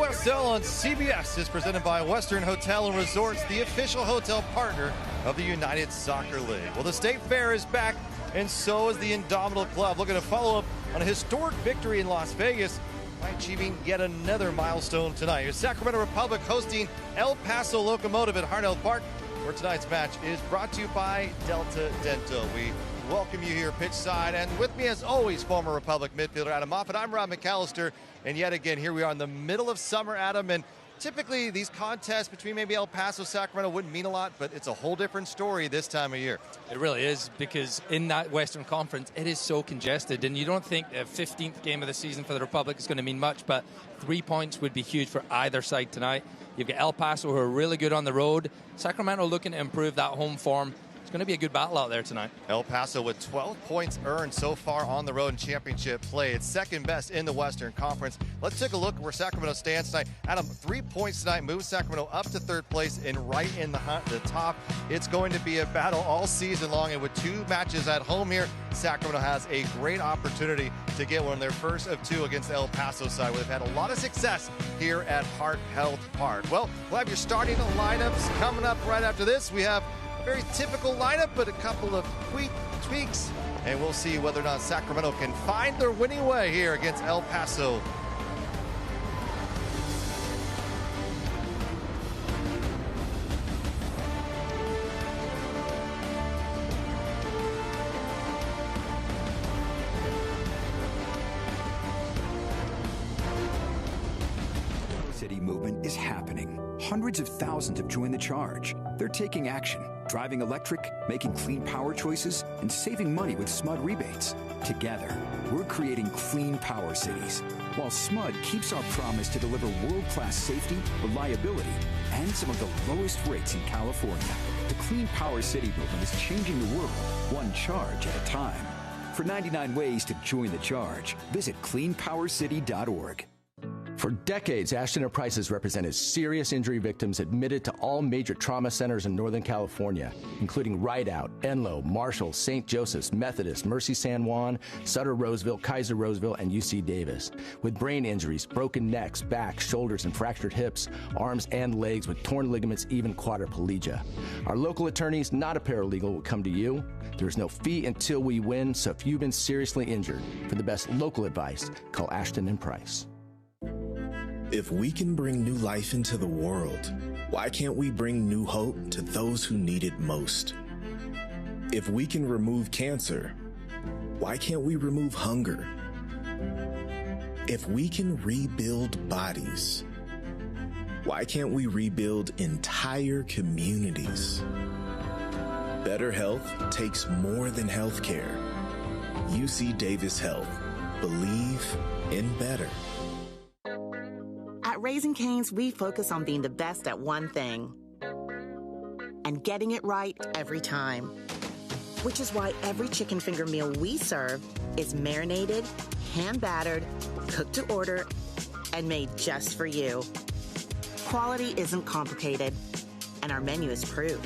USL on CBS is presented by Western Hotel and Resorts, the official hotel partner of the United Soccer League. Well, the State Fair is back, and so is the Indomitable Club, looking to follow up on a historic victory in Las Vegas by achieving yet another milestone tonight. Here's Sacramento Republic hosting El Paso Locomotive at Harnell Park, where tonight's match is brought to you by Delta Dental. We welcome you here pitchside, and with me as always, former Republic midfielder Adam Moffat. I'm Rob McAllister, and yet again here we are in the middle of summer, Adam, and typically these contests between maybe El Paso, Sacramento wouldn't mean a lot, but it's a whole different story this time of year. It really is, because in that Western Conference it is so congested, and you don't think a 15th game of the season for the Republic is going to mean much, but 3 points would be huge for either side tonight. You've got El Paso, who are really good on the road. Sacramento looking to improve that home form. It's going to be a good battle out there tonight. El Paso with 12 points earned so far on the road in championship play. It's second best in the Western Conference. Let's take a look where Sacramento stands tonight. Adam, 3 points tonight moves Sacramento up to third place and right in the top. It's going to be a battle all season long, and with 2 matches at home here, Sacramento has a great opportunity to get one of their first of 2 against El Paso side, where they've had a lot of success here at Hart Health Park. Well, we'll have your starting lineups coming up right after this. We have very typical lineup, but a couple of tweaks, and we'll see whether or not Sacramento can find their winning way here against El Paso. City movement is happening. Hundreds of thousands have joined the charge. They're taking action, driving electric, making clean power choices, and saving money with SMUD rebates. Together, we're creating clean power cities, while SMUD keeps our promise to deliver world-class safety, reliability, and some of the lowest rates in California. The Clean Power City movement is changing the world, one charge at a time. For 99 ways to join the charge, visit cleanpowercity.org. For decades, Ashton and Price has represented serious injury victims admitted to all major trauma centers in Northern California, including Rideout, Enloe, Marshall, St. Joseph's, Methodist, Mercy San Juan, Sutter Roseville, Kaiser Roseville, and UC Davis. With brain injuries, broken necks, backs, shoulders, and fractured hips, arms and legs with torn ligaments, even quadriplegia. Our local attorneys, not a paralegal, will come to you. There is no fee until we win, so if you've been seriously injured, for the best local advice, call Ashton and Price. If we can bring new life into the world, why can't we bring new hope to those who need it most? If we can remove cancer, why can't we remove hunger? If we can rebuild bodies, why can't we rebuild entire communities? Better health takes more than healthcare. UC Davis Health. Believe in better. At Raising Cane's, we focus on being the best at one thing and getting it right every time. Which is why every chicken finger meal we serve is marinated, hand-battered, cooked to order, and made just for you. Quality isn't complicated, and our menu is proof.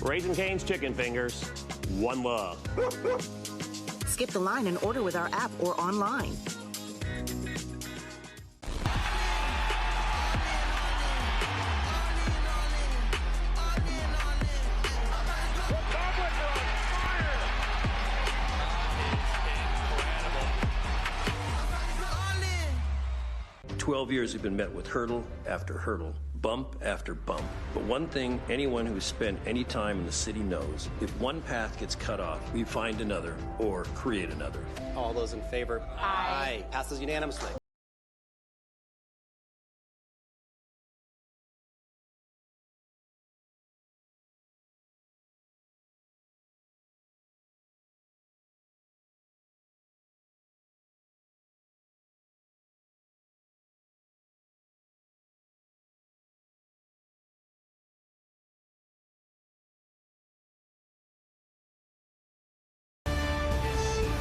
Raising Cane's chicken fingers, one love. Skip the line and order with our app or online. Years have been met with hurdle after hurdle, bump after bump. But one thing anyone who has spent any time in the city knows, if one path gets cut off, we find another or create another. All those in favor? Aye. Passes unanimously.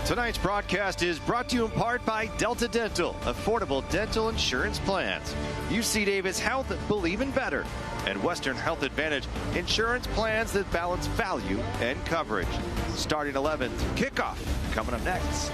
Tonight's broadcast is brought to you in part by Delta Dental, affordable dental insurance plans. UC Davis Health, believe in better. And Western Health Advantage, insurance plans that balance value and coverage. Starting 11th, kickoff, coming up next.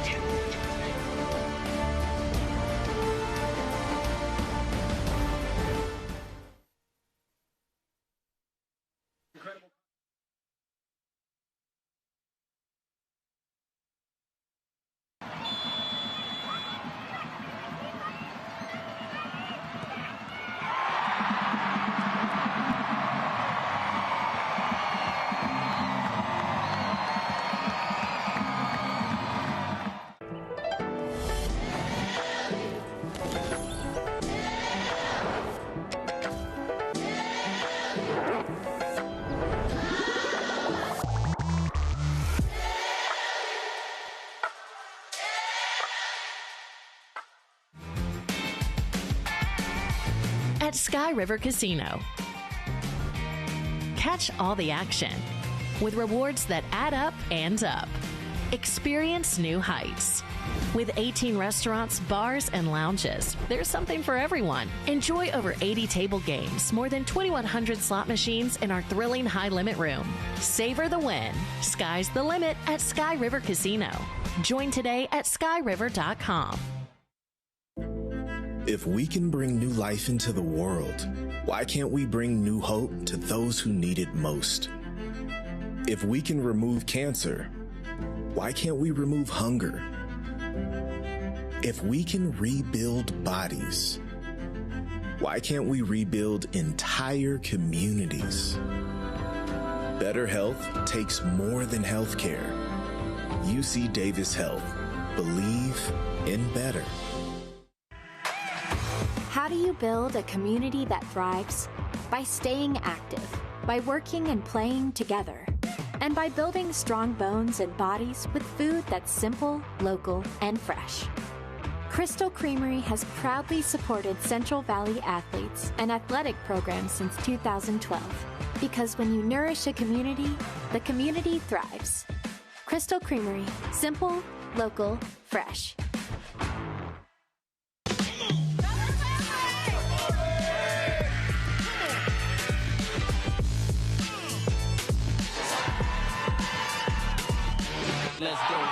at Sky River Casino. Catch all the action with rewards that add up and up. Experience new heights. With 18 restaurants, bars, and lounges, there's something for everyone. Enjoy over 80 table games, more than 2,100 slot machines, and our thrilling high-limit room. Savor the win. Sky's the limit at Sky River Casino. Join today at skyriver.com. If we can bring new life into the world, why can't we bring new hope to those who need it most? If we can remove cancer, why can't we remove hunger? If we can rebuild bodies, why can't we rebuild entire communities? Better health takes more than healthcare. UC Davis Health. Believe in better. How do you build a community that thrives? By staying active, by working and playing together, and by building strong bones and bodies with food that's simple, local, and fresh. Crystal Creamery has proudly supported Central Valley athletes and athletic programs since 2012. Because when you nourish a community, the community thrives. Crystal Creamery, simple, local, fresh. Let's go.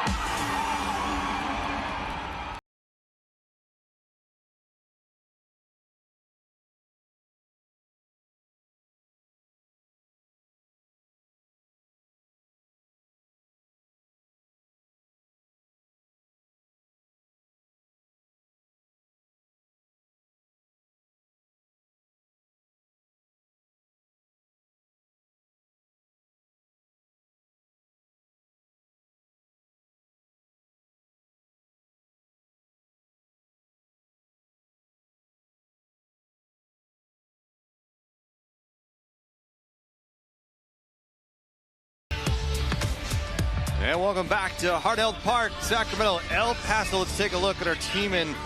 And welcome back to Hard-Held Park, Sacramento, El Paso. Let's take a look at our team and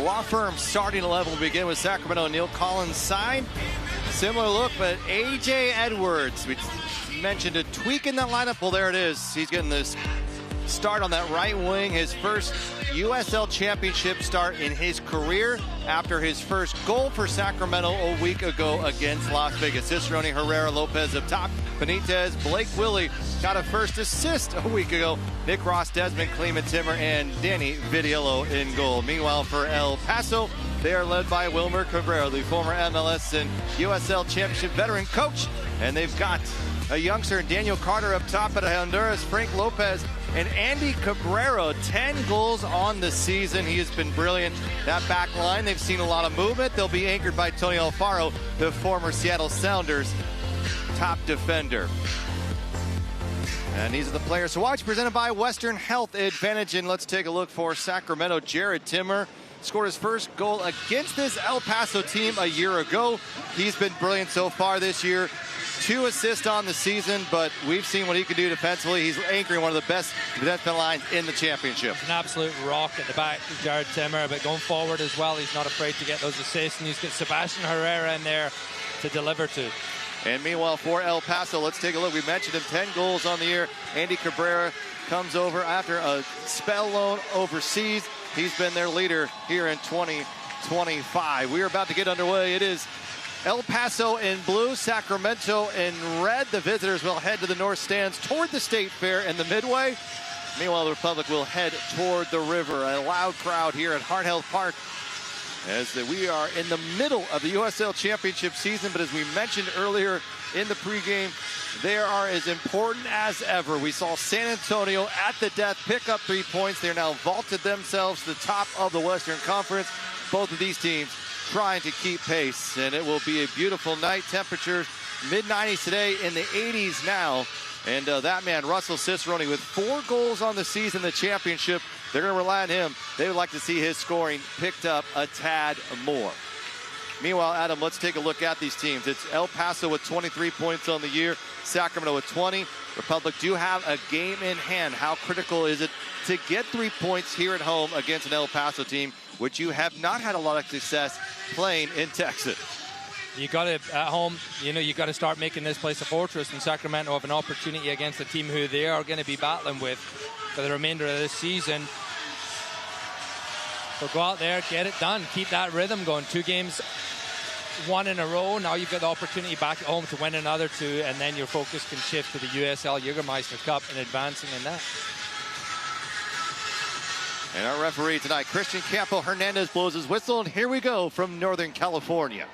law firm starting 11. We'll begin with Sacramento. Neil Collins side. Similar look, but A.J. Edwards. We mentioned a tweak in that lineup. Well, there it is. He's getting this start on that right wing. His first USL Championship start in his career after his first goal for Sacramento a week ago against Las Vegas. Cicerone, Herrera, Lopez up top. Benitez, Blake Willie got a first assist a week ago. Nick Ross, Desmond, Cleeman, Timmer, and Danny Vidiello in goal. Meanwhile, for El Paso, they are led by Wilmer Cabrera, the former MLS and USL Championship veteran coach. And they've got a youngster, Daniel Carter, up top at Honduras, Frank Lopez, and Andy Cabrera. 10 goals on the season. He has been brilliant. That back line, they've seen a lot of movement. They'll be anchored by Tony Alfaro, the former Seattle Sounders top defender. And these are the players to watch, presented by Western Health Advantage. And let's take a look for Sacramento. Jared Timmer scored his first goal against this El Paso team a year ago. He's been brilliant so far this year. 2 assists on the season, but we've seen what he can do defensively. He's anchoring one of the best defensive lines in the championship. An absolute rock at the back, Jared Timmer, but going forward as well, he's not afraid to get those assists, and he's got Sebastian Herrera in there to deliver to. And meanwhile, for El Paso, let's take a look. We mentioned him, 10 goals on the year. Andy Cabrera comes over after a spell loan overseas. He's been their leader here in 2025. We are about to get underway. It is El Paso in blue, Sacramento in red. The visitors will head to the north stands toward the State Fair and the Midway. Meanwhile, the Republic will head toward the river. A loud crowd here at Hard-Held Park as we are in the middle of the USL Championship season. But as we mentioned earlier in the pregame, they are as important as ever. We saw San Antonio at the death pick up 3 points. They're now vaulted themselves to the top of the Western Conference. Both of these teams trying to keep pace, and it will be a beautiful night. Temperatures mid-90s today, in the 80s now. And that man, Russell Cicerone, with 4 goals on the season, the championship, they're going to rely on him. They would like to see his scoring picked up a tad more. Meanwhile, Adam, let's take a look at these teams. It's El Paso with 23 points on the year, Sacramento with 20. Republic do have a game in hand. How critical is it to get 3 points here at home against an El Paso team, which you have not had a lot of success playing in Texas? You got to, at home, you know, you got to start making this place a fortress, and Sacramento have an opportunity against a team who they are going to be battling with for the remainder of this season. So go out there, get it done, keep that rhythm going. 2 games, 1 in a row. Now you've got the opportunity back at home to win another 2, and then your focus can shift to the USL Jägermeister Cup and advancing in that. And our referee tonight, Christian Campo Hernandez, blows his whistle, and here we go from Northern California.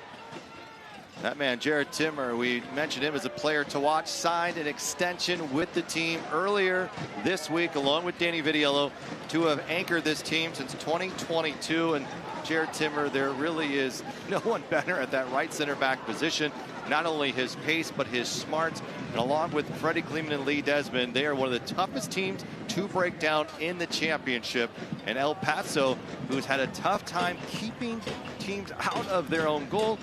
That man, Jared Timmer, we mentioned him as a player to watch, signed an extension with the team earlier this week, along with Danny Vitiello, to have anchored this team since 2022. And Jared Timmer, there really is no one better at that right center back position. Not only his pace, but his smarts. And along with Freddie Kleeman and Lee Desmond, they are one of the toughest teams to break down in the championship. And El Paso, who's had a tough time keeping teams out of their own goal,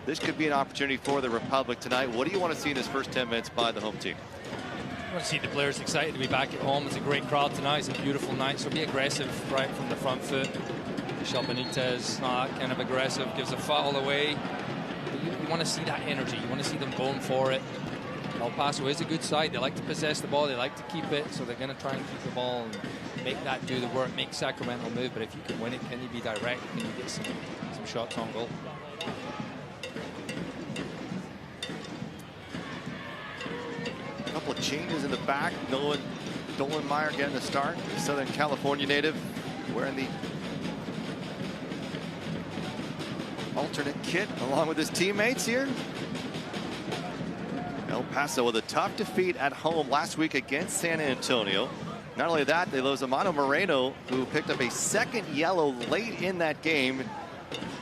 this could be an opportunity for the Republic tonight. What do you want to see in this first 10 minutes by the home team? I want to see the players excited to be back at home. It's a great crowd tonight. It's a beautiful night, so be aggressive right from the front foot. Michel Benitez, kind of aggressive, gives a foul away. You want to see that energy. You want to see them going for it. El Paso is a good side. They like to possess the ball. They like to keep it, so they're going to try and keep the ball and make that do the work, make Sacramento move. But if you can win it, can you be direct? Can you get some shots on goal? A couple of changes in the back. Dolan Meyer getting the start. The Southern California native wearing the alternate kit along with his teammates here. El Paso with a tough defeat at home last week against San Antonio. Not only that, they lose Amano Moreno, who picked up a second yellow late in that game.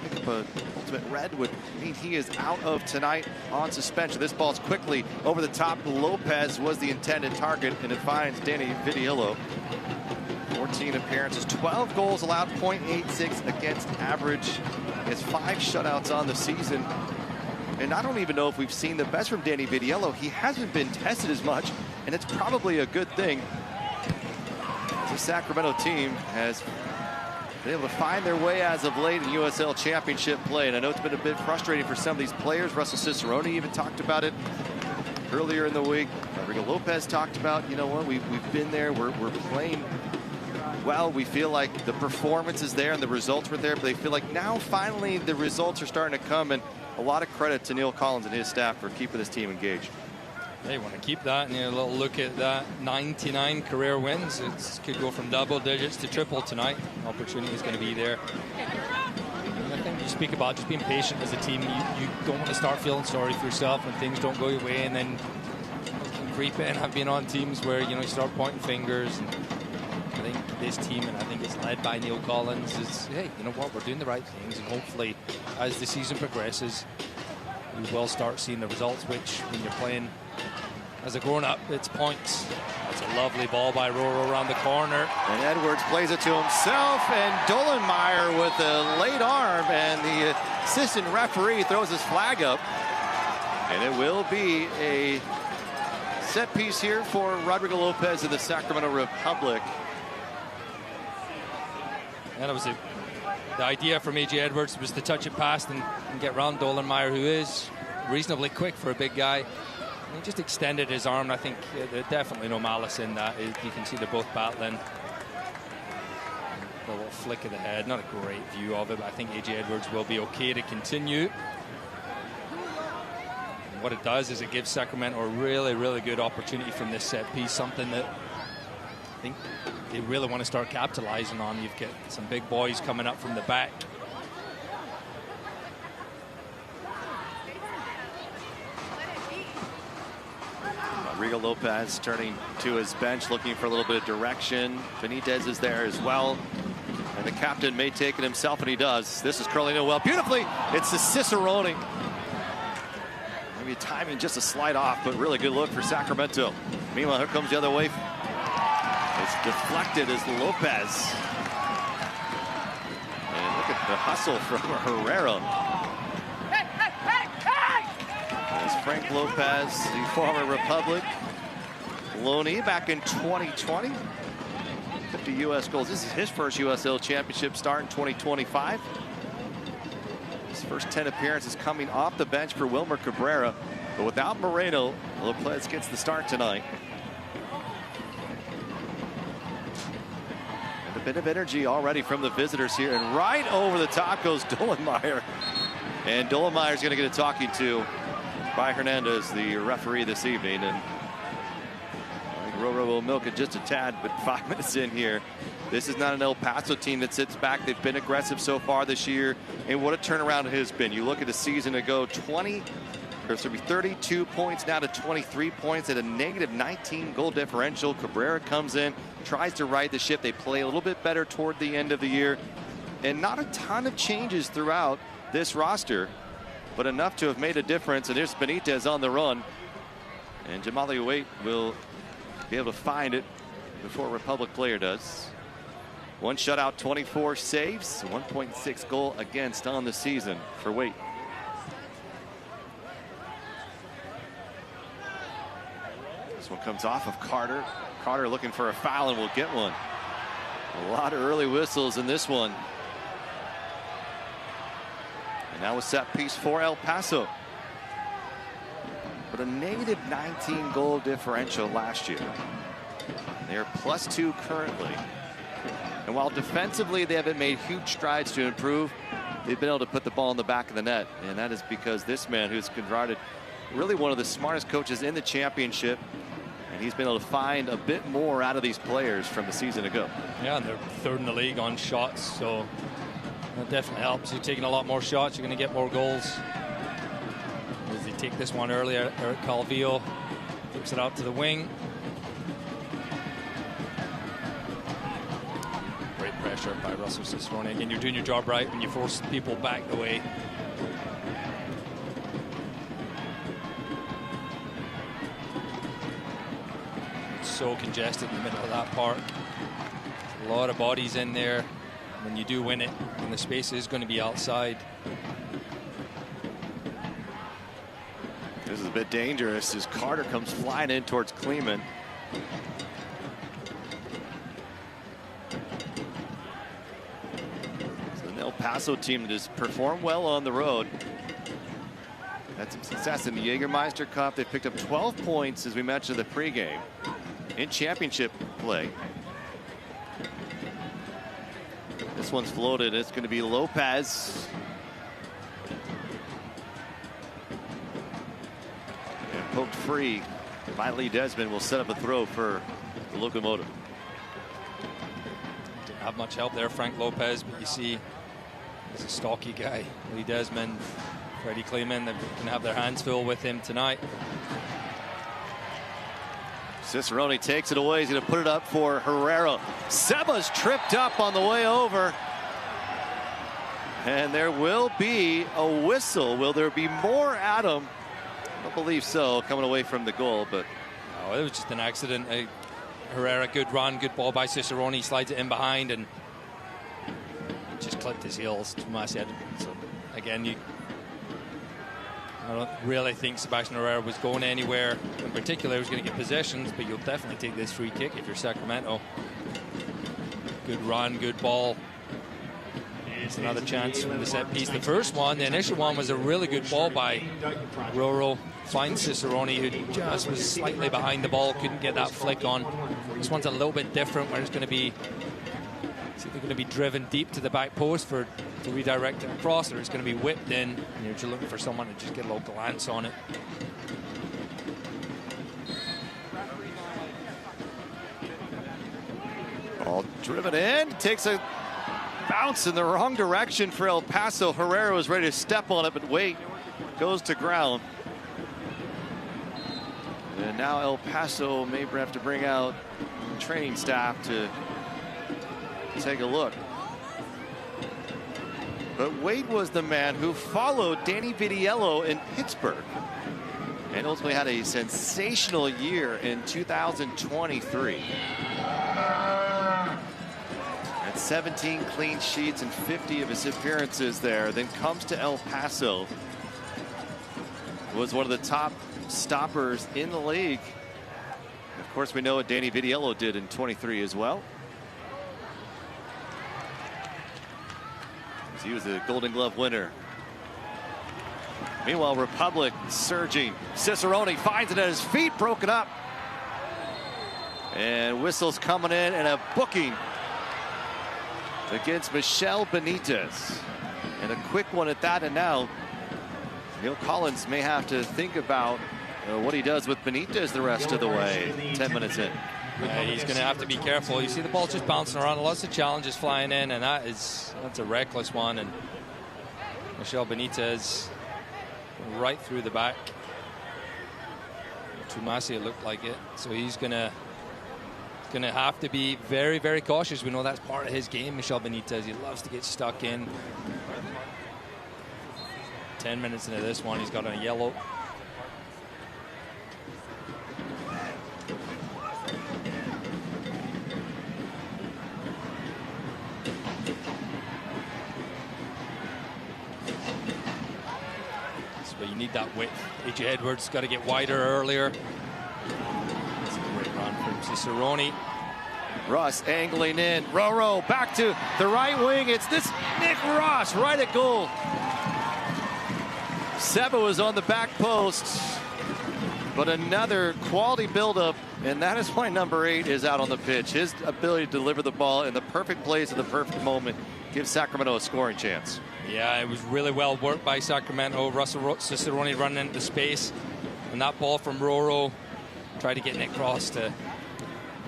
Pick up an ultimate red would mean he is out of tonight on suspension. This ball's quickly over the top. Lopez was the intended target, and it finds Danny Vitiello. 14 appearances, 12 goals allowed, .86 against average. He has 5 shutouts on the season. And I don't even know if we've seen the best from Danny Vitiello. He hasn't been tested as much, and it's probably a good thing. The Sacramento team has been able to find their way as of late in USL Championship play. And I know it's been a bit frustrating for some of these players. Russell Cicerone even talked about it earlier in the week. Rodrigo Lopez talked about, you know what, we've been there, we're playing well. We feel like the performance is there and the results were there, but they feel like now finally the results are starting to come. And a lot of credit to Neil Collins and his staff for keeping this team engaged. They want to keep that, and a little look at that. 99 career wins. It could go from double digits to triple tonight. Opportunity is going to be there. And I think you speak about just being patient as a team. You don't want to start feeling sorry for yourself when things don't go your way, and then you can creep in. I've been on teams where, you know, you start pointing fingers. And I think this team, and I think it's led by Neil Collins, is, hey, you know what, we're doing the right things, and hopefully as the season progresses, we will start seeing the results, which when you're playing as a grown-up, it's points. That's a lovely ball by Roro around the corner. And Edwards plays it to himself, and Dolenmeyer with a late arm, and the assistant referee throws his flag up. And it will be a set piece here for Rodrigo Lopez of the Sacramento Republic. And it was the idea from A.J. Edwards was to touch it past and get round Dolenmeyer, who is reasonably quick for a big guy. He just extended his arm. I think there's definitely no malice in that. You can see they're both battling. A little flick of the head. Not a great view of it, but I think A.J. Edwards will be okay to continue. And what it does is it gives Sacramento a really, really good opportunity from this set piece, something that I think they really want to start capitalizing on. You've got some big boys coming up from the back. Rodrigo Lopez turning to his bench, looking for a little bit of direction. Benitez is there as well. And the captain may take it himself, and he does. This is curling in well. Beautifully, it's the Cicerone. Maybe timing just a slide off, but really good look for Sacramento. Meanwhile, here comes the other way. It's deflected as Lopez. And look at the hustle from Herrera. As Frank Lopez, the former Republic loanee back in 2020. 50 U.S. goals. This is his first USL Championship start in 2025. His first 10 appearances coming off the bench for Wilmer Cabrera. But without Moreno, Lopez gets the start tonight. And a bit of energy already from the visitors here. And right over the top goes Dollenmeyer. And Dollenmeyer's going to get a talking to by Hernandez, the referee this evening. And I think Roro will milk it just a tad, but 5 minutes in here. This is not an El Paso team that sits back. They've been aggressive so far this year. And what a turnaround it has been. You look at a season ago, 32 points now to 23 points at a negative 19 goal differential. Cabrera comes in, tries to right the ship. They play a little bit better toward the end of the year. And not a ton of changes throughout this roster, but enough to have made a difference. And here's Benitez on the run. And Jamali Waite will be able to find it before a Republic player does. 1 shutout, 24 saves, 1.6 goal against on the season for Waite. This one comes off of Carter. Carter looking for a foul and will get one. A lot of early whistles in this one. And now a set piece for El Paso. But a negative 19 goal differential last year. They're +2 currently. And while defensively they haven't made huge strides to improve, they've been able to put the ball in the back of the net. And that is because this man, who's converted really one of the smartest coaches in the championship, and he's been able to find a bit more out of these players from the season ago. Yeah, and they're third in the league on shots, so that definitely helps. You're taking a lot more shots, you're going to get more goals. As they take this one earlier, Eric Calvillo flips it out to the wing. Great pressure by Russell Cicerone. Again, you're doing your job right when you force people back the way. So congested in the middle of that park. A lot of bodies in there. When you do win it, and the space is going to be outside. This is a bit dangerous as Carter comes flying in towards Kleeman. It's an El Paso team that has performed well on the road. Had some success in the Jägermeister Cup. They picked up 12 points, as we mentioned, in the pregame in championship play. This one's floated. It's going to be Lopez. And poked free by Lee Desmond will set up a throw for the Locomotive. Didn't have much help there, Frank Lopez, but you see he's a stocky guy. Lee Desmond, Freddie Kleeman, they're going to have their hands full with him tonight. Cicerone takes it away. He's going to put it up for Herrera. Seba's tripped up on the way over. And there will be a whistle. Will there be more, Adam? I don't believe so, coming away from the goal, but no, it was just an accident. Herrera, good run, good ball by Cicerone. He slides it in behind and just clipped his heels. So again, I don't really think Sebastian Herrera was going anywhere in particular. He was going to get possessions, but you'll definitely take this free kick if you're Sacramento. Good run, good ball. It's another chance from the set piece. The first one, the initial one, was a really good ball by Roro. Finds Cicerone, who just was slightly behind the ball, couldn't get that flick on. This one's a little bit different, where it's going to be, they're going to be driven deep to the back post to redirect it across, or it's going to be whipped in, and you're just looking for someone to just get a little glance on it. Ball driven in, takes a bounce in the wrong direction for El Paso. Herrera was ready to step on it, but Waite goes to ground. And now El Paso may have to bring out training staff to take a look. But Waite was the man who followed Danny Vitiello in Pittsburgh and ultimately had a sensational year in 2023. At 17 clean sheets and 50 of his appearances there, then comes to El Paso. Was one of the top stoppers in the league. Of course, we know what Danny Vitiello did in 23 as well. He was the Golden Glove winner Meanwhile, Republic surging. Cicerone finds it at his feet, broken up. And whistles coming in and a booking against Michel Benitez. And a quick one at that. And now Neil Collins may have to think about what he does with Benitez the rest of the way. 10 minutes in. He's going to have to be careful. You see the ball just bouncing around. Lots of challenges flying in, and that's a reckless one. And Michel Benitez right through the back. Tumasi, it looked like it. So he's going to have to be very, very cautious. We know that's part of his game, Michel Benitez. He loves to get stuck in. 10 minutes into this one, he's got a yellow. So you need that width. A.J. Edwards got to get wider earlier. That's a great run from Cicerone. Ross angling in. Roro back to the right wing. It's this Nick Ross right at goal. Seba was on the back post, but another quality buildup, and that is why number 8 is out on the pitch. His ability to deliver the ball in the perfect place at the perfect moment gives Sacramento a scoring chance. Yeah, it was really well worked by Sacramento. Russell Cicerone running into space, and that ball from Roro tried to get Nick Ross to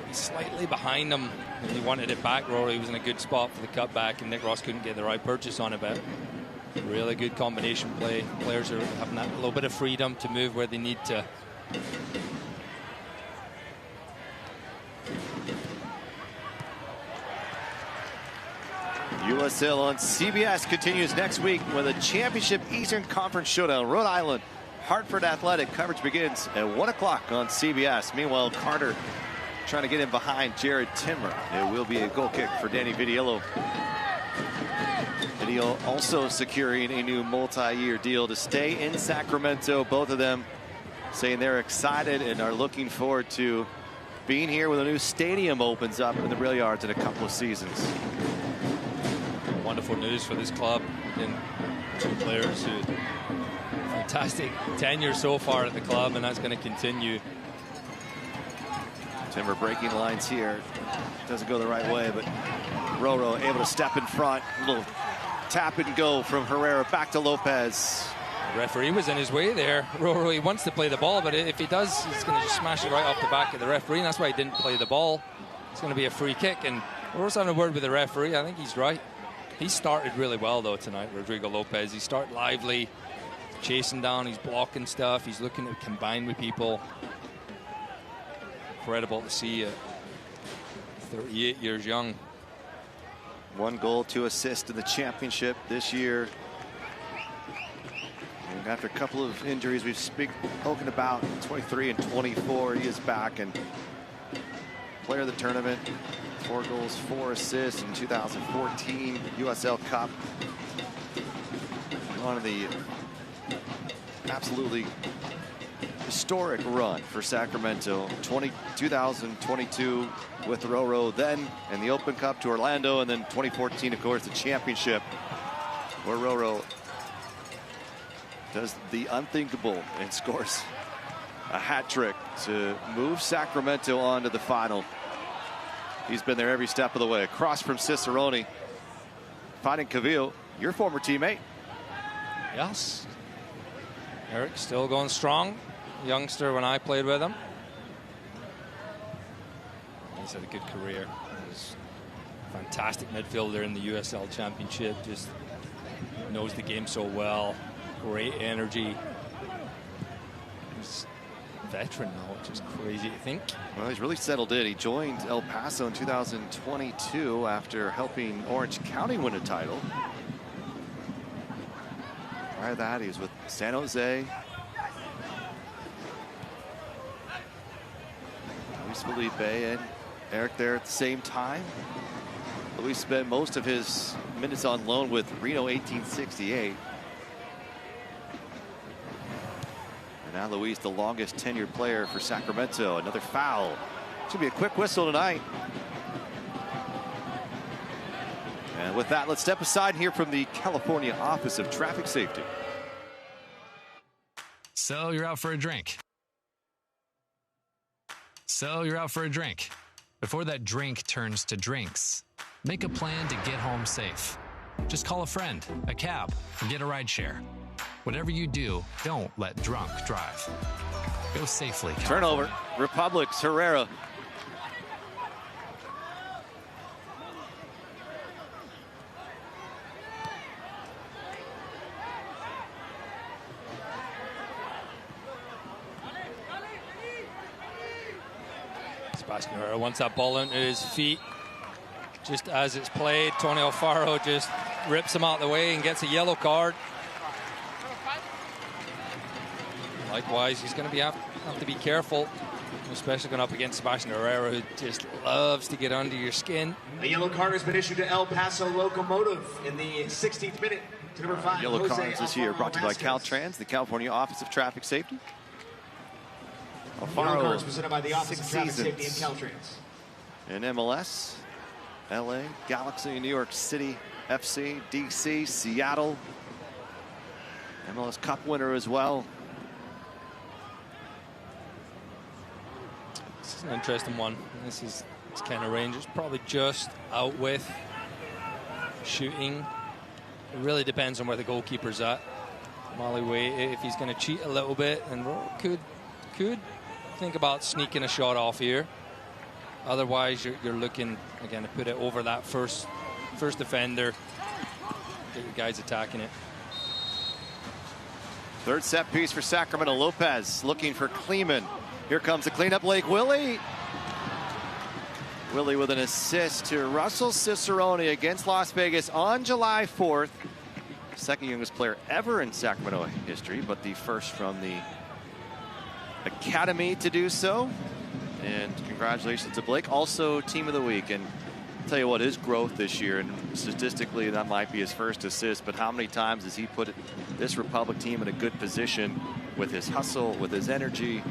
be slightly behind him, and he wanted it back. Roro, he was in a good spot for the cutback, and Nick Ross couldn't get the right purchase on it, but really good combination play. Players are having that little bit of freedom to move where they need to. USL on CBS continues next week with a championship Eastern Conference showdown. Rhode Island, Hartford Athletic. Coverage begins at 1 o'clock on CBS. Meanwhile, Carter trying to get in behind Jared Timmer. It will be a goal kick for Danny Vidiello. Vidiello also securing a new multi-year deal to stay in Sacramento. Both of them saying they're excited and are looking forward to being here when a new stadium opens up in the Rail Yards in a couple of seasons. Wonderful news for this club, and 2 players who fantastic tenure so far at the club, and that's going to continue. Timber breaking lines here. Doesn't go the right way, but Roro able to step in front. A little tap and go from Herrera back to Lopez. The referee was in his way there. Roro, he wants to play the ball, but if he does, he's going to just smash it right off the back of the referee, and that's why he didn't play the ball. It's going to be a free kick, and Roro's having a word with the referee. I think he's right. He started really well, though, tonight, Rodrigo Lopez. He started lively, chasing down, he's blocking stuff, he's looking to combine with people. Incredible to see 38 years young. 1 goal, 2 assists in the championship this year. And after a couple of injuries we've spoken about, 23 and 24, he is back and player of the tournament. 4 goals, 4 assists in 2014 USL Cup. One of the absolutely historic run for Sacramento. 2022 with Roro then, and the Open Cup to Orlando, and then 2014, of course, the championship, where Roro does the unthinkable and scores a hat trick to move Sacramento on to the final. He's been there every step of the way. Across from Cicerone, fighting Cavillo, your former teammate. Yes. Eric still going strong. Youngster when I played with him. He's had a good career. He's a fantastic midfielder in the USL Championship. Just knows the game so well. Great energy. He's a veteran now, which is crazy to think. Well, he's really settled in. He joined El Paso in 2022 after helping Orange County win a title. Prior to that, he was with San Jose. Luis Felipe and Eric there at the same time. Luis spent most of his minutes on loan with Reno 1868. And now Luis, the longest tenured player for Sacramento. Another foul. It's going to be a quick whistle tonight. And with that, let's step aside here from the California Office of Traffic Safety. So you're out for a drink. So you're out for a drink. Before that drink turns to drinks, make a plan to get home safe. Just call a friend, a cab, or get a ride share. Whatever you do, don't let drunk drive. Go safely. Turnover. Republic's Herrera. Sebastian Herrera wants that ball into his feet. Just as it's played, Tony Alfaro just rips him out of the way and gets a yellow card. Likewise, he's going to have to be careful, especially going up against Sebastian Herrera, who just loves to get under your skin. A yellow card has been issued to El Paso Locomotive in the 16th minute to number 5. Yellow cards this year brought to you by Caltrans, the California Office of Traffic Safety. Yellow cards presented by the Office of Traffic Safety and Caltrans. In MLS, LA, Galaxy, New York City, FC, DC, Seattle. MLS Cup winner as well. This is an interesting one. This is kind of range. It's probably just out with shooting. It really depends on where the goalkeeper's at. Molly Way, if he's going to cheat a little bit, and could think about sneaking a shot off here. Otherwise, you're looking again to put it over that first defender. Get your guys attacking it. Third set piece for Sacramento. Lopez looking for Kleeman. Here comes the cleanup. Blake Willie. Willie with an assist to Russell Cicerone against Las Vegas on July 4th. Second youngest player ever in Sacramento history, but the first from the Academy to do so. And congratulations to Blake. Also team of the week. And I'll tell you what, his growth this year, and statistically that might be his first assist, but how many times has he put this Republic team in a good position with his hustle, with his energy,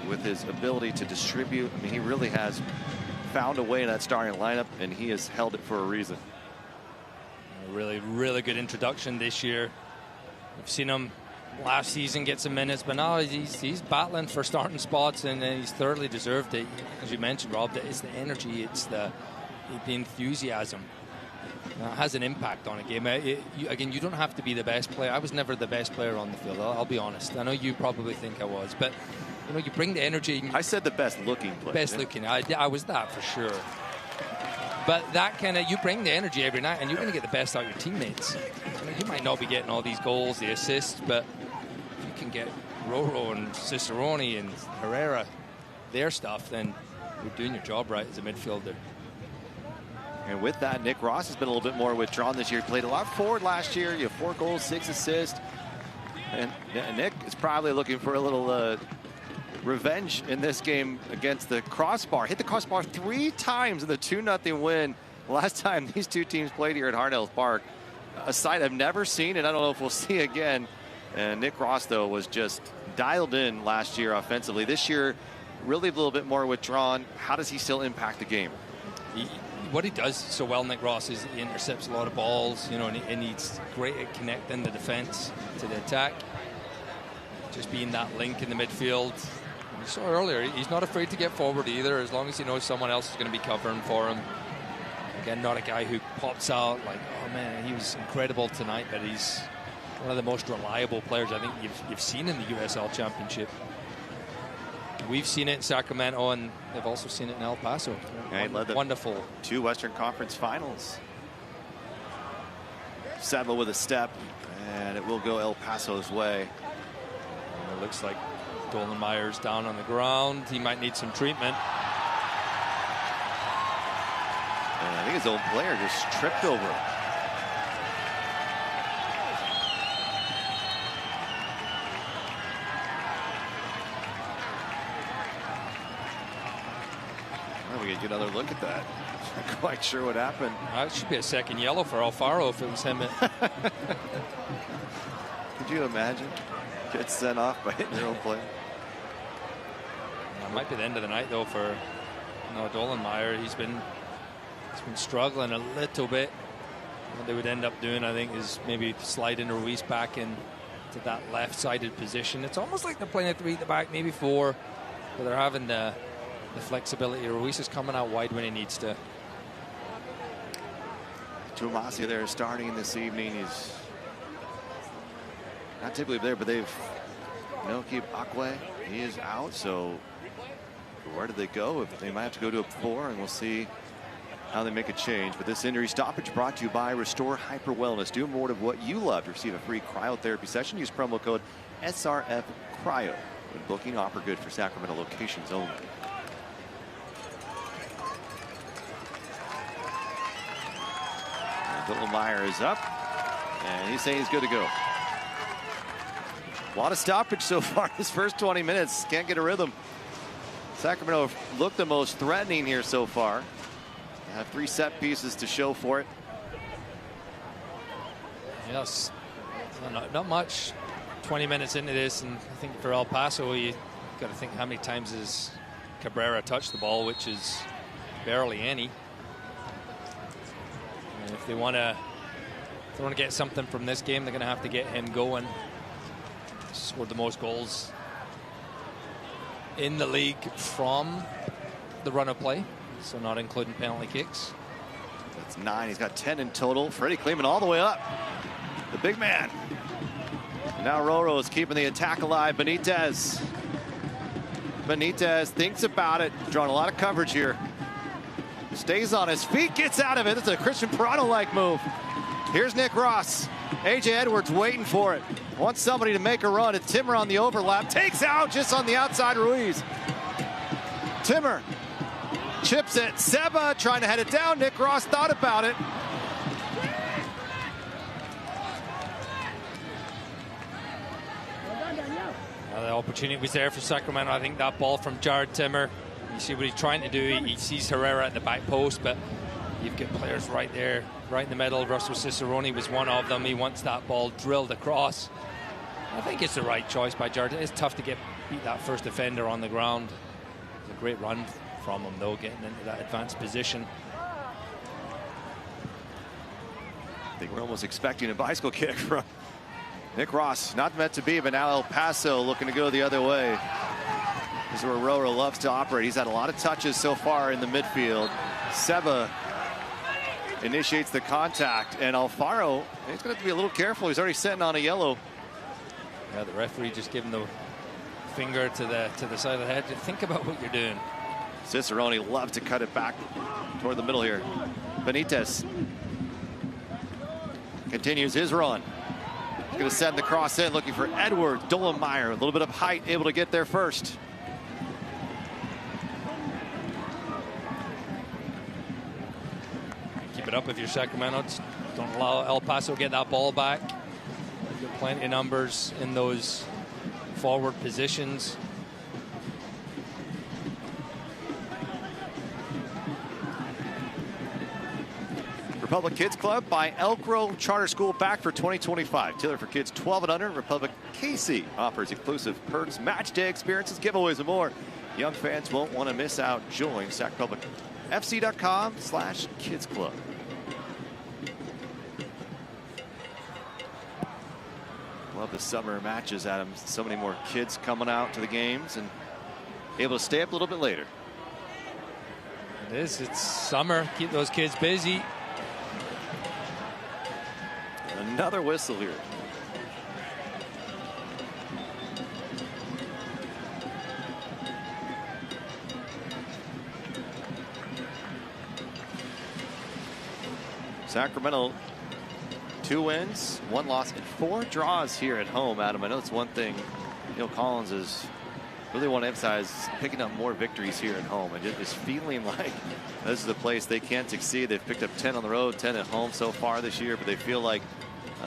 with his ability to distribute. I mean, he really has found a way in that starting lineup, and he has held it for a reason. A really good introduction this year. We've seen him last season get some minutes, but now he's battling for starting spots, and he's thoroughly deserved it. As you mentioned, Rob, it's the energy, it's the enthusiasm. It has an impact on a game. Again, you don't have to be the best player. I was never the best player on the field. I'll be honest. I know you probably think I was, but you know, you bring the energy. I said the best looking player. Best looking. I was that for sure. But that kind of, you bring the energy every night, and you're going to get the best out of your teammates. You might not be getting all these goals, the assists, but if you can get Roro and Cicerone and Herrera their stuff, then you're doing your job right as a midfielder. And with that, Nick Ross has been a little bit more withdrawn this year. He played a lot forward last year. You have 4 goals, 6 assists. And Nick is probably looking for a little revenge in this game against the crossbar. Hit the crossbar 3 times in the 2-0 win. Last time these two teams played here at Harnell Park. A sight I've never seen, and I don't know if we'll see again. And Nick Ross, though, was just dialed in last year offensively. This year, really a little bit more withdrawn. How does he still impact the game? What he does so well, Nick Ross, is he intercepts a lot of balls, you know, and he's great at connecting the defense to the attack. Just being that link in the midfield. You saw earlier, he's not afraid to get forward either, as long as he knows someone else is going to be covering for him. Again, not a guy who pops out like, oh man, he was incredible tonight, but he's one of the most reliable players I think you've seen in the USL Championship. We've seen it in Sacramento, and they've also seen it in El Paso. Wonderful. 2 Western Conference Finals. Sadler with a step, and it will go El Paso's way. And it looks like Dolan Myers down on the ground. He might need some treatment. And I think his own player just tripped over him. We get another look at that. Not quite sure what happened. It should be a second yellow for Alfaro if it was him. Could you imagine? Get sent off by hitting your own play. It might be the end of the night though for Dolan Meyer. He's been struggling a little bit. What they would end up doing, I think, is maybe sliding Ruiz back in to that left-sided position. It's almost like they're playing a 3 at the back, maybe 4, but they're having the flexibility. Ruiz is coming out wide when he needs to. Tuamasi there starting this evening. He's not typically there, but they've Keep Akwe. He is out, so where do they go? If they might have to go to a 4, and we'll see how they make a change. But this injury stoppage brought to you by Restore Hyper Wellness. Do more of what you love to receive a free cryotherapy session. Use promo code SRF Cryo when booking. Offer good for Sacramento locations only. Meyer is up, and he's saying he's good to go. A lot of stoppage so far this first 20 minutes. Can't get a rhythm. Sacramento looked the most threatening here so far. They have 3 set pieces to show for it. Yes, not much. 20 minutes into this, and I think for El Paso, you got to think how many times has Cabrera touched the ball, which is barely any. And if they want to get something from this game, they're going to have to get him going. Scored the most goals in the league from the run of play, so not including penalty kicks. That's 9. He's got 10 in total. Freddie Kleeman all the way up. The big man. Now Roro is keeping the attack alive. Benitez thinks about it. Drawing a lot of coverage here. Stays on his feet, gets out of it. That's a Christian Parano-like move. Here's Nick Ross. AJ Edwards waiting for it. Wants somebody to make a run. It's Timmer on the overlap. Takes out just on the outside Ruiz. Timmer chips it. Seba trying to head it down. Nick Ross thought about it. The opportunity was there for Sacramento. I think that ball from Jared Timmer. You see what he's trying to do. He sees Herrera at the back post, but you've got players right there, right in the middle. Russell Cicerone was one of them. He wants that ball drilled across. I think it's the right choice by Jared. It's tough to beat that first defender on the ground. It's a great run from him, though, getting into that advanced position. I think we're almost expecting a bicycle kick from Nick Ross. Not meant to be, but now El Paso looking to go the other way. This is where Roro loves to operate. He's had a lot of touches so far in the midfield. Seba initiates the contact, and Alfaro, he's going to have to be a little careful. He's already sitting on a yellow. Yeah, the referee just giving the finger to the side of the head. Think about what you're doing. Cicerone loves to cut it back toward the middle here. Benitez continues his run. He's going to send the cross in, looking for Edward Dollemeyer. A little bit of height, able to get there first. Keep it up if you're Sacramento. Don't allow El Paso to get that ball back. You've got plenty of numbers in those forward positions. Republic Kids Club by Elk Grove Charter School back for 2025. Tailored for kids 12 and under. Republic KC offers exclusive perks, match day experiences, giveaways, and more. Young fans won't want to miss out. Join SacRepublicFC.com/Kids Club. Love the summer matches, Adam. So many more kids coming out to the games and able to stay up a little bit later. It is. It's summer. Keep those kids busy. Another whistle here. Sacramento, 2 wins, 1 loss, and 4 draws here at home, Adam. I know it's one thing Neil Collins is really want to emphasize, picking up more victories here at home. And just feeling like this is a place they can succeed. They've picked up 10 on the road, 10 at home so far this year, but they feel like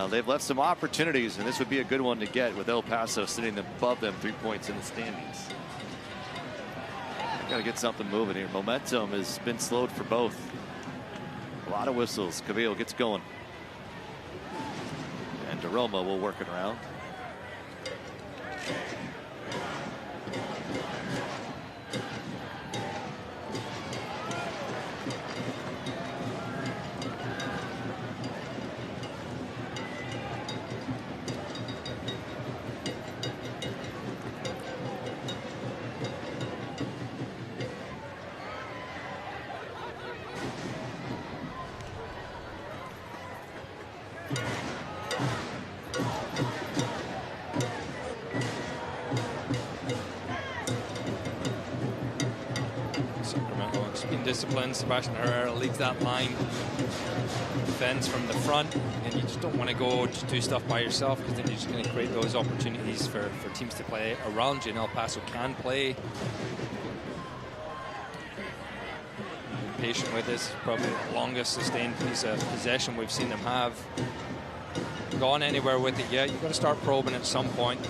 they've left some opportunities, and this would be a good one to get with El Paso sitting above them 3 points in the standings. Got to get something moving here. Momentum has been slowed for both. A lot of whistles. Cavillo gets going. And DeRoma will work it around. Sacramento has been disciplined. Sebastian Herrera leads that line. Defense from the front, and you just don't want to go just do stuff by yourself, because then you're just going to create those opportunities for teams to play around you. And El Paso can play. Patient with this, probably the longest sustained piece of possession we've seen them have. Gone anywhere with it yet. You've got to start probing at some point.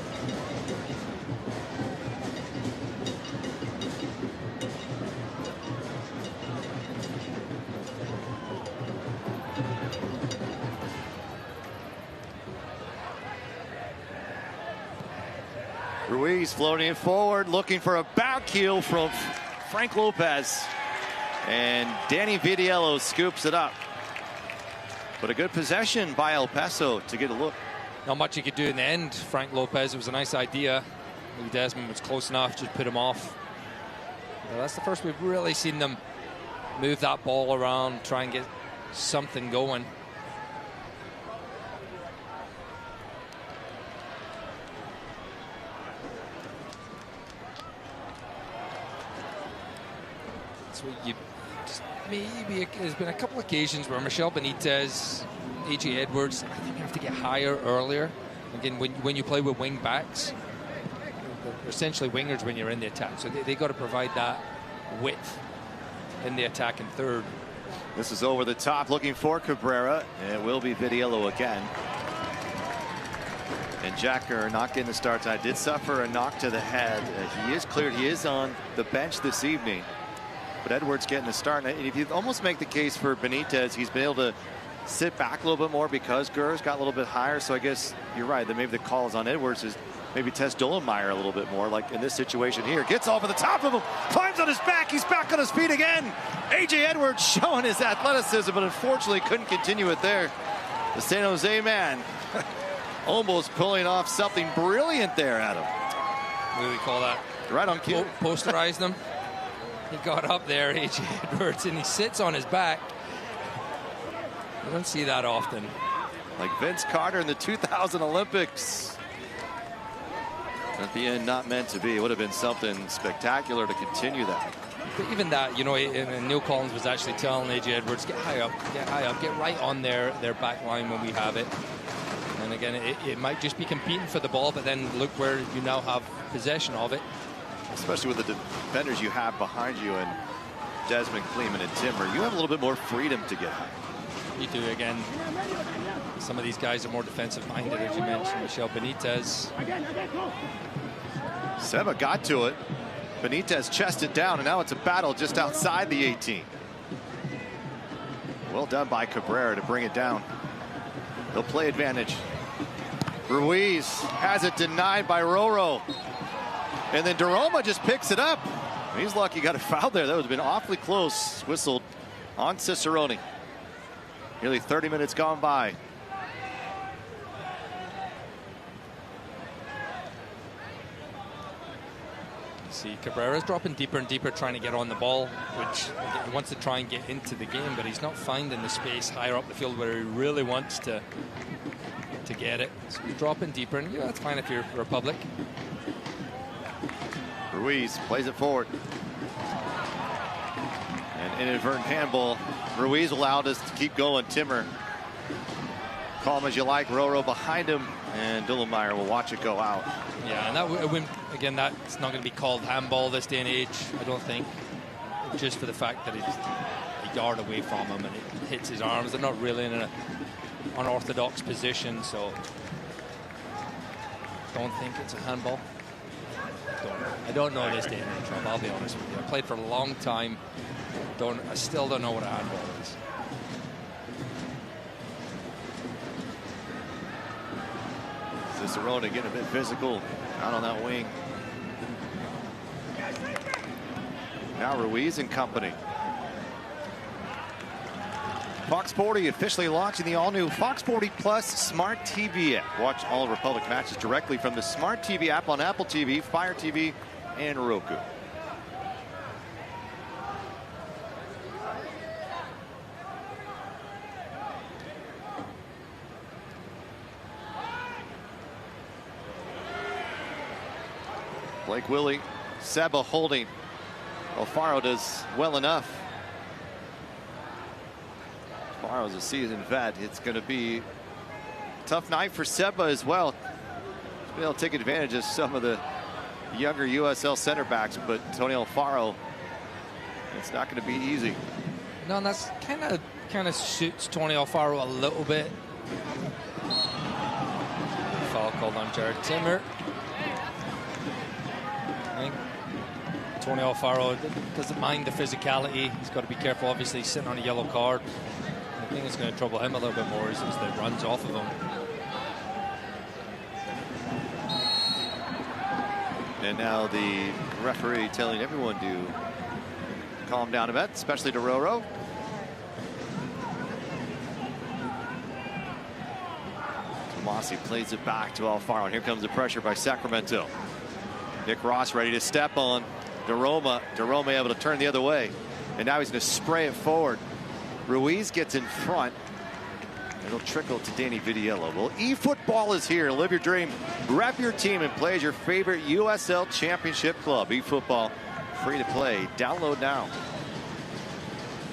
Ruiz floating it forward, looking for a back heel from Frank Lopez. And Danny Vidiello scoops it up. But a good possession by El Paso to get a look. Not much you could do in the end. Frank Lopez, it was a nice idea. Lee Desmond was close enough, just put him off. Well, that's the first we've really seen them move that ball around, try and get something going. So you just maybe there's been a couple occasions where Michel Benitez, AJ Edwards, I think you have to get higher earlier. Again, when you play with wing backs, they're essentially wingers when you're in the attack, so they got to provide that width in the attack in third. This is over the top, looking for Cabrera, and it will be Vidiello again. And Jacker not getting the start time. Did suffer a knock to the head. He is cleared. He is on the bench this evening. But Edwards getting the start. And if you almost make the case for Benitez, he's been able to sit back a little bit more because Gurr's got a little bit higher. So I guess you're right, that maybe the call is on Edwards is maybe test Dollenmeyer a little bit more, like in this situation here. Gets over the top of him, climbs on his back. He's back on his feet again. AJ Edwards showing his athleticism, but unfortunately couldn't continue it there. The San Jose man almost pulling off something brilliant there, Adam. What do we call that? Right on cue. Posterized him. He got up there, AJ Edwards, and he sits on his back. You don't see that often. Like Vince Carter in the 2000 Olympics. At the end, not meant to be. It would have been something spectacular to continue that. But even that, you know, and Neil Collins was actually telling AJ Edwards, get high up, get right on their back line when we have it. And again, it might just be competing for the ball, but then look where you now have possession of it. Especially with the defenders you have behind you, and Desmond, Kleeman, and Timmer, you have a little bit more freedom to get high. You do, again. Some of these guys are more defensive minded, as you mentioned. Michel Benitez. Seba got to it. Benitez chested down, and now it's a battle just outside the 18. Well done by Cabrera to bring it down. They'll play advantage. Ruiz has it denied by Roro. And then Daroma just picks it up. He's lucky he got a foul there. That would have been awfully close. Whistled on Cicerone. Nearly 30 minutes gone by. See, Cabrera's dropping deeper and deeper, trying to get on the ball, which he wants to try and get into the game, but he's not finding the space higher up the field where he really wants to get it. So he's dropping deeper, and yeah, that's fine if you're Republic. Ruiz plays it forward. An inadvertent handball. Ruiz allowed us to keep going. Timmer, call him as you like. Roro behind him, and Dollenmeyer will watch it go out. Yeah, and that again, that's not going to be called handball this day and age, I don't think. Just for the fact that it's a yard away from him and it hits his arms. They're not really in an unorthodox position, so don't think it's a handball. I don't know this day and age, Rob, I'll be honest with you. I played for a long time. I still don't know what a handball is. Cicerone getting a bit physical out on that wing. Now Ruiz and company. Fox 40 officially launching the all-new Fox 40 Plus Smart TV app. Watch all Republic matches directly from the Smart TV app on Apple TV, Fire TV, and Roku. Blake Willie, Seba holding. Alfaro does well enough. Alfaro's a seasoned vet. It's going to be a tough night for Seba as well. He's been able to take advantage of some of the younger USL center backs, but Tony Alfaro, it's not going to be easy. No, and that's kind of suits Tony Alfaro a little bit. Foul called on Jared Timmer. I think Tony Alfaro doesn't mind the physicality. He's got to be careful. Obviously, he's sitting on a yellow card. I think it's going to trouble him a little bit more as the runs off of him. And now the referee telling everyone to calm down a bit, especially to Roro. Tomasi plays it back to Alfaro, and here comes the pressure by Sacramento. Nick Ross ready to step on Daroma. Daroma able to turn the other way, and now he's going to spray it forward. Ruiz gets in front. It'll trickle to Danny Vidiello. Well, eFootball is here. Live your dream, rep your team, and play as your favorite USL Championship club. eFootball, free to play. Download now.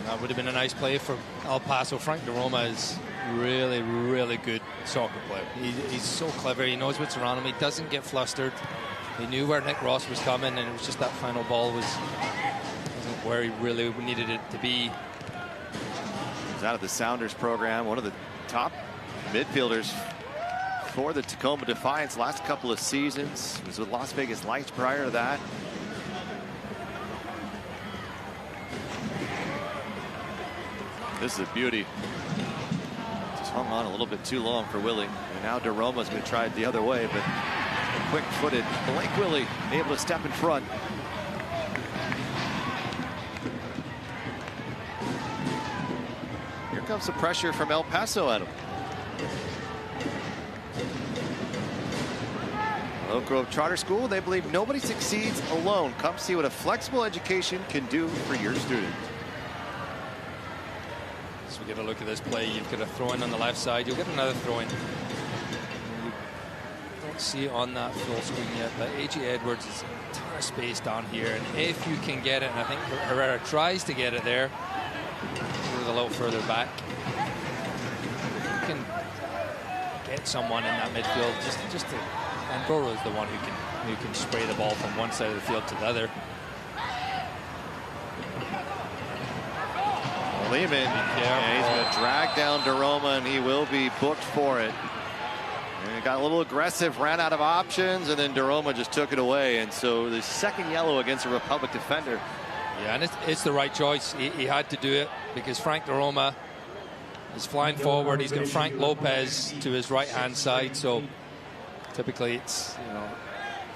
That would have been a nice play for El Paso. Frank Daroma is really, really good soccer player. He's so clever. He knows what's around him. He doesn't get flustered. He knew where Nick Ross was coming, and it was just that final ball wasn't where he really needed it to be. He's out of the Sounders program, one of the top midfielders for the Tacoma Defiance last couple of seasons. He was with Las Vegas Lights prior to that. This is a beauty. Just hung on a little bit too long for Willie. And now Daroma's going to try it the other way, but quick-footed Blake Willie able to step in front. Here comes the pressure from El Paso at him. Oak Grove Charter School, they believe nobody succeeds alone. Come see what a flexible education can do for your student. So we get a look at this play. You've got a throw in on the left side. You'll get another throw in. You don't see it on that full screen yet, but A.J. Edwards is a ton of space down here. And if you can get it, and I think Herrera tries to get it there, a little further back. You can get someone in that midfield just to, and Roro is the one who can spray the ball from one side of the field to the other. Lehman, yeah, he's going to drag down Daroma, and he will be booked for it. And he got a little aggressive, ran out of options, and then Daroma just took it away. And so the second yellow against a Republic defender. Yeah, and it's the right choice. He had to do it because Frank Daroma is flying forward. He's got Frank Lopez to his right-hand side, so typically it's,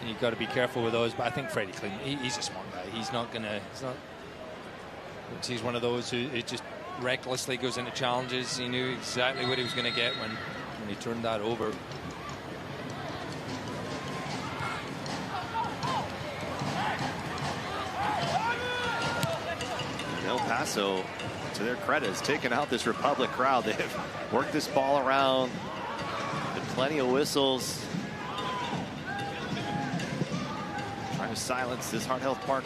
you've got to be careful with those. But I think Freddie Clean, he's a smart guy. He's not he's one of those who just recklessly goes into challenges. He knew exactly what he was going to get when he turned that over. El Paso, to their credit, has taken out this Republic crowd. They've worked this ball around. Been plenty of whistles. Trying to silence this Heart Health Park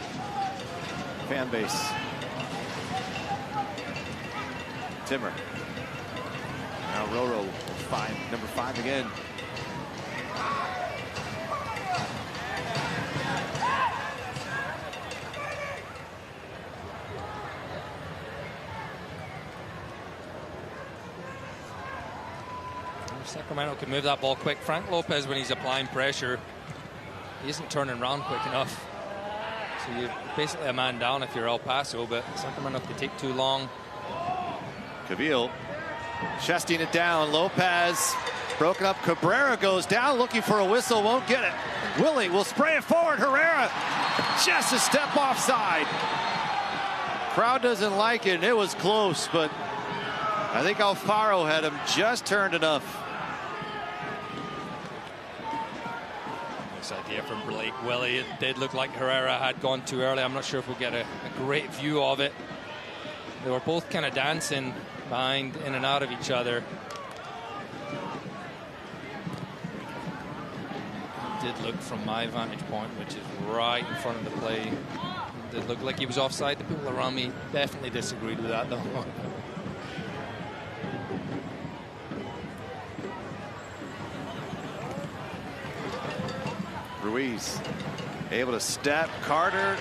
fan base. Timmer. Now Roro, number 5 again. Sacramento can move that ball quick. Frank Lopez, when he's applying pressure, he isn't turning around quick enough. So you're basically a man down if you're El Paso, but Sacramento could take too long. Cavill chesting it down. Lopez broken up. Cabrera goes down looking for a whistle, won't get it. Willie will spray it forward. Herrera just a step offside. Crowd doesn't like it, and it was close, but I think Alfaro had him just turned enough. Nice idea from Blake Willie. It did look like Herrera had gone too early. I'm not sure if we'll get a great view of it. They were both kind of dancing behind, in and out of each other. did look from my vantage point, which is right in front of the play. It looked like he was offside. The people around me definitely disagreed with that, though. Ruiz able to step. Carter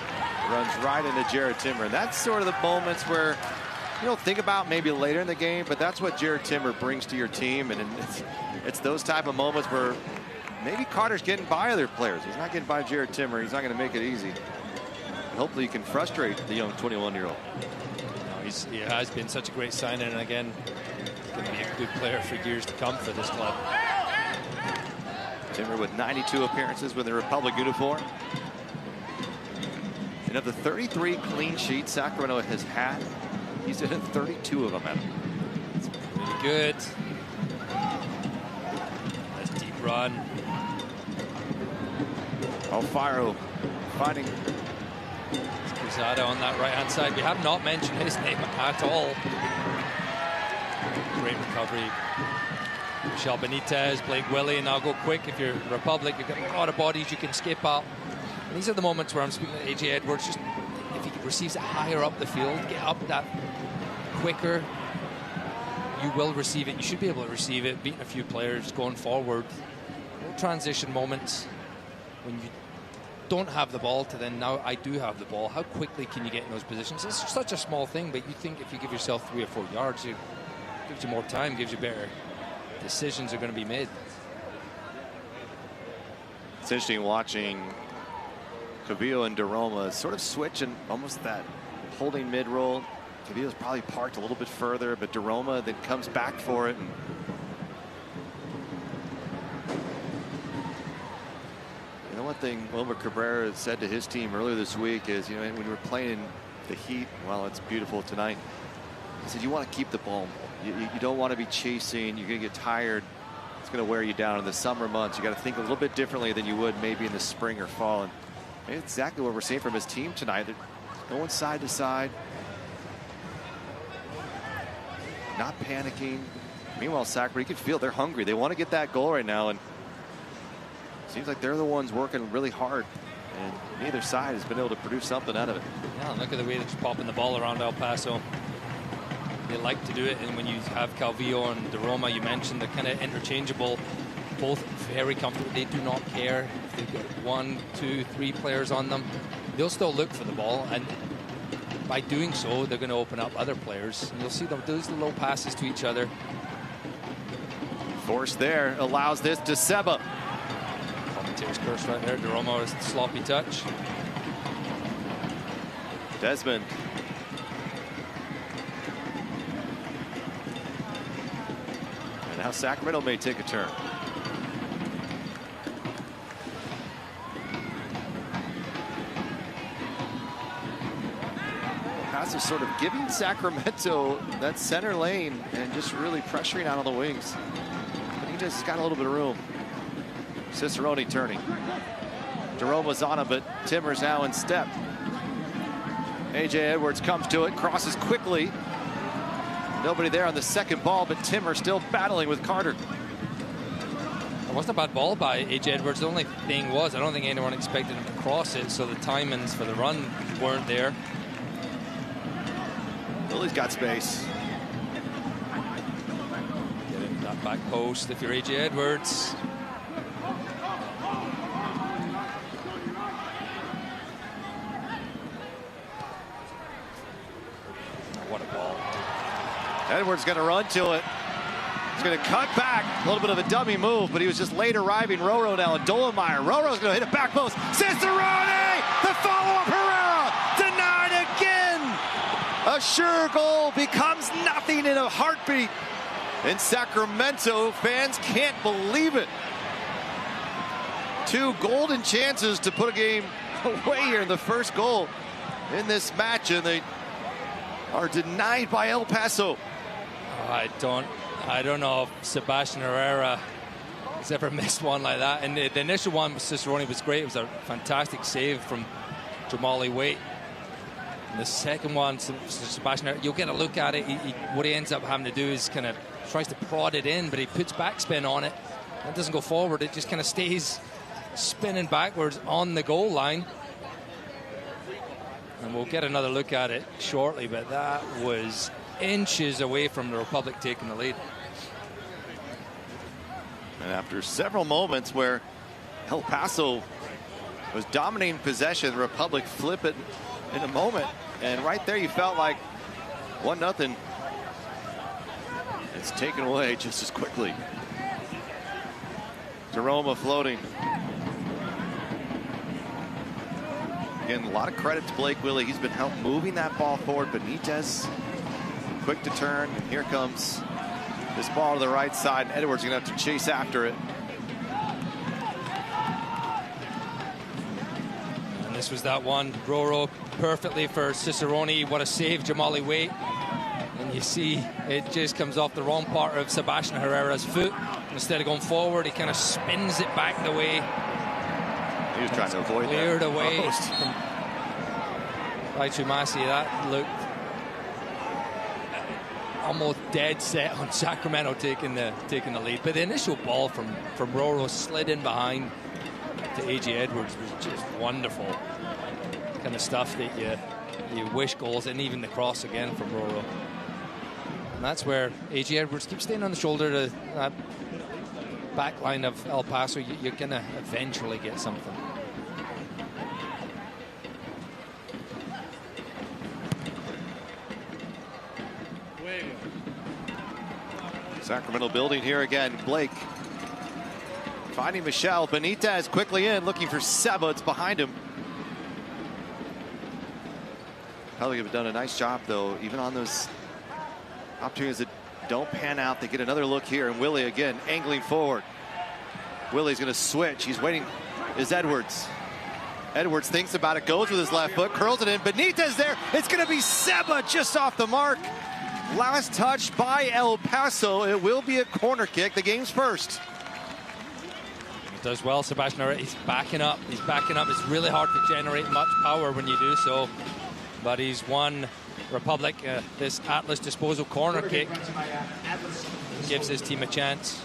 runs right into Jared Timmer. That's sort of the moments where you don't think about maybe later in the game, but that's what Jared Timmer brings to your team. And it's those type of moments where maybe Carter's getting by other players. He's not getting by Jared Timmer. He's not going to make it easy. And hopefully he can frustrate the young 21-year-old. He has been such a great signing, and again, going to be a good player for years to come for this club. Timmer with 92 appearances with the Republic uniform. And of the 33 clean sheets Sacramento has had, he's hit 32 of them at him. It's really good. Nice deep run. Alfaro finding Cruzado on that right-hand side. We have not mentioned his name at all. Great recovery. Michel Benitez, Blake Willie, and I'll go quick. If you're Republic, you've got a lot of bodies you can skip up. And these are the moments where I'm speaking to AJ Edwards. Just if he receives it higher up the field, get up that quicker, you will receive it. You should be able to receive it, beating a few players, going forward. No transition moments when you don't have the ball to then now I do have the ball. How quickly can you get in those positions? It's such a small thing, but you think if you give yourself 3 or 4 yards, it gives you more time, gives you better decisions are going to be made. It's interesting watching Cavillo and DeRoma sort of switch and almost that holding mid-roll. Cavillo's probably parked a little bit further, but DeRoma then comes back for it. And you know, one thing Wilmer Cabrera said to his team earlier this week is, you know, when we're playing in the heat, well, it's beautiful tonight. He said you want to keep the ball. You don't want to be chasing. You're going to get tired. It's going to wear you down in the summer months. You got to think a little bit differently than you would maybe in the spring or fall. And it's exactly what we're seeing from his team tonight. They're going side to side, not panicking. Meanwhile, Sacramento, you can feel they're hungry. They want to get that goal right now, and it seems like they're the ones working really hard. And neither side has been able to produce something out of it. Yeah, look at the way they're just popping the ball around El Paso. They like to do it, and when you have Calvillo and DeRoma, you mentioned they're kind of interchangeable, both very comfortable. They do not care if they've got 1, 2, 3 players on them. They'll still look for the ball, and by doing so, they're going to open up other players. And you'll see them do low passes to each other. Force there allows this to Seba. Commentator's curse right there. DeRoma is sloppy touch. Desmond. Now Sacramento may take a turn. Paso sort of giving Sacramento that center lane and just really pressuring out on the wings. But he just got a little bit of room. Cicerone turning. DeRoma's on him, but Timmer's now in step. AJ Edwards comes to it, crosses quickly. Nobody there on the second ball, but Timmer still battling with Carter. It wasn't a bad ball by AJ Edwards. The only thing was, I don't think anyone expected him to cross it, so the timings for the run weren't there. Willie's got space. Get into that back post if you're AJ Edwards. What a ball. Edwards going to run to it. He's going to cut back. A little bit of a dummy move, but he was just late arriving. Roro now, and Dolemeyer. Roro's going to hit a back post. Cicerone! The follow-up, Herrera! Denied again! A sure goal becomes nothing in a heartbeat. And Sacramento fans can't believe it. 2 golden chances to put a game away here in the first goal in this match, and they are denied by El Paso. I don't know if Sebastian Herrera has ever missed one like that. And the initial one with Cicerone was great. It was a fantastic save from Jamali Waite. And the second one, Sebastian Herrera, you'll get a look at it. What he ends up having to do is kind of tries to prod it in, but he puts backspin on it. It doesn't go forward. It just kind of stays spinning backwards on the goal line. And we'll get another look at it shortly, but that was inches away from the Republic taking the lead. And after several moments where El Paso was dominating possession, the Republic flip it in a moment. And right there you felt like 1-0. It's taken away just as quickly. Jeroma floating. Again, a lot of credit to Blake Willie. He's been helping moving that ball forward. Benitez, quick to turn. And here comes this ball to the right side. And Edwards going to have to chase after it. And this was that one. Roro perfectly for Cicerone. What a save, Jamali Waite. And you see it just comes off the wrong part of Sebastian Herrera's foot. Instead of going forward, he kind of spins it back the way. He was trying to avoid cleared that. Away by Chumasi. That looked almost dead set on Sacramento taking the lead. But the initial ball from Roro slid in behind to A.J. Edwards was just wonderful. Kind of stuff that you wish goals, and even the cross again from Roro. And that's where A.J. Edwards keeps staying on the shoulder to that back line of El Paso. You're going to eventually get something. Sacramento building here again. Blake finding Michel. Benitez quickly in, looking for Seba. It's behind him. Probably have done a nice job, though, even on those opportunities that don't pan out. They get another look here, and Willie again angling forward. Willie's going to switch. He's waiting. Is Edwards. Edwards thinks about it, goes with his left foot, curls it in. Benitez there. It's going to be Seba just off the mark. Last touch by El Paso. It will be a corner kick. The game's first. He does well, Sebastian Herrera. He's backing up. He's backing up. It's really hard to generate much power when you do so. But he's won Republic this Atlas disposal corner kick. Gives his team a chance.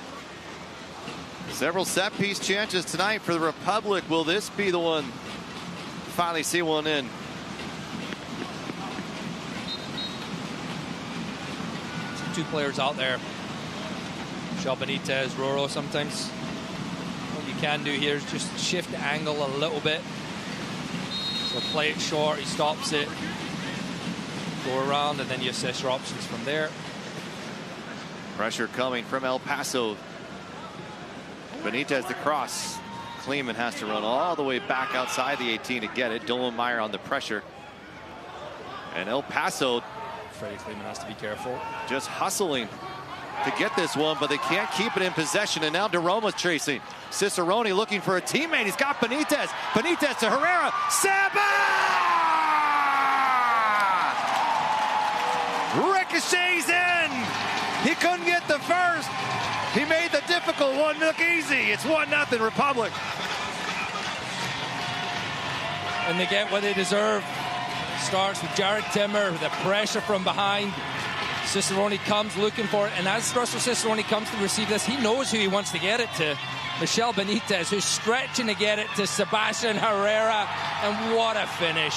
Several set-piece chances tonight for the Republic. Will this be the one? Finally see one in. Two players out there. Michel Benitez, Roro. Sometimes what you can do here is just shift the angle a little bit. So play it short, he stops it. Go around, and then you assess your options from there. Pressure coming from El Paso. Benitez the cross. Kleeman has to run all the way back outside the 18 to get it. Dylan Meyer on the pressure. And El Paso, Freddie Kleeman has to be careful. Just hustling to get this one, but they can't keep it in possession. And now DeRoma's chasing. Cicerone looking for a teammate. He's got Benitez. Benitez to Herrera. Seba! Ricochets in. He couldn't get the first. He made the difficult one look easy. It's 1-0 Republic. And they get what they deserve. Starts with Jared Timmer, the pressure from behind. Cicerone comes looking for it, and as Russell Cicerone comes to receive this, he knows who he wants to get it to. Michel Benitez, who's stretching to get it to Sebastian Herrera, and what a finish.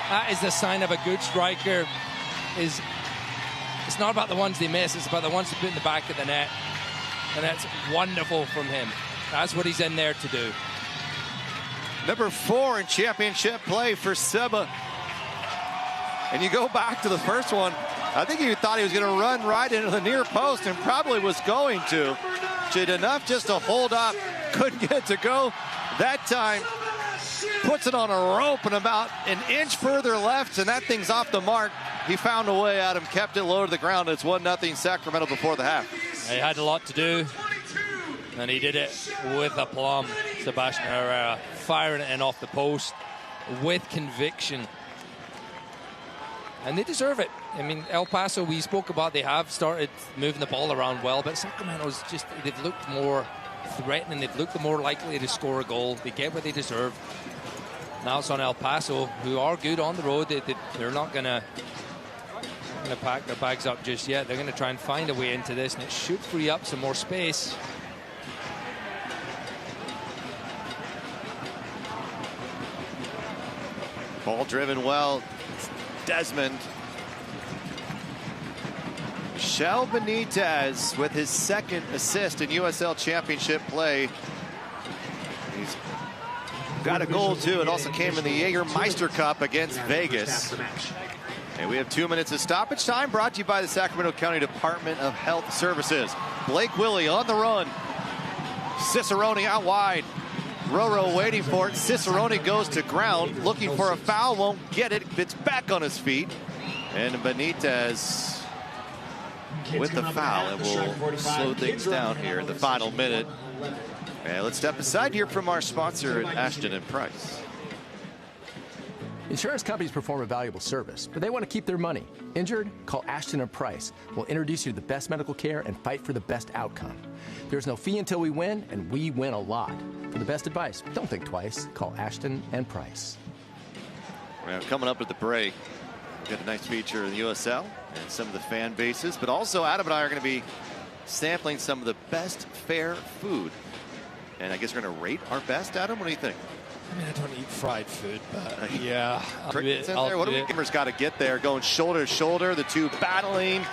That is the sign of a good striker. It's not about the ones they miss, it's about the ones they put in the back of the net. And that's wonderful from him. That's what he's in there to do. Number 4 in championship play for Seba. And you go back to the first one, I think he thought he was going to run right into the near post, and probably was going to. Did enough just to hold up, couldn't get it to go that time. Puts it on a rope and about an inch further left, and that thing's off the mark. He found a way at him, kept it low to the ground. It's 1-0 Sacramento before the half. He had a lot to do, and he did it with aplomb. Sebastian Herrera firing it in off the post with conviction. And they deserve it. I mean, El Paso, we spoke about, they have started moving the ball around well, but Sacramento's just, they've looked more threatening. They've looked more likely to score a goal. They get what they deserve. Now it's on El Paso, who are good on the road. They're not going to pack their bags up just yet. They're going to try and find a way into this, and it should free up some more space. Ball driven well. Desmond. Shell Benitez with his second assist in USL Championship play. He's got a goal too. It also came in the Jägermeister Cup against Vegas. And we have 2 minutes of stoppage time, brought to you by the Sacramento County Department of Health Services. Blake Willie on the run. Cicerone out wide. Roro waiting for it. Cicerone goes to ground, looking for a foul, won't get it. It's back on his feet. And Benitez with the foul, and will slow things down here in the final minute. And let's step aside here from our sponsor at Ashton and Price. Insurance companies perform a valuable service, but they want to keep their money. Injured? Call Ashton and Price. We'll introduce you to the best medical care and fight for the best outcome. There's no fee until we win, and we win a lot. For the best advice, don't think twice. Call Ashton and Price. Well, coming up at the break, we've got a nice feature in the USL and some of the fan bases, but also Adam and I are going to be sampling some of the best fair food. And I guess we're going to rate our best, Adam. What do you think? I mean, I don't eat fried food, but yeah. What do we gamers got to get there? Going shoulder to shoulder, the two battling.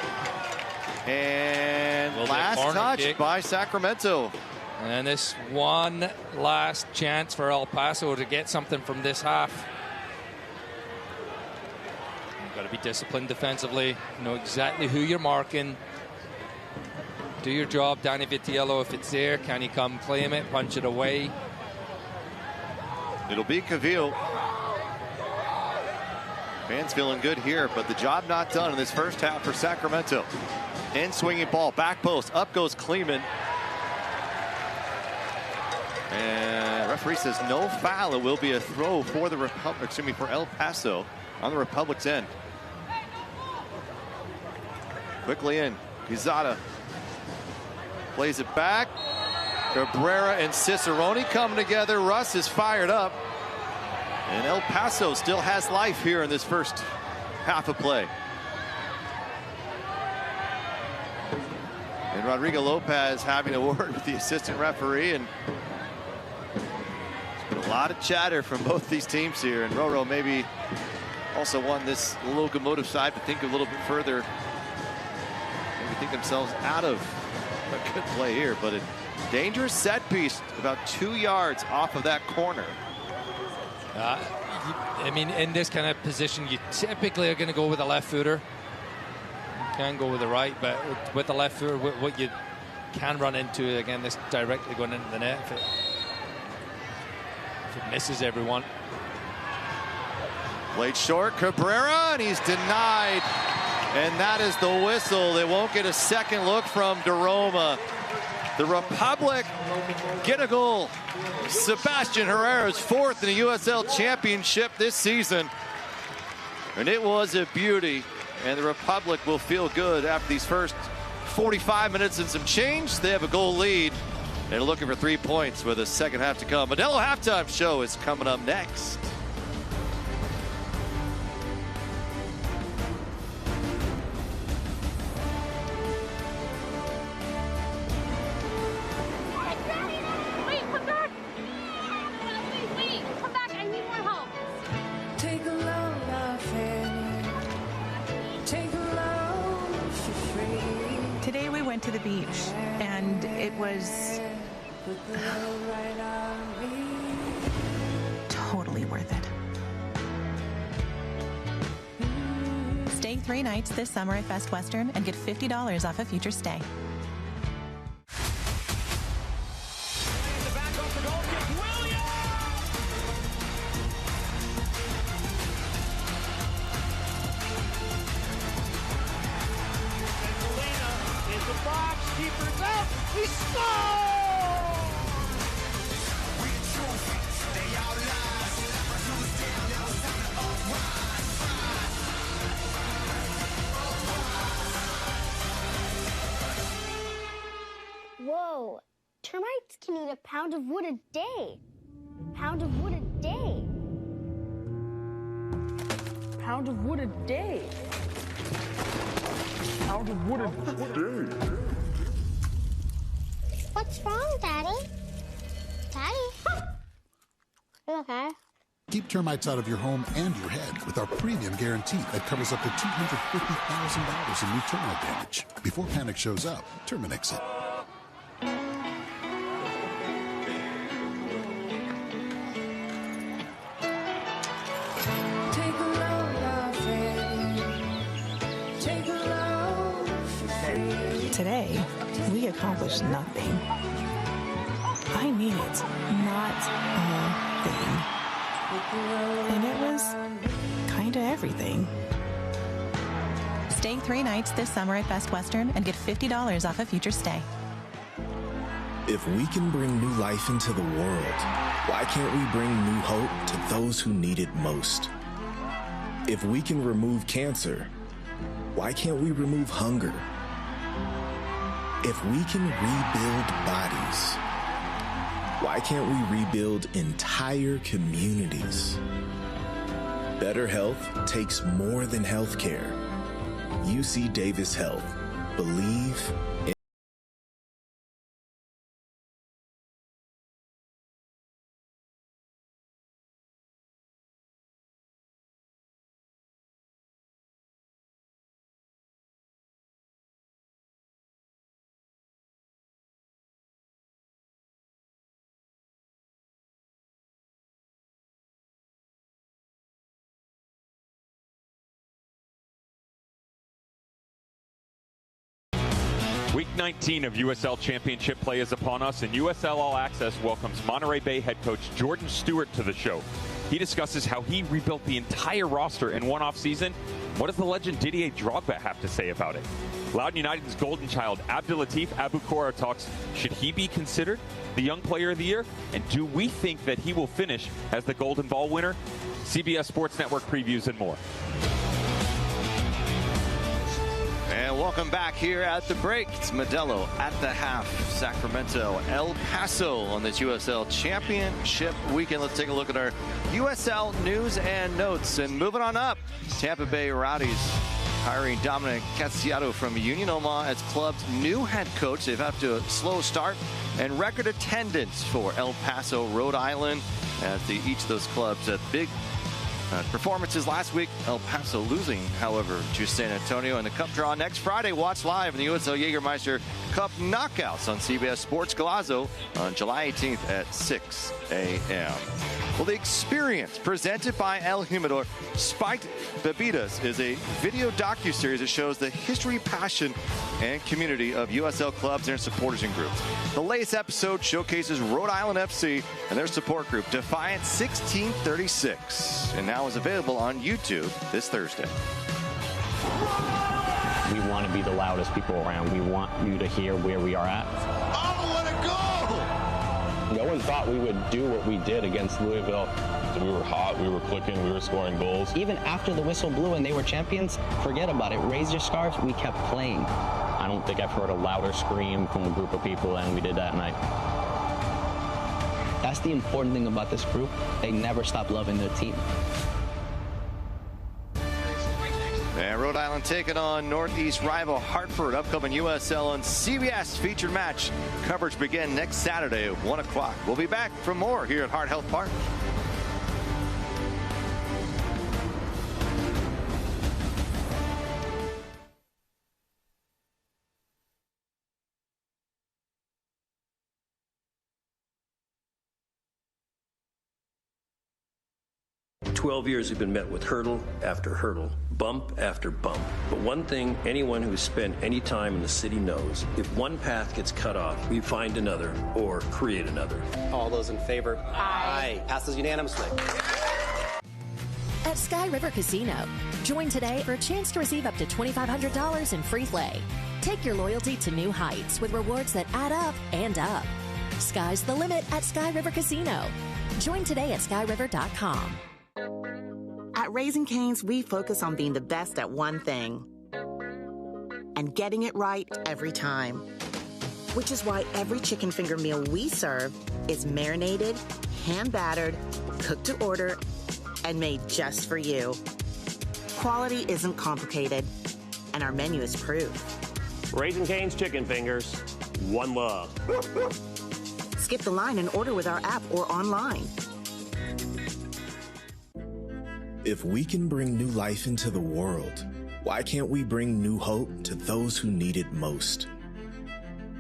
And last touch kick by Sacramento. And this one last chance for El Paso to get something from this half. You've got to be disciplined defensively. Know exactly who you're marking. Do your job, Danny Vitiello. If it's there, can you come claim it, punch it away? It'll be Cavill. Fans feeling good here, but the job not done in this first half for Sacramento. In swinging ball, back post, up goes Kleeman. And referee says no foul. It will be a throw for the Republic, excuse me, for El Paso on the Republic's end. Quickly in, Quezada plays it back. Cabrera and Cicerone coming together. Russ is fired up. And El Paso still has life here in this first half of play. And Rodrigo Lopez having a word with the assistant referee. And there's been a lot of chatter from both these teams here. And Roro maybe also won this Locomotive side to think a little bit further. Maybe think themselves out of a good play here, but a dangerous set piece about 2 yards off of that corner. I mean, in this kind of position, you typically are going to go with a left footer. You can go with the right, but with the left footer, what you can run into, again, this directly going into the net if it misses everyone. Played short, Cabrera, and he's denied. And that is the whistle. They won't get a second look from DeRoma. The Republic get a goal. Sebastian Herrera's fourth in the USL Championship this season. And it was a beauty. And the Republic will feel good after these first 45 minutes and some change. They have a goal lead. They're looking for 3 points with a second half to come. Modelo Halftime Show is coming up next. Today we went to the beach, and it was totally worth it. Stay 3 nights this summer at Best Western and get $50 off a future stay. Whoa, termites can eat a pound of wood a day. Pound of wood a day. Pound of wood a day. Pound of wood a day. What's wrong, Daddy? Daddy? You okay? Keep termites out of your home and your head with our premium guarantee that covers up to $250,000 in new termite damage. Before panic shows up, Terminix it. Today, we accomplished nothing. I mean it, not a thing. And it was kinda everything. Stay 3 nights this summer at Best Western and get $50 off a future stay. If we can bring new life into the world, why can't we bring new hope to those who need it most? If we can remove cancer, why can't we remove hunger? If we can rebuild bodies, why can't we rebuild entire communities? Better health takes more than healthcare. UC Davis Health. Believe in. Week 19 of USL Championship play is upon us, and USL All Access welcomes Monterey Bay head coach Jordan Stewart to the show. He discusses how he rebuilt the entire roster in one off-season. What does the legend Didier Drogba have to say about it? Loudoun United's golden child, Abdulatif Abukora, talks, should he be considered the Young Player of the Year? And do we think that he will finish as the Golden Ball winner? CBS Sports Network previews and more. And welcome back here at the break. It's Modelo at the half. Sacramento, El Paso on this USL Championship weekend. Let's take a look at our USL news and notes. And moving on up, Tampa Bay Rowdies hiring Dominic Casiato from Union Omaha as club's new head coach. They've had to a slow start and record attendance for El Paso, Rhode Island, as each of those clubs at big performances last week. El Paso losing, however, to San Antonio in the Cup draw next Friday. Watch live in the USL Jägermeister Cup knockouts on CBS Sports Golazo on July 18th at 6 a.m. Well, the experience presented by El Humidor Spiked Bebidas is a video docuseries that shows the history, passion, and community of USL clubs and their supporters and groups. The latest episode showcases Rhode Island FC and their support group, Defiant 1636, and now is available on YouTube this Thursday. We want to be the loudest people around. We want you to hear where we are at. Oh, what a goal! No one thought we would do what we did against Louisville. We were hot, we were clicking, we were scoring goals. Even after the whistle blew and they were champions, forget about it. Raise your scarves, we kept playing. I don't think I've heard a louder scream from a group of people than we did that night. That's the important thing about this group. They never stop loving their team. And Rhode Island taking on Northeast rival Hartford. Upcoming USL on CBS featured match. Coverage begin next Saturday at 1 o'clock. We'll be back for more here at Heart Health Park. For 12 years, we've been met with hurdle after hurdle, bump after bump. But one thing anyone who's spent any time in the city knows, if one path gets cut off, we find another or create another. All those in favor? Aye. Passes unanimously. At Sky River Casino, join today for a chance to receive up to $2,500 in free play. Take your loyalty to new heights with rewards that add up and up. Sky's the limit at Sky River Casino. Join today at skyriver.com. At Raising Cane's, we focus on being the best at one thing and getting it right every time. Which is why every chicken finger meal we serve is marinated, hand-battered, cooked to order, and made just for you. Quality isn't complicated, and our menu is proof. Raising Cane's chicken fingers, one love. Skip the line and order with our app or online. If we can bring new life into the world, why can't we bring new hope to those who need it most?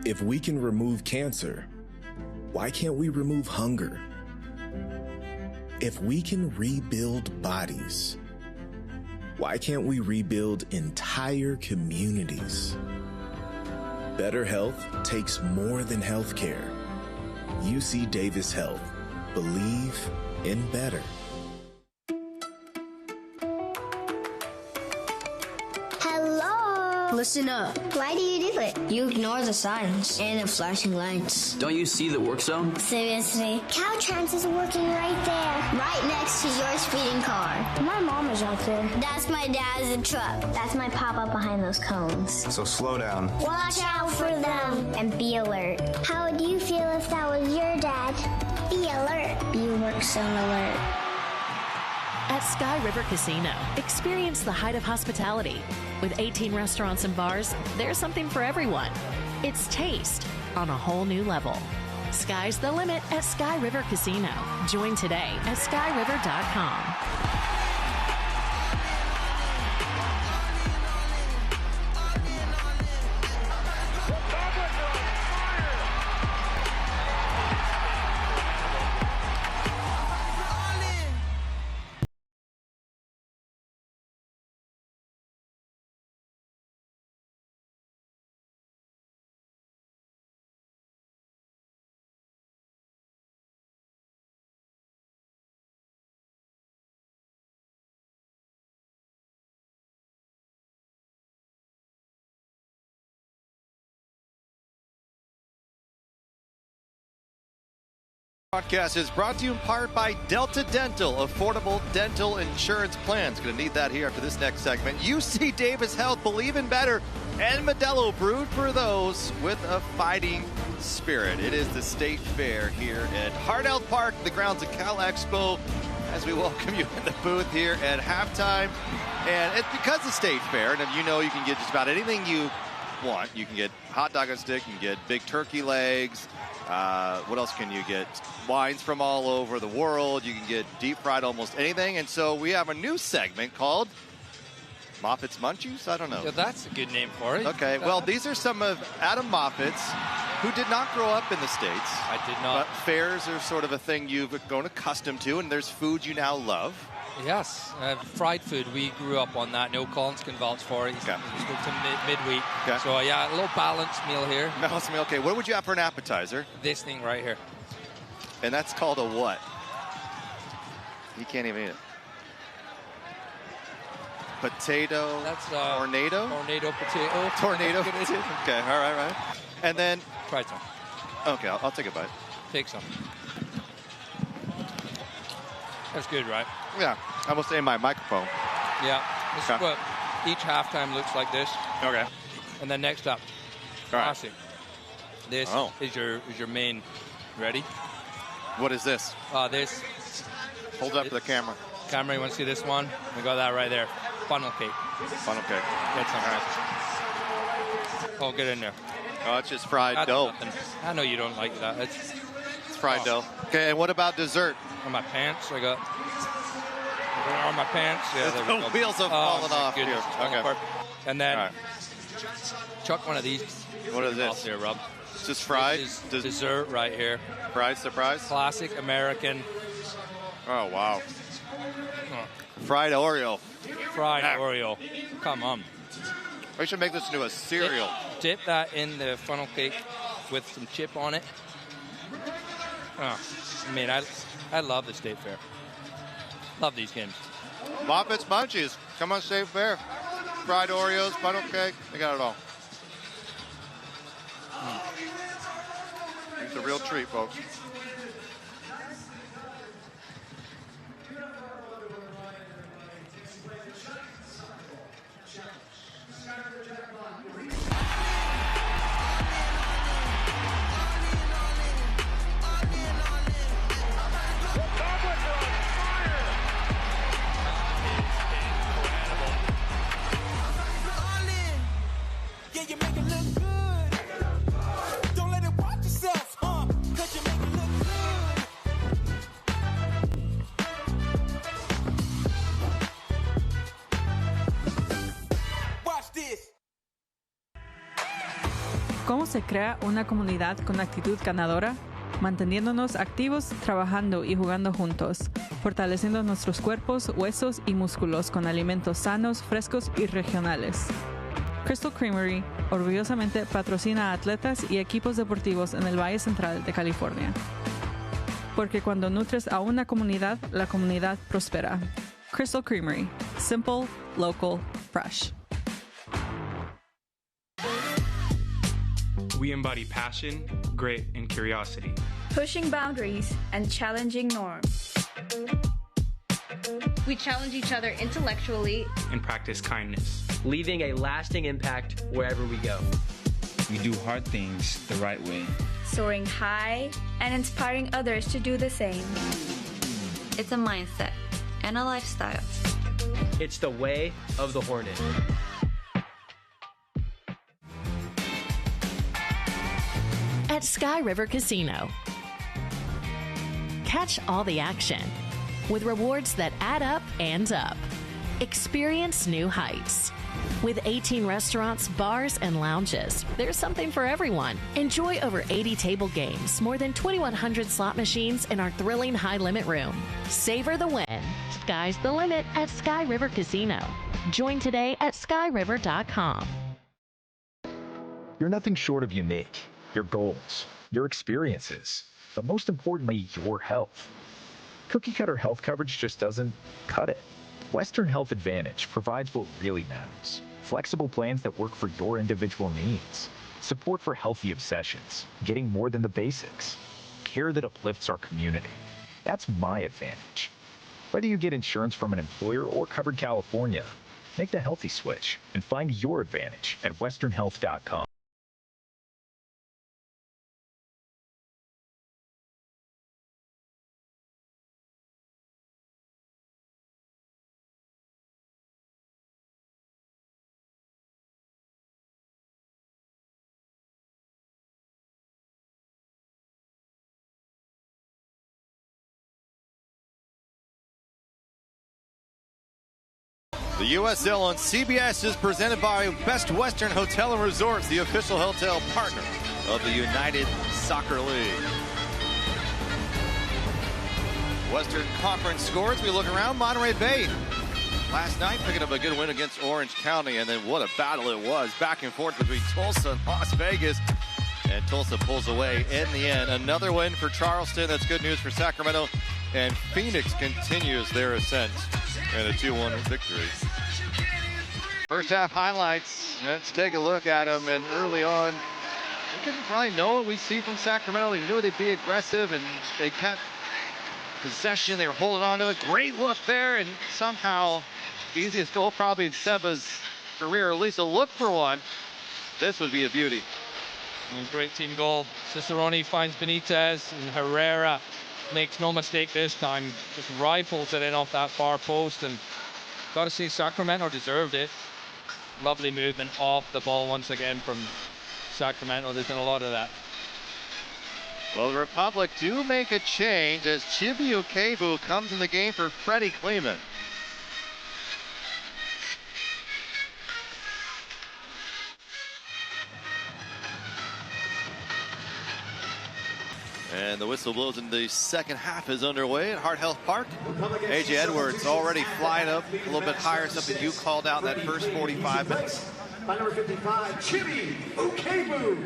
If we can remove cancer, why can't we remove hunger? If we can rebuild bodies, why can't we rebuild entire communities? Better health takes more than healthcare. UC Davis Health. Believe in better. Hello. Listen up. Why do you do it? You ignore the signs and the flashing lights. Don't you see the work zone? Seriously? Caltrans is working right there. Right next to your speeding car. My mom is out there. That's my dad's truck. That's my pop-up behind those cones. So slow down. Watch out for them. And be alert. How would you feel if that was your dad? Be alert. Be work zone alert. At Sky River Casino, experience the height of hospitality. With 18 restaurants and bars, there's something for everyone. It's taste on a whole new level. Sky's the limit at Sky River Casino. Join today at skyriver.com. Podcast is brought to you in part by Delta Dental, affordable dental insurance plans. Going to need that here after this next segment. UC Davis Health, believe in better, and Modelo, brewed for those with a fighting spirit. It is the State Fair here at Hardell Park, the grounds of Cal Expo, as we welcome you in the booth here at halftime. And it's because the State Fair, and if you know, you can get just about anything you want. You can get hot dog on stick, you can get big turkey legs. What else can you get? Wines from all over the world. You can get deep fried almost anything. And so we have a new segment called Moffat's Munchies? I don't know. Yeah, that's a good name for it. Okay, well, these are some of Adam Moffat's who did not grow up in the States. I did not. But fairs are sort of a thing you've grown accustomed to, and there's food you now love. Yes, fried food. We grew up on that. No, Collins can vouch for it. He's spoke to midweek. Okay. So, yeah, a little balanced meal here. Balanced meal. Okay, what would you have for an appetizer? This thing right here. And that's called a what? You can't even eat it. Potato. That's tornado? Tornado potato. Tornado potato. Okay, all right. And then. Try some. Okay, I'll take a bite. Take some. That's good, right? Yeah, I almost aimed my microphone. Yeah, this is what each halftime looks like this. Okay. And then next up, classic. This is your main. Ready? What is this? This. Hold up to the camera. Camera, you want to see this one? We got that right there. Funnel cake. Funnel cake. Get some. Oh, get in there. Oh, it's just fried dough. Nothing. I know you don't like that. It's fried dough. Okay, and what about dessert? On my pants, I got. On my pants, yeah. There we the go. wheels have fallen off here. Okay. And then chuck one of these. What is this? Here, Rob. Just fried? This is dessert right here. Surprise? Classic American. Oh, wow. Fried Oreo. Fried Oreo. Come on. We should make this into a cereal. Dip that in the funnel cake with some chip on it. Oh, I mean, I love the State Fair. Love these games. Moffat's Munchies. Come on, State Fair. Fried Oreos, funnel cake. They got it all. It's a real treat, folks. Yeah, you make it look good. Don't let it watch yourself, huh? 'Cause you make it look ¿Cómo se crea una comunidad con actitud ganadora? Manteniéndonos activos, trabajando y jugando juntos, fortaleciendo nuestros cuerpos, huesos y músculos con alimentos sanos, frescos y regionales. Crystal Creamery orgullosamente patrocina a atletas y equipos deportivos en el Valle Central de California. Porque cuando nutres a una comunidad, la comunidad prospera. Crystal Creamery. Simple, local, fresh. We embody passion, grit, and curiosity. Pushing boundaries and challenging norms. We challenge each other intellectually and practice kindness, leaving a lasting impact wherever we go. We do hard things the right way, soaring high and inspiring others to do the same. It's a mindset and a lifestyle. It's the way of the Hornet. At Sky River Casino. Catch all the action with rewards that add up and up. Experience new heights. With 18 restaurants, bars, and lounges, there's something for everyone. Enjoy over 80 table games, more than 2,100 slot machines, and our thrilling high-limit room. Savor the win. Sky's the limit at Sky River Casino. Join today at skyriver.com. You're nothing short of unique. Your goals, your experiences, but most importantly, your health. Cookie-cutter health coverage just doesn't cut it. Western Health Advantage provides what really matters. Flexible plans that work for your individual needs. Support for healthy obsessions, getting more than the basics. Care that uplifts our community. That's my advantage. Whether you get insurance from an employer or Covered California, make the healthy switch and find your advantage at westernhealth.com. The USL on CBS is presented by Best Western Hotel and Resorts, the official hotel partner of the United Soccer League. Western Conference scores. We look around. Monterey Bay last night picking up a good win against Orange County, and then what a battle it was. Back and forth between Tulsa and Las Vegas, and Tulsa pulls away in the end. Another win for Charleston. That's good news for Sacramento, and Phoenix continues their ascent and a 2-1 victory. First half highlights. Let's take a look at them. And early on, we didn't probably know what we see from Sacramento. We knew they'd be aggressive, and they kept possession. They were holding on to it. Great look there, and somehow easiest goal probably in Seba's career, at least a look for one. This would be a beauty. Great team goal. Cicerone finds Benitez, and Herrera makes no mistake this time. Just rifles it in off that far post, and got to see Sacramento deserved it. Lovely movement off the ball once again from Sacramento. There's been a lot of that. Well, the Republic do make a change as Chibi Ukebu comes in the game for Freddie Kleeman. And the whistle blows and the second half is underway at Heart Health Park. A.J. Edwards already flying up a little bit higher, something you called out in that first 45 minutes. By number 55, Chibi Ukebu.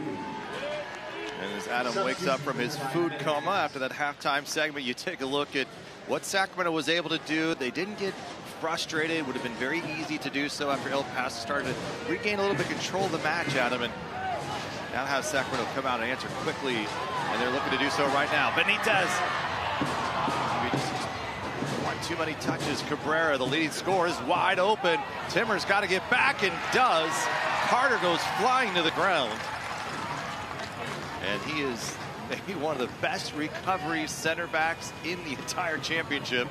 And as Adam wakes up from his food coma after that halftime segment, you take a look at what Sacramento was able to do. They didn't get frustrated. It would have been very easy to do so after El Paso started to regain a little bit of control of the match, Adam. And now has Sacramento come out and answer quickly, and they're looking to do so right now. Benitez. Maybe just one too many touches. Cabrera, the leading scorer, is wide open. Timmer's got to get back, and does. Carter goes flying to the ground. And he is maybe one of the best recovery center backs in the entire championship,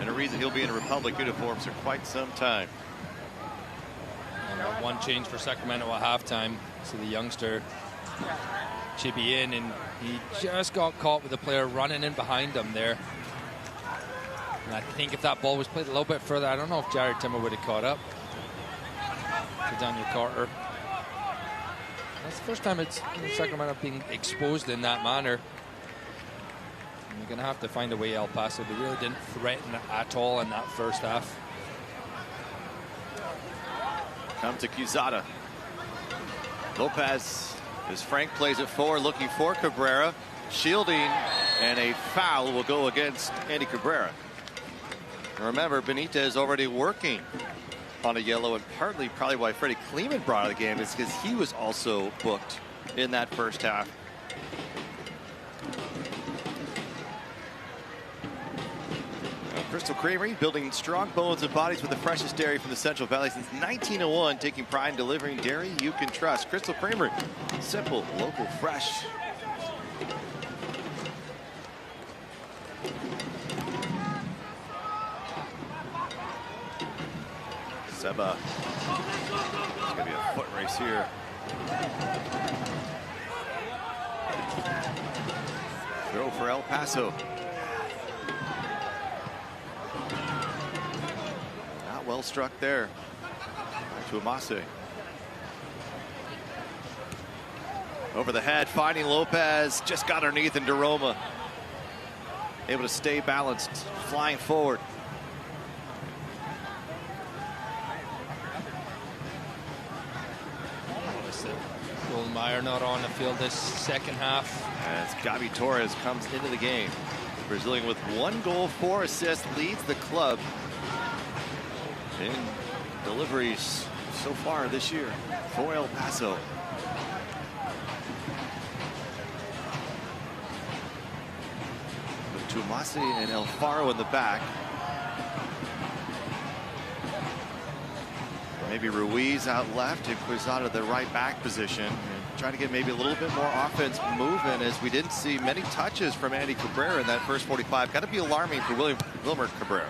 and a reason he'll be in a Republic uniforms for quite some time. And one change for Sacramento at halftime. So the youngster Chibi in, and he just got caught with the player running in behind him there. And I think if that ball was played a little bit further, I don't know if Jared Timmer would have caught up to Daniel Carter. That's the first time it's Sacramento being exposed in that manner. And you're going to have to find a way, El Paso. They really didn't threaten at all in that first half. Come to Quezada. Lopez, as Frank plays it forward, looking for Cabrera. Shielding, and a foul will go against Andy Cabrera. Remember, Benitez already working on a yellow, and partly probably why Freddie Kleeman brought out of the game is because he was also booked in that first half. Crystal Creamery, building strong bones and bodies with the freshest dairy from the Central Valley since 1901, taking pride in delivering dairy you can trust. Crystal Creamery, simple, local, fresh. Seba. It's going to be a foot race here. Throw for El Paso. Not well struck there. To Amase. Over the head, finding Lopez. Just got underneath, and Deroma able to stay balanced, flying forward. Meyer not on the field this second half. As Gabi Torres comes into the game. The Brazilian with 1 goal, 4 assists, leads the club in deliveries so far this year for El Paso. With Tuamasi and El Faro in the back. Maybe Ruiz out left and Quezada the right back position. And trying to get maybe a little bit more offense moving, as we didn't see many touches from Andy Cabrera in that first 45. Got to be alarming for Wilmer Cabrera.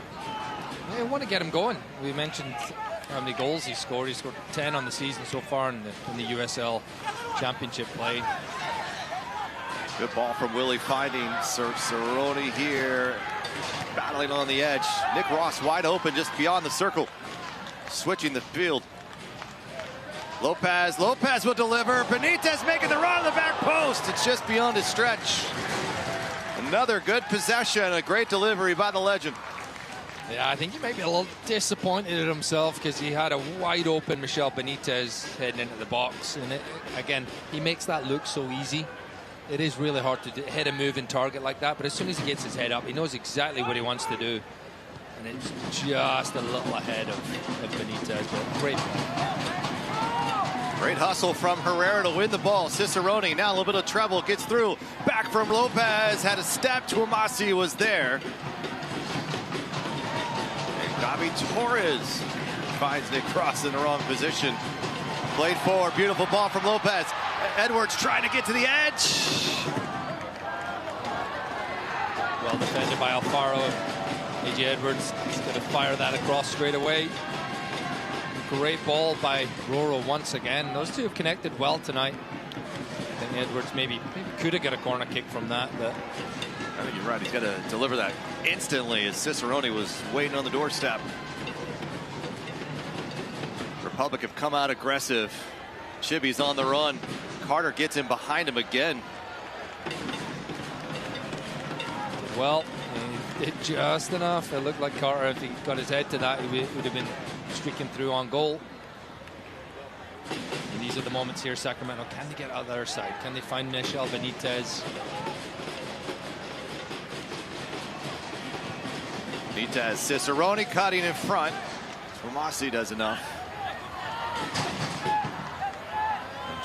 I want to get him going. We mentioned how many goals he scored. He scored 10 on the season so far in the USL Championship play. Good ball from Willie, finding Cerrone here, battling on the edge. Nick Ross wide open just beyond the circle. Switching the field. Lopez will deliver. Benitez making the run on the back post. It's just beyond his stretch. Another good possession. A great delivery by the legend. Yeah, I think he might be a little disappointed at himself because he had a wide open Michel Benitez heading into the box. And again, he makes that look so easy. It is really hard to hit a moving target like that. But as soon as he gets his head up, he knows exactly what he wants to do. And it's just a little ahead of Benitez, but great play. Great hustle from Herrera to win the ball. Cicerone now a little bit of trouble, gets through. Back from Lopez, had a step. Tuamasi was there. And Gabi Torres finds Nick Cross in the wrong position. Played forward, beautiful ball from Lopez. Edwards trying to get to the edge. Well defended by Alfaro. A.J. Edwards is going to fire that across straight away. Great ball by Roro once again. Those two have connected well tonight. I think Edwards maybe could have got a corner kick from that, but I think you're right. He's got to deliver that instantly as Cicerone was waiting on the doorstep. Republic have come out aggressive. Chibi's on the run. Carter gets in behind him again. Well, he did just enough. It looked like Carter, if he got his head to that, he would have been streaking through on goal. And these are the moments here, Sacramento. Can they get out the other side? Can they find Michel Benitez? Benitez, Cicerone cutting in front. Tuamasi does enough.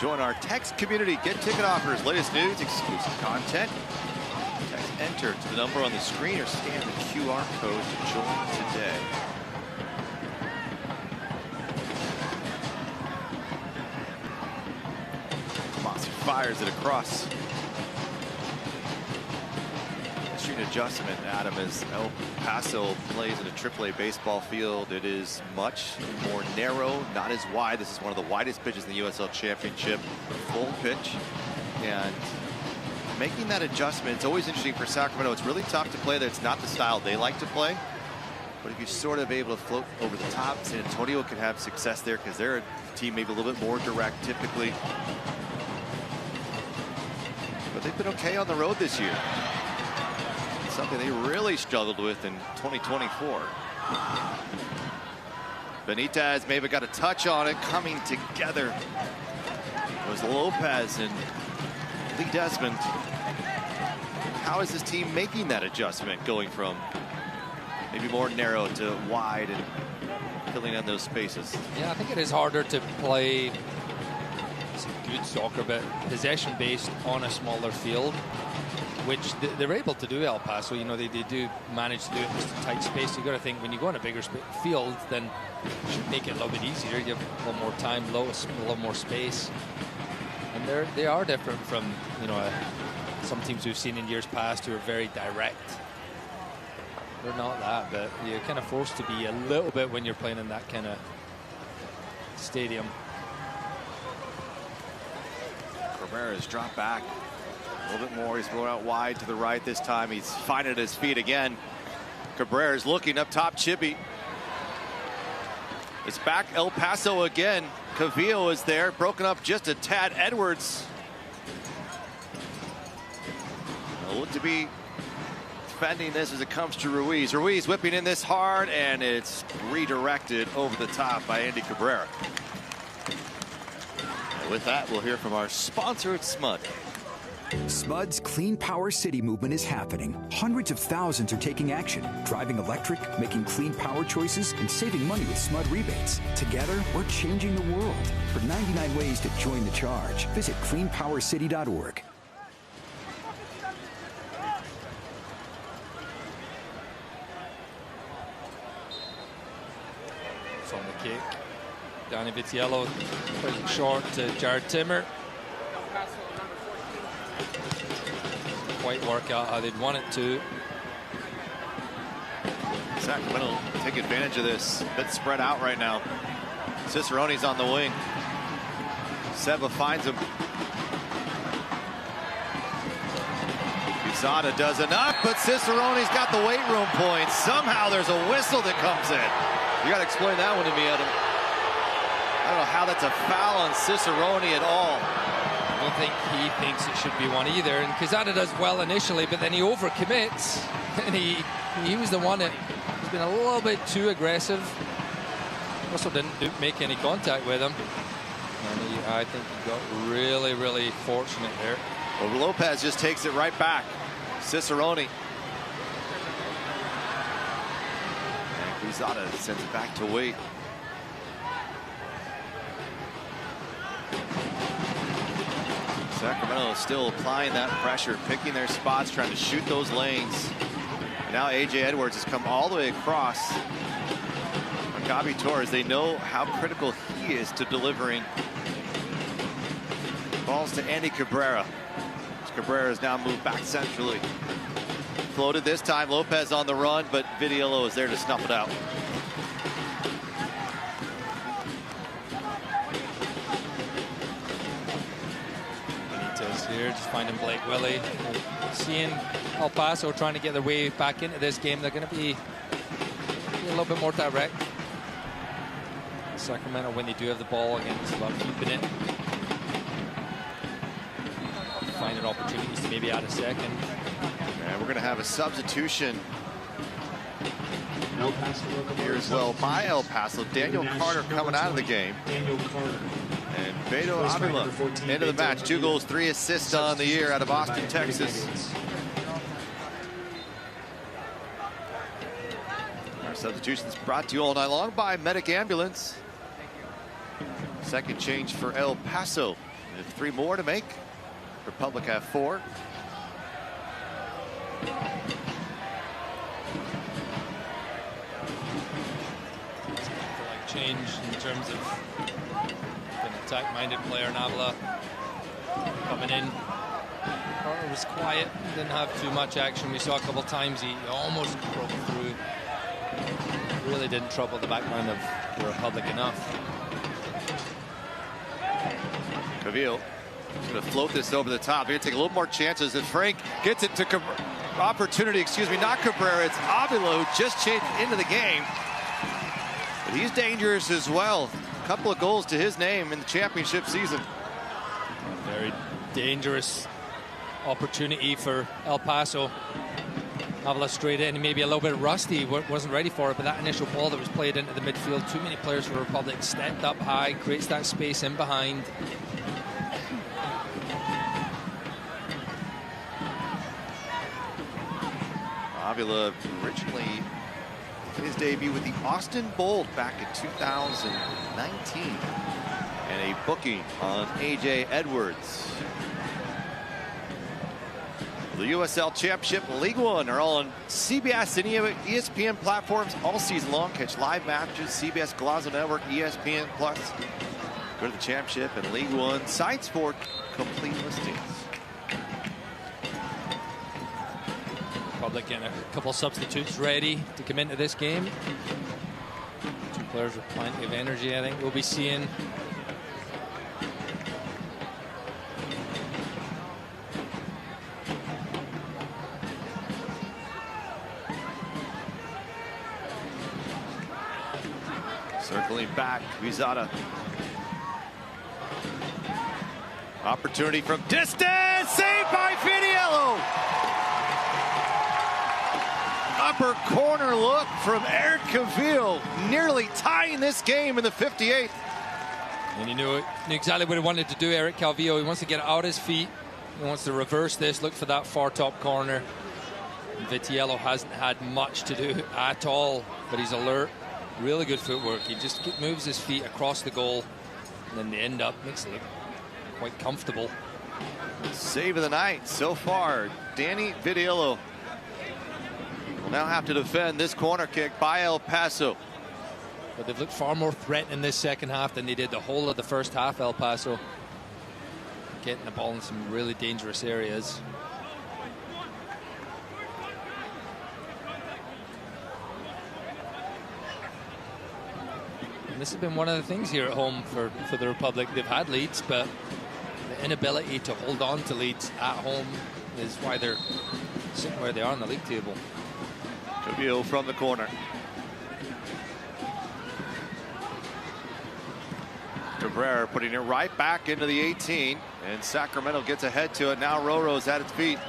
Join our text community. Get ticket offers, latest news, exclusive content. Text enter to the number on the screen or scan the QR code to join today. Tuamasi fires it across. Street adjustment, Adam, as El Paso plays in a AAA baseball field. It is much more narrow, not as wide. This is one of the widest pitches in the USL Championship. Full pitch. And making that adjustment, it's always interesting for Sacramento. It's really tough to play there. It's not the style they like to play. But if you're sort of able to float over the top, San Antonio could have success there because they're a team maybe a little bit more direct typically. been okay on the road this year. Something they really struggled with in 2024. Benitez maybe got a touch on it. Coming together was Lopez and Lee Desmond. How is this team making that adjustment, going from maybe more narrow to wide and filling in those spaces? Yeah, I think it is harder to play some good soccer, but possession based on a smaller field, which they're able to do. El Paso, you know, they do manage to do it in just a tight space. You got to think when you go on a bigger field, then it should make it a little bit easier. You have a little more time, a little more space, and they are different from, you know, some teams we've seen in years past who are very direct. They're not that, but you're kind of forced to be a little bit when you're playing in that kind of stadium. Cabrera's dropped back a little bit more. He's going out wide to the right this time. He's finding his feet again. Cabrera's looking up top. Chibi. It's back El Paso again. Cavillo is there, broken up just a tad. Edwards will look to be defending this as it comes to Ruiz. Ruiz whipping in this hard, and it's redirected over the top by Andy Cabrera. And with that, we'll hear from our sponsor at SMUD. SMUD's Clean Power City movement is happening. Hundreds of thousands are taking action, driving electric, making clean power choices, and saving money with SMUD rebates. Together, we're changing the world. For 99 ways to join the charge, visit cleanpowercity.org. From the kick, Danny Vitiello put it short to Jared Timmer. Quite work out how they'd want it to. Sacramento take advantage of this. Bit spread out right now. Cicerone's on the wing. Seba finds him. Quezada does enough, but Cicerone's got the weight room points. Somehow there's a whistle that comes in. You got to explain that one to me, Adam. I don't know how that's a foul on Cicerone at all. I don't think he thinks it should be one either. And Quezada does well initially, but then he overcommits. And he was the one that has been a little bit too aggressive. Russell didn't make any contact with him. And I think he got really, really fortunate there. Well, Lopez just takes it right back. Cicerone. And Quezada sends it back to Wade. Sacramento is still applying that pressure, picking their spots, trying to shoot those lanes. And now A.J. Edwards has come all the way across. Maccabi Torres, they know how critical he is to delivering balls to Andy Cabrera. Cabrera has now moved back centrally. Floated this time, Lopez on the run, but Vitiello is there to snuff it out. Here, just finding Blake Willie. Seeing El Paso trying to get their way back into this game, they're going to be a little bit more direct. Sacramento, when they do have the ball, again, it's about keeping it. Finding opportunities to maybe add a second. And we're going to have a substitution here as well by El Paso. Daniel Carter coming out of the game. And Beto Avila into the match. 2 goals, 3 assists on the year out of Austin, Texas. Our substitutions brought to you all night long by Medic Ambulance. Second change for El Paso. They have 3 more to make. Republic have 4. Change in terms of an attack-minded player. Navla coming in. Carter was quiet, didn't have too much action. We saw a couple times he almost broke through. Really didn't trouble the backline of the Republic enough. Cavillo is going to float this over the top. They're going to take a little more chances, and Frank gets it to opportunity. Excuse me, not Cabrera. It's Avila who just changed into the game. But he's dangerous as well. A couple of goals to his name in the championship season. Very dangerous opportunity for El Paso. Avila straight in, maybe a little bit rusty, wasn't ready for it, but that initial ball that was played into the midfield, too many players for Republic stepped up high, creates that space in behind. Avila originally did his debut with the Austin Bold back in 2019, and a booking on AJ Edwards. The USL Championship and League One are all on CBS and ESPN platforms all season long. Catch live matches, CBS Golazo Network, ESPN Plus. Go to the Championship and League One sites for complete listings. Republic getting a couple substitutes ready to come into this game. Two players with plenty of energy, I think we'll be seeing. Circling back, Vizada. Opportunity from distance, saved by Viniello. Upper corner look from Eric Cavill, nearly tying this game in the 58th. And he knew exactly what he wanted to do, Eric Calvillo. He wants to get out his feet. He wants to reverse this, look for that far top corner. Vitiello hasn't had much to do at all, but he's alert. Really good footwork. He just moves his feet across the goal, and then the end up makes it look quite comfortable. Save of the night so far. Danny Vitiello will now have to defend this corner kick by El Paso. But they've looked far more threatening this second half than they did the whole of the first half, El Paso. Getting the ball in some really dangerous areas. This has been one of the things here at home for the Republic. They've had leads, but the inability to hold on to leads at home is why they're sitting where they are on the league table. Cavill from the corner. Cabrera putting it right back into the 18, and Sacramento gets ahead to it. Now Roro's at its feet.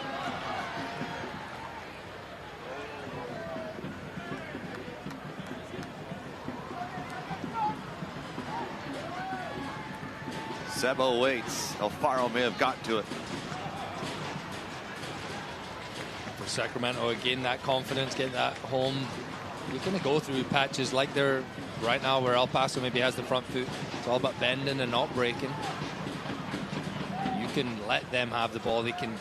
Sebo waits. Alfaro may have gotten to it. For Sacramento, again, that confidence, getting that home. You're going to go through patches like they're right now where El Paso maybe has the front foot. It's all about bending and not breaking. You can let them have the ball. They can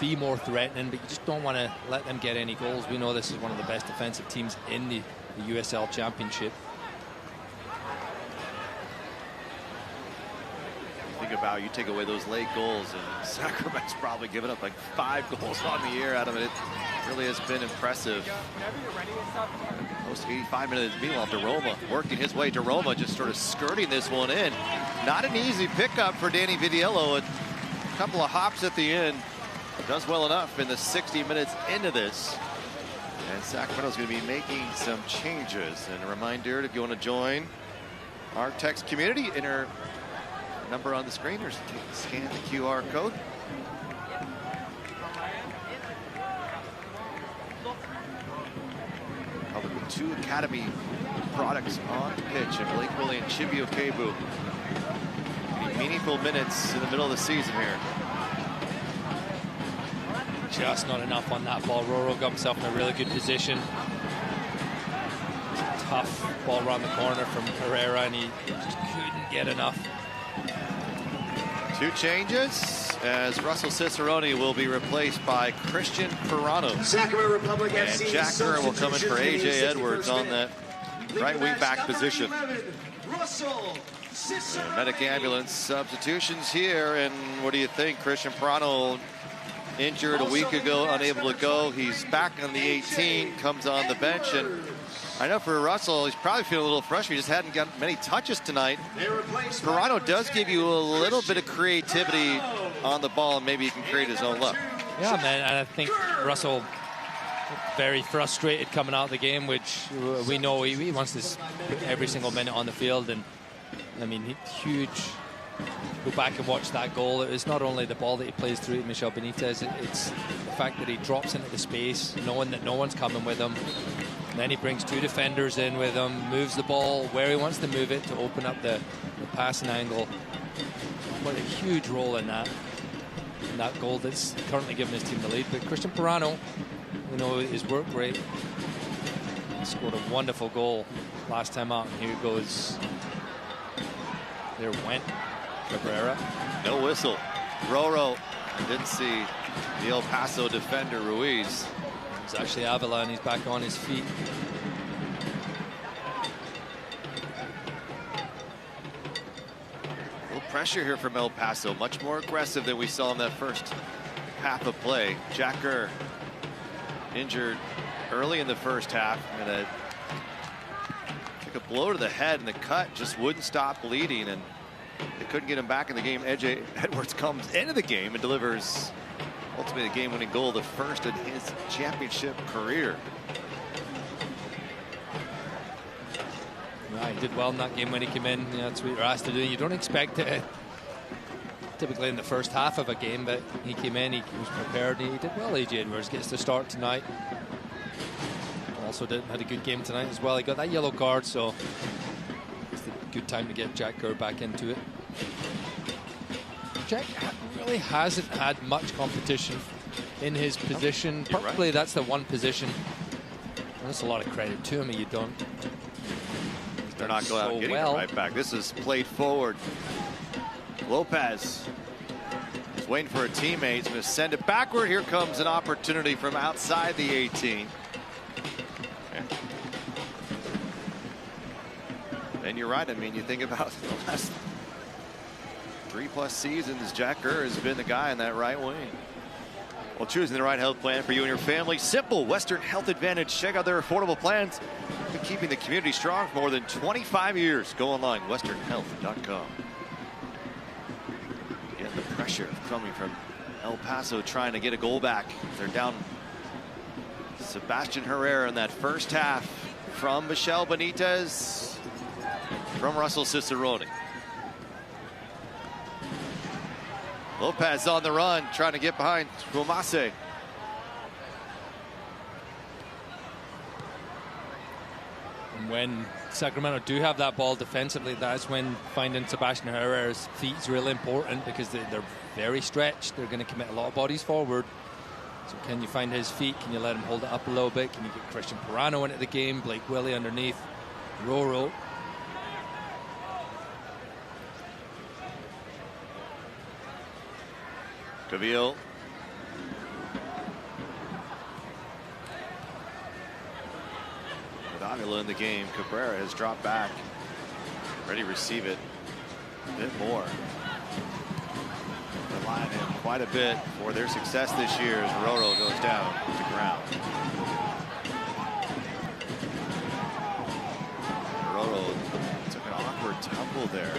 be more threatening, but you just don't want to let them get any goals. We know this is one of the best defensive teams in the USL Championship. Think about, you take away those late goals, and Sacramento's probably given up like 5 goals on the year out of it. It really has been impressive. Most 85 minutes. Meanwhile, DeRoma working his way. DeRoma just sort of skirting this one in. Not an easy pickup for Danny Vitiello. A couple of hops at the end. Does well enough in the 60 minutes into this. And Sacramento's going to be making some changes. And a reminder, if you want to join our text community, enter number on the screen or scan the QR code. Public with 2 Academy products on pitch, and Blake Willie and Chibio Kebu. Meaningful minutes in the middle of the season here. Just not enough on that ball. Roro got himself in a really good position. Tough ball around the corner from Herrera, and he just couldn't get enough. 2 changes as Russell Cicerone will be replaced by Christian Ferrano. Sacramento Republic and FC Jack Kerr will come in for AJ Edwards on that right wing back position. 11, Russell Cicerone. Medic ambulance substitutions here, and what do you think? Christian Ferrano injured a week ago, unable to go. He's back on the 18, comes on the bench, and I know for Russell, he's probably feeling a little frustrated. He just hadn't got many touches tonight. Ferrano does give you a little bit of creativity on the ball, and maybe he can create his own luck. Yeah, man, and I think Russell very frustrated coming out of the game, which we know he wants to put every single minute on the field. And I mean, huge go back and watch that goal. It's not only the ball that he plays through to Michel Benitez, it's the fact that he drops into the space, knowing that no one's coming with him. And then he brings 2 defenders in with him, moves the ball where he wants to move it to open up the passing angle. What a huge role in that goal that's currently giving his team the lead. But Christian Pirano, you know, his work rate, scored a wonderful goal last time out. And here goes. There went Cabrera. No whistle. Roro didn't see the El Paso defender Ruiz. It's actually Avila, and he's back on his feet. A little pressure here from El Paso, much more aggressive than we saw in that first half of play. Jack Gurr injured early in the first half, and took a blow to the head, and the cut just wouldn't stop bleeding, and they couldn't get him back in the game. AJ Edwards comes into the game and delivers ultimately the game-winning goal, the first in his championship career. He did well in that game when he came in. You know, that's what you're asked to do. You don't expect it typically in the first half of a game, but he came in, he was prepared, he did well. AJ Edwards gets the start tonight. Also had a good game tonight as well. He got that yellow card, so it's a good time to get Jack Gurr back into it. Jack really hasn't had much competition in his position. Probably that's the one position. And that's a lot of credit to him. You don't. They're not going out and getting it right back. This is played forward. Lopez is waiting for a teammate. He's going to send it backward. Here comes an opportunity from outside the 18. And you're right. I mean, you think about the last 3+ seasons, Jack Gurr has been the guy in that right wing. Well, choosing the right health plan for you and your family. Simple. Western Health Advantage. Check out their affordable plans. Been keeping the community strong for more than 25 years. Go online, westernhealth.com. Again, the pressure coming from El Paso trying to get a goal back. They're down Sebastian Herrera in that first half from Michel Benitez, from Russell Cicerone. Lopez on the run, trying to get behind Guamase. And when Sacramento do have that ball defensively, that's when finding Sebastian Herrera's feet is really important, because they're very stretched. They're going to commit a lot of bodies forward. So can you find his feet? Can you let him hold it up a little bit? Can you get Christian Pirano into the game? Blake Willie underneath. Roro. Cavillo. With Avila in the game, Cabrera has dropped back. Ready to receive it. A bit more. Rely on him quite a bit for their success this year as Roro goes down to the ground. Roro took an awkward tumble there.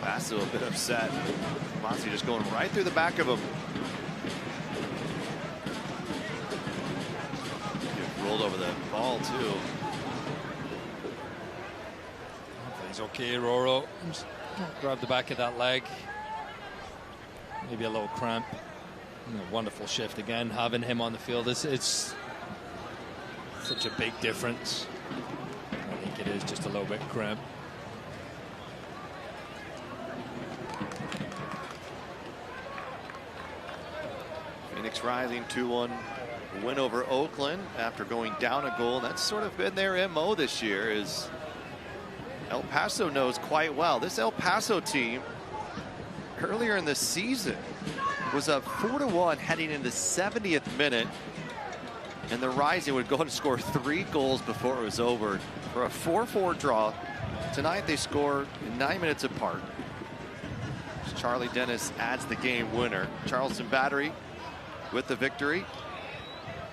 Paso a bit upset. Monty just going right through the back of him. He rolled over the ball too. He's okay, Roro. Just grab the back of that leg. Maybe a little cramp. A wonderful shift again. Having him on the field, it's such a big difference. I think it is just a little bit cramp. Phoenix rising 2-1 win over Oakland after going down a goal. That's sort of been their MO this year, is El Paso knows quite well. This El Paso team earlier in the season was up 4-1 heading into the 70th minute, and the Rising would go on to score 3 goals before it was over for a 4-4 draw. Tonight they score 9 minutes apart. Charlie Dennis adds the game winner. Charleston Battery with the victory.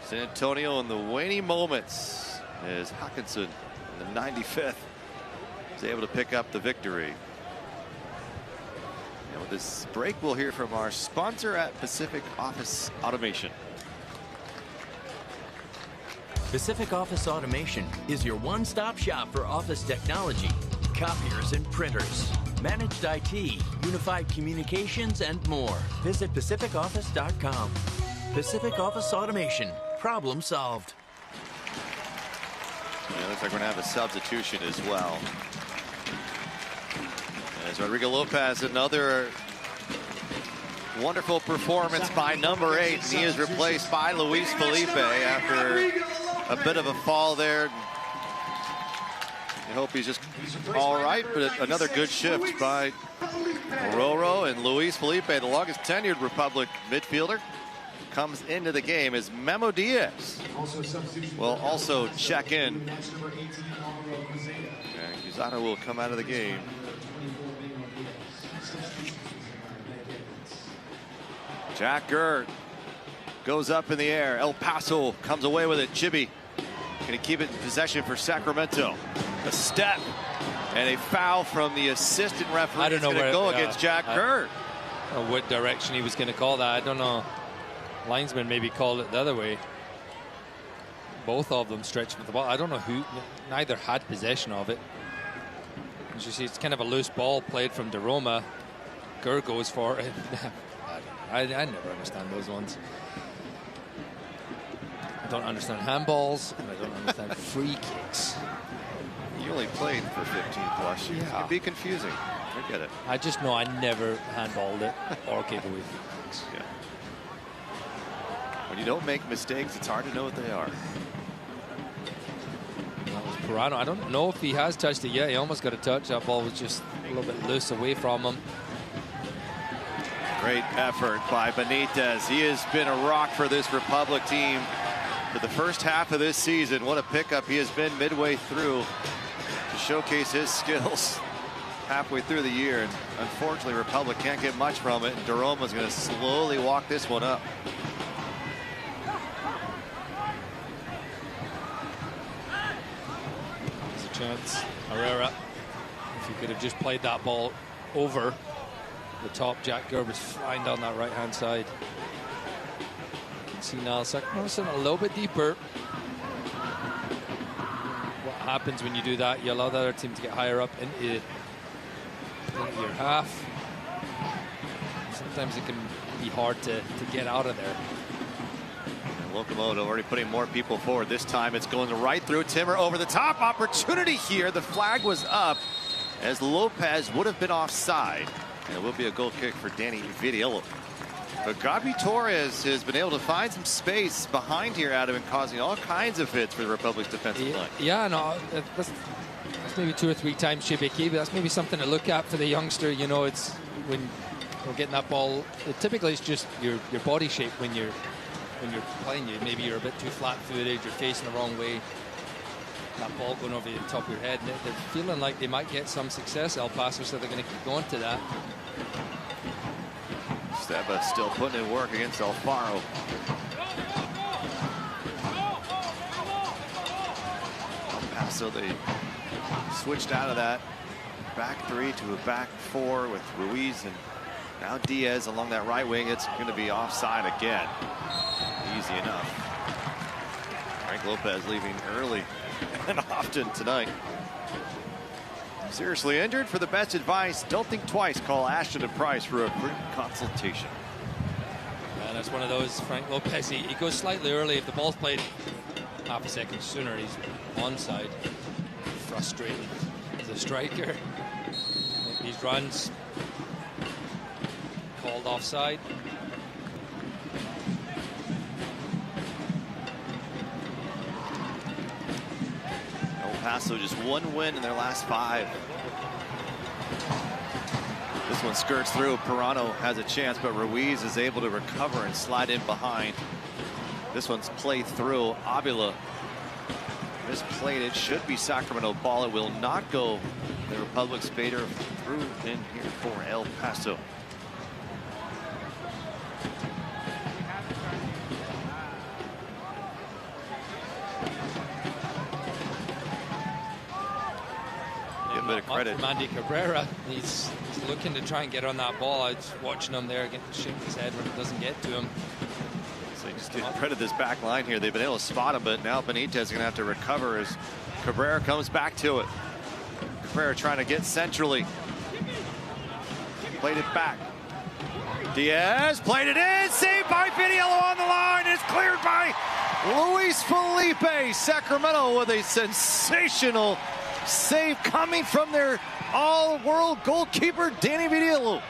San Antonio in the waning moments as Hawkinson in the 95th is able to pick up the victory. And with this break, we'll hear from our sponsor at Pacific Office Automation. Pacific Office Automation is your one-stop shop for office technology. copiers and printers, managed IT, unified communications, and more. Visit PacificOffice.com. Pacific Office Automation. Problem solved. Yeah, looks like we're going to have a substitution as well. As Rodrigo Lopez, another wonderful performance by number 8. And he is replaced by Luis Felipe after a bit of a fall there. I hope he's just all right, but another good shift by Roro, and Luis Felipe, the longest tenured Republic midfielder, comes into the game as Memo Diaz will also check in. And Cusado will come out of the game. Jack Gerd goes up in the air. El Paso comes away with it. Chibi going to keep it in possession for Sacramento. A step and a foul from the assistant referee. I don't know where to go against Jack Gerd. I don't know what direction he was going to call that. I don't know. Linesman maybe called it the other way. Both of them stretched with the ball. I don't know who. Neither had possession of it. As you see, it's kind of a loose ball played from DeRoma. Gerd goes for it. I never understand those ones. I don't understand handballs, and I don't understand free kicks. You only played for 15 plus years. Yeah. It'd be confusing. I get it. I just know I never handballed it or gave away free kicks. Yeah. When you don't make mistakes, it's hard to know what they are. That was Pirano. I don't know if he has touched it yet. He almost got a touch. That ball was just a little bit loose away from him. Great effort by Benitez. He has been a rock for this Republic team for the first half of this season. What a pickup he has been midway through to showcase his skills halfway through the year. And unfortunately, Republic can't get much from it. And DeRoma's going to slowly walk this one up. There's a chance. Herrera, if he could have just played that ball over the top. Jack Gerd was flying down that right hand side. You can see now Sacramento's a little bit deeper. What happens when you do that? You allow the other team to get higher up into your half. Sometimes it can be hard to get out of there. And Locomotive already putting more people forward. This time it's going right through Timmer over the top. Opportunity here. The flag was up as Lopez would have been offside. And it will be a goal kick for Danny Vidiello. But Gabi Torres has been able to find some space behind here, Adam, and causing all kinds of fits for the Republic's defensive line. Yeah, no, that's maybe 2 or 3 times Shibiki, but that's maybe something to look at for the youngster. You know, it's when we're getting that ball. Typically, it's just your body shape when you're playing. Maybe you're a bit too flat-footed. You're facing the wrong way. That ball going over the top of your head. And they're feeling like they might get some success, El Paso, so they're going to keep going to that. Steba still putting in work against Alfaro. El Paso, they switched out of that back 3 to a back 4 with Ruiz and now Diaz along that right wing. It's going to be offside again. Easy enough. Frank Lopez leaving early and often tonight. Seriously injured? For the best advice, don't think twice. Call Ashton and Price for a free consultation. Yeah, that's one of those. Frank Lopez, he goes slightly early. If the ball's played half a second sooner, he's onside. Frustrating as a striker. These runs called offside. Paso just 1 win in their last 5. This one skirts through. Pirano has a chance, but Ruiz is able to recover and slide in behind. This one's played through. Avila misplayed it. Should be Sacramento ball. It will not go. The Republic Spader through in here for El Paso. Bit of credit. Mandy Cabrera, he's looking to try and get on that ball. I was watching him there, shaking his head when it doesn't get to him. So just give credit this back line here. They've been able to spot him, but now Benitez is going to have to recover as Cabrera comes back to it. Cabrera trying to get centrally. Played it back. Diaz played it in. Saved by Vitiello on the line. It's cleared by Luis Felipe. Sacramento with a sensational save coming from their all-world goalkeeper, Danny Vitiello.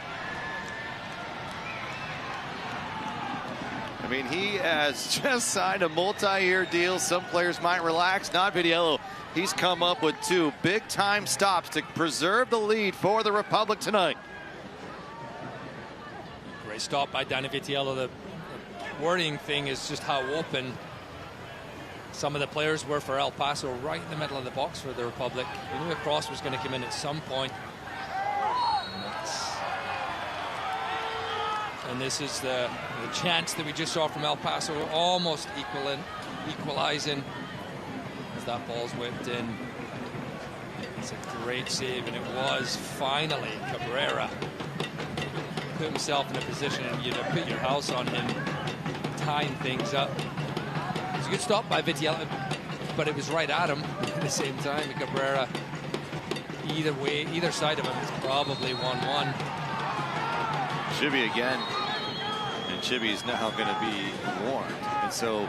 I mean, he has just signed a multi-year deal. Some players might relax. Not Vitiello. He's come up with 2 big-time stops to preserve the lead for the Republic tonight. Great stop by Danny Vitiello. The worrying thing is just how open some of the players were for El Paso, right in the middle of the box for the Republic. We knew a cross was going to come in at some point. And this is the chance that we just saw from El Paso, almost equalizing as that ball's whipped in. It's a great save, and it was finally Cabrera. Put himself in a position, and you'd have put your house on him, tying things up. It's a good stop by Vitiello, but it was right at him at the same time. Cabrera, either way, either side of him is probably 1-1. Chibi again, and Chibi's now going to be warned. And so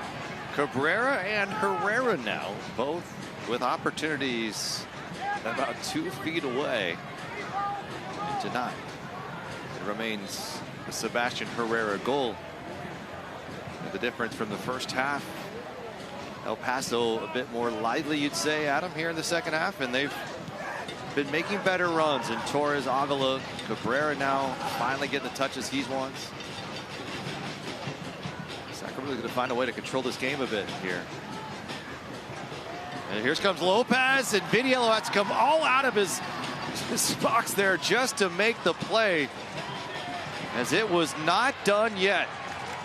Cabrera and Herrera now, both with opportunities about 2 feet away, and denied. It remains the Sebastian Herrera goal. And the difference from the first half, El Paso a bit more lively, you'd say, Adam, here in the second half, and they've been making better runs. And Torres, Avila, Cabrera now finally getting the touches he wants. Sacramento going to find a way to control this game a bit here. And here comes Lopez, and Vitiello has to come all out of his box there just to make the play, as it was not done yet.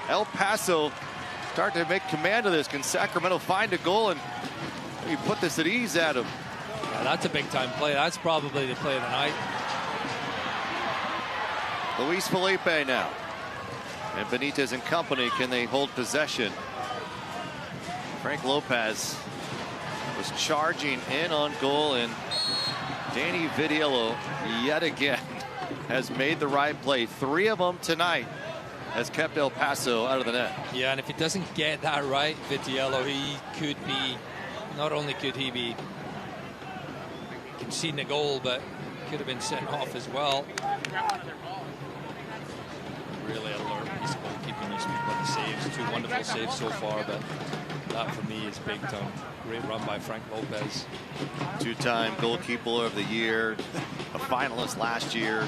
El Paso start to make command of this. Can Sacramento find a goal and maybe put this at ease, Adam? Yeah, that's a big-time play. That's probably the play of the night. Luis Felipe now. And Benitez and company, can they hold possession? Frank Lopez was charging in on goal, and Danny Vitiello yet again has made the right play. 3 of them tonight has kept El Paso out of the net. Yeah, and if he doesn't get that right, Vitiello, he could be, not only could he be conceding a goal, but could have been sent off as well. Really alert piece of goalkeeping. You speak about the saves, 2 wonderful saves so far, but that for me is big time. Great run by Frank Lopez. 2-time goalkeeper of the year, a finalist last year.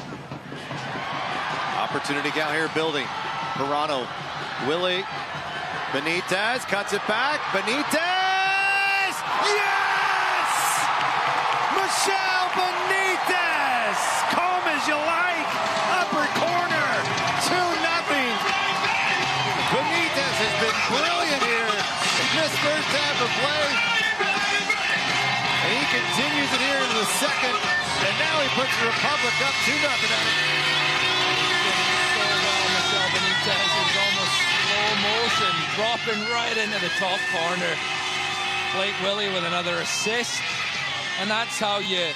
Opportunity down here building. Pirano, Willie, Benitez cuts it back. Benitez! Yes! Michel Benitez! Calm as you like. Upper corner. 2-0. Benitez has been brilliant here in this first half of play. And he continues it here into the second. And now he puts the Republic up 2-0 at it. Benitez is almost slow motion, dropping right into the top corner. Blake Willie with another assist, and that's how you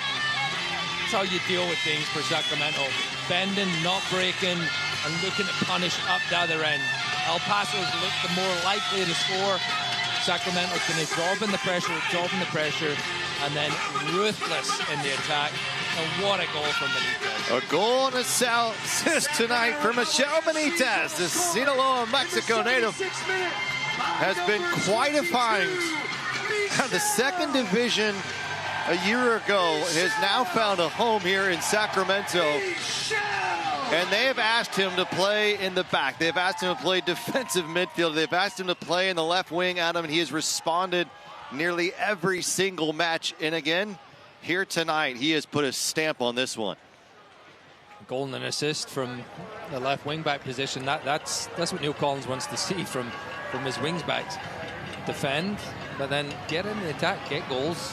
deal with things for Sacramento. Bending, not breaking, and looking to punish up the other end. El Paso's looked the more likely to score. Sacramento can absorbing the pressure, and then ruthless in the attack. And what a goal from Benitez. A goal and a assist tonight for Michel Benitez. The Sinaloa, Mexico native has been quite a find. The second division a year ago has now found a home here in Sacramento. And they have asked him to play in the back. They've asked him to play defensive midfield. They've asked him to play in the left wing, Adam, and he has responded nearly every single match. And again, here tonight, he has put a stamp on this one. Goal and an assist from the left wing back position. That's what Neil Collins wants to see from his wings backs. Defend, but then get in the attack, get goals,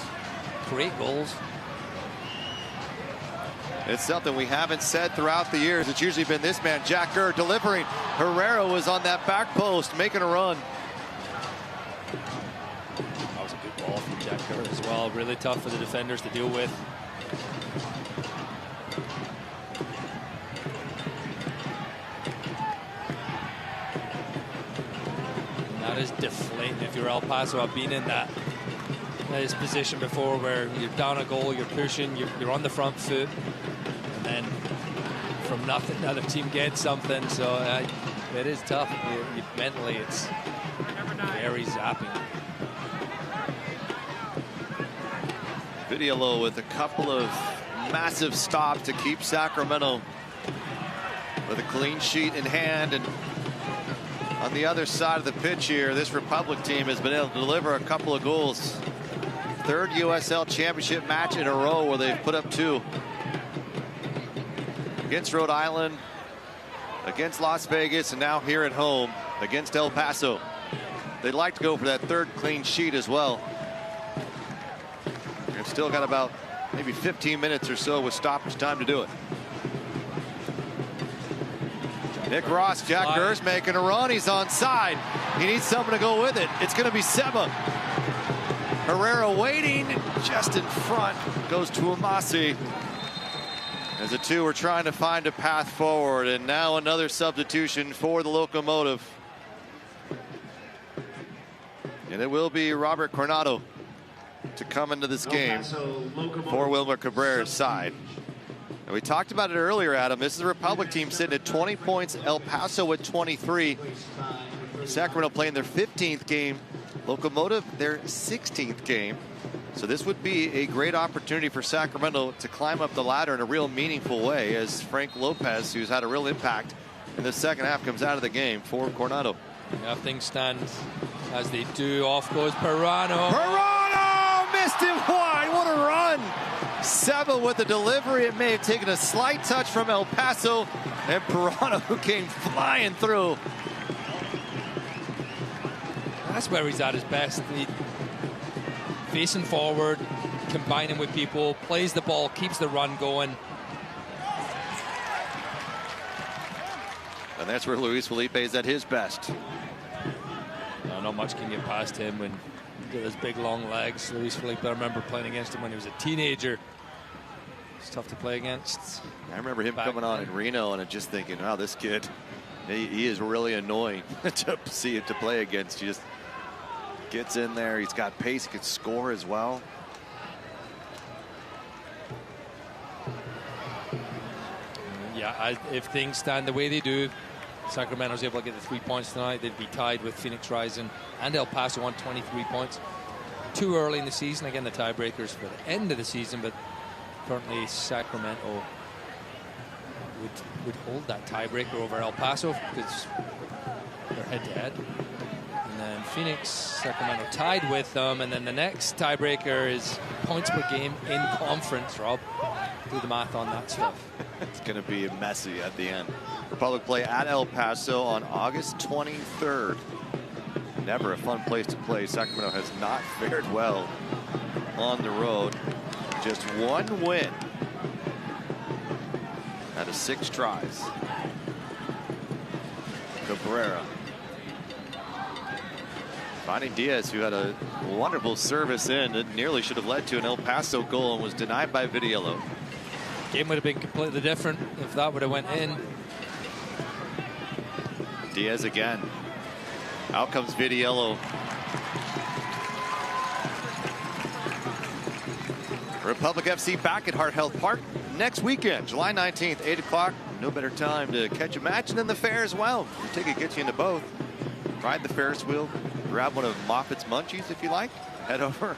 create goals. It's something we haven't said throughout the years. It's usually been this man, Jack Kerr, delivering. Herrera was on that back post, making a run. That was a good ball from Jack Kerr as well. Really tough for the defenders to deal with. That is deflating if you're El Paso. I've been in this position before where you're down a goal, you're pushing, you're on the front foot, and then from nothing the other team gets something. So it is tough. Mentally, it's very zapping. Vidiello with a couple of massive stops to keep Sacramento with a clean sheet in hand. And on the other side of the pitch here, this Republic team has been able to deliver a couple of goals. Third USL Championship match in a row where they've put up 2. Against Rhode Island, against Las Vegas, and now here at home against El Paso. They'd like to go for that third clean sheet as well. They've still got about maybe 15 minutes or so with stoppage time to do it. Nick Ross, Jack Gers making a run. He's onside. He needs someone to go with it. It's going to be Seba. Herrera waiting just in front. Goes to Amasi. As the two are trying to find a path forward. And now another substitution for the Locomotive. And it will be Robert Coronado to come into this game for Wilmer Cabrera's side. And we talked about it earlier, Adam. This is a Republic team sitting at 20 points. El Paso at 23. Sacramento playing their 15th game. Locomotive their 16th game. So this would be a great opportunity for Sacramento to climb up the ladder in a real meaningful way, as Frank Lopez, who's had a real impact in the second half, comes out of the game for Coronado. Yeah, things stand as they do. Off goes Pirano. Pirano missed him wide. What a run. Seba with the delivery. It may have taken a slight touch from El Paso, and Pirano who came flying through. That's where he's at his best. Facing forward, combining with people, plays the ball, keeps the run going. And that's where Luis Felipe is at his best. Not much can get past him when he got those big long legs. Luis Felipe, I remember playing against him when he was a teenager. It's tough to play against. I remember him coming on in Reno and just thinking, wow, this kid, he is really annoying to see it to play against. He just gets in there. He's got pace. He can score as well. Yeah, if things stand the way they do, Sacramento's able to get the 3 points tonight. They'd be tied with Phoenix Rising and El Paso on 23 points. Too early in the season. Again, the tiebreakers for the end of the season, but currently Sacramento would hold that tiebreaker over El Paso because they're head-to-head. And then Phoenix, Sacramento tied with them, and then the next tiebreaker is points per game in conference. Rob, do the math on that stuff. It's going to be messy at the end. Republic play at El Paso on August 23rd. Never a fun place to play. Sacramento has not fared well on the road. Just one win out of 6 tries. Cabrera finding Diaz, who had a wonderful service in. It nearly should have led to an El Paso goal and was denied by Vidiello. Game would have been completely different if that would have went in. Diaz again. Out comes Vidiello. Republic FC back at Heart Health Park next weekend, July 19th, 8 o'clock. No better time to catch a match than the fair as well. Your ticket gets you into both. Ride the Ferris wheel. Grab one of Moffat's munchies if you like. Head over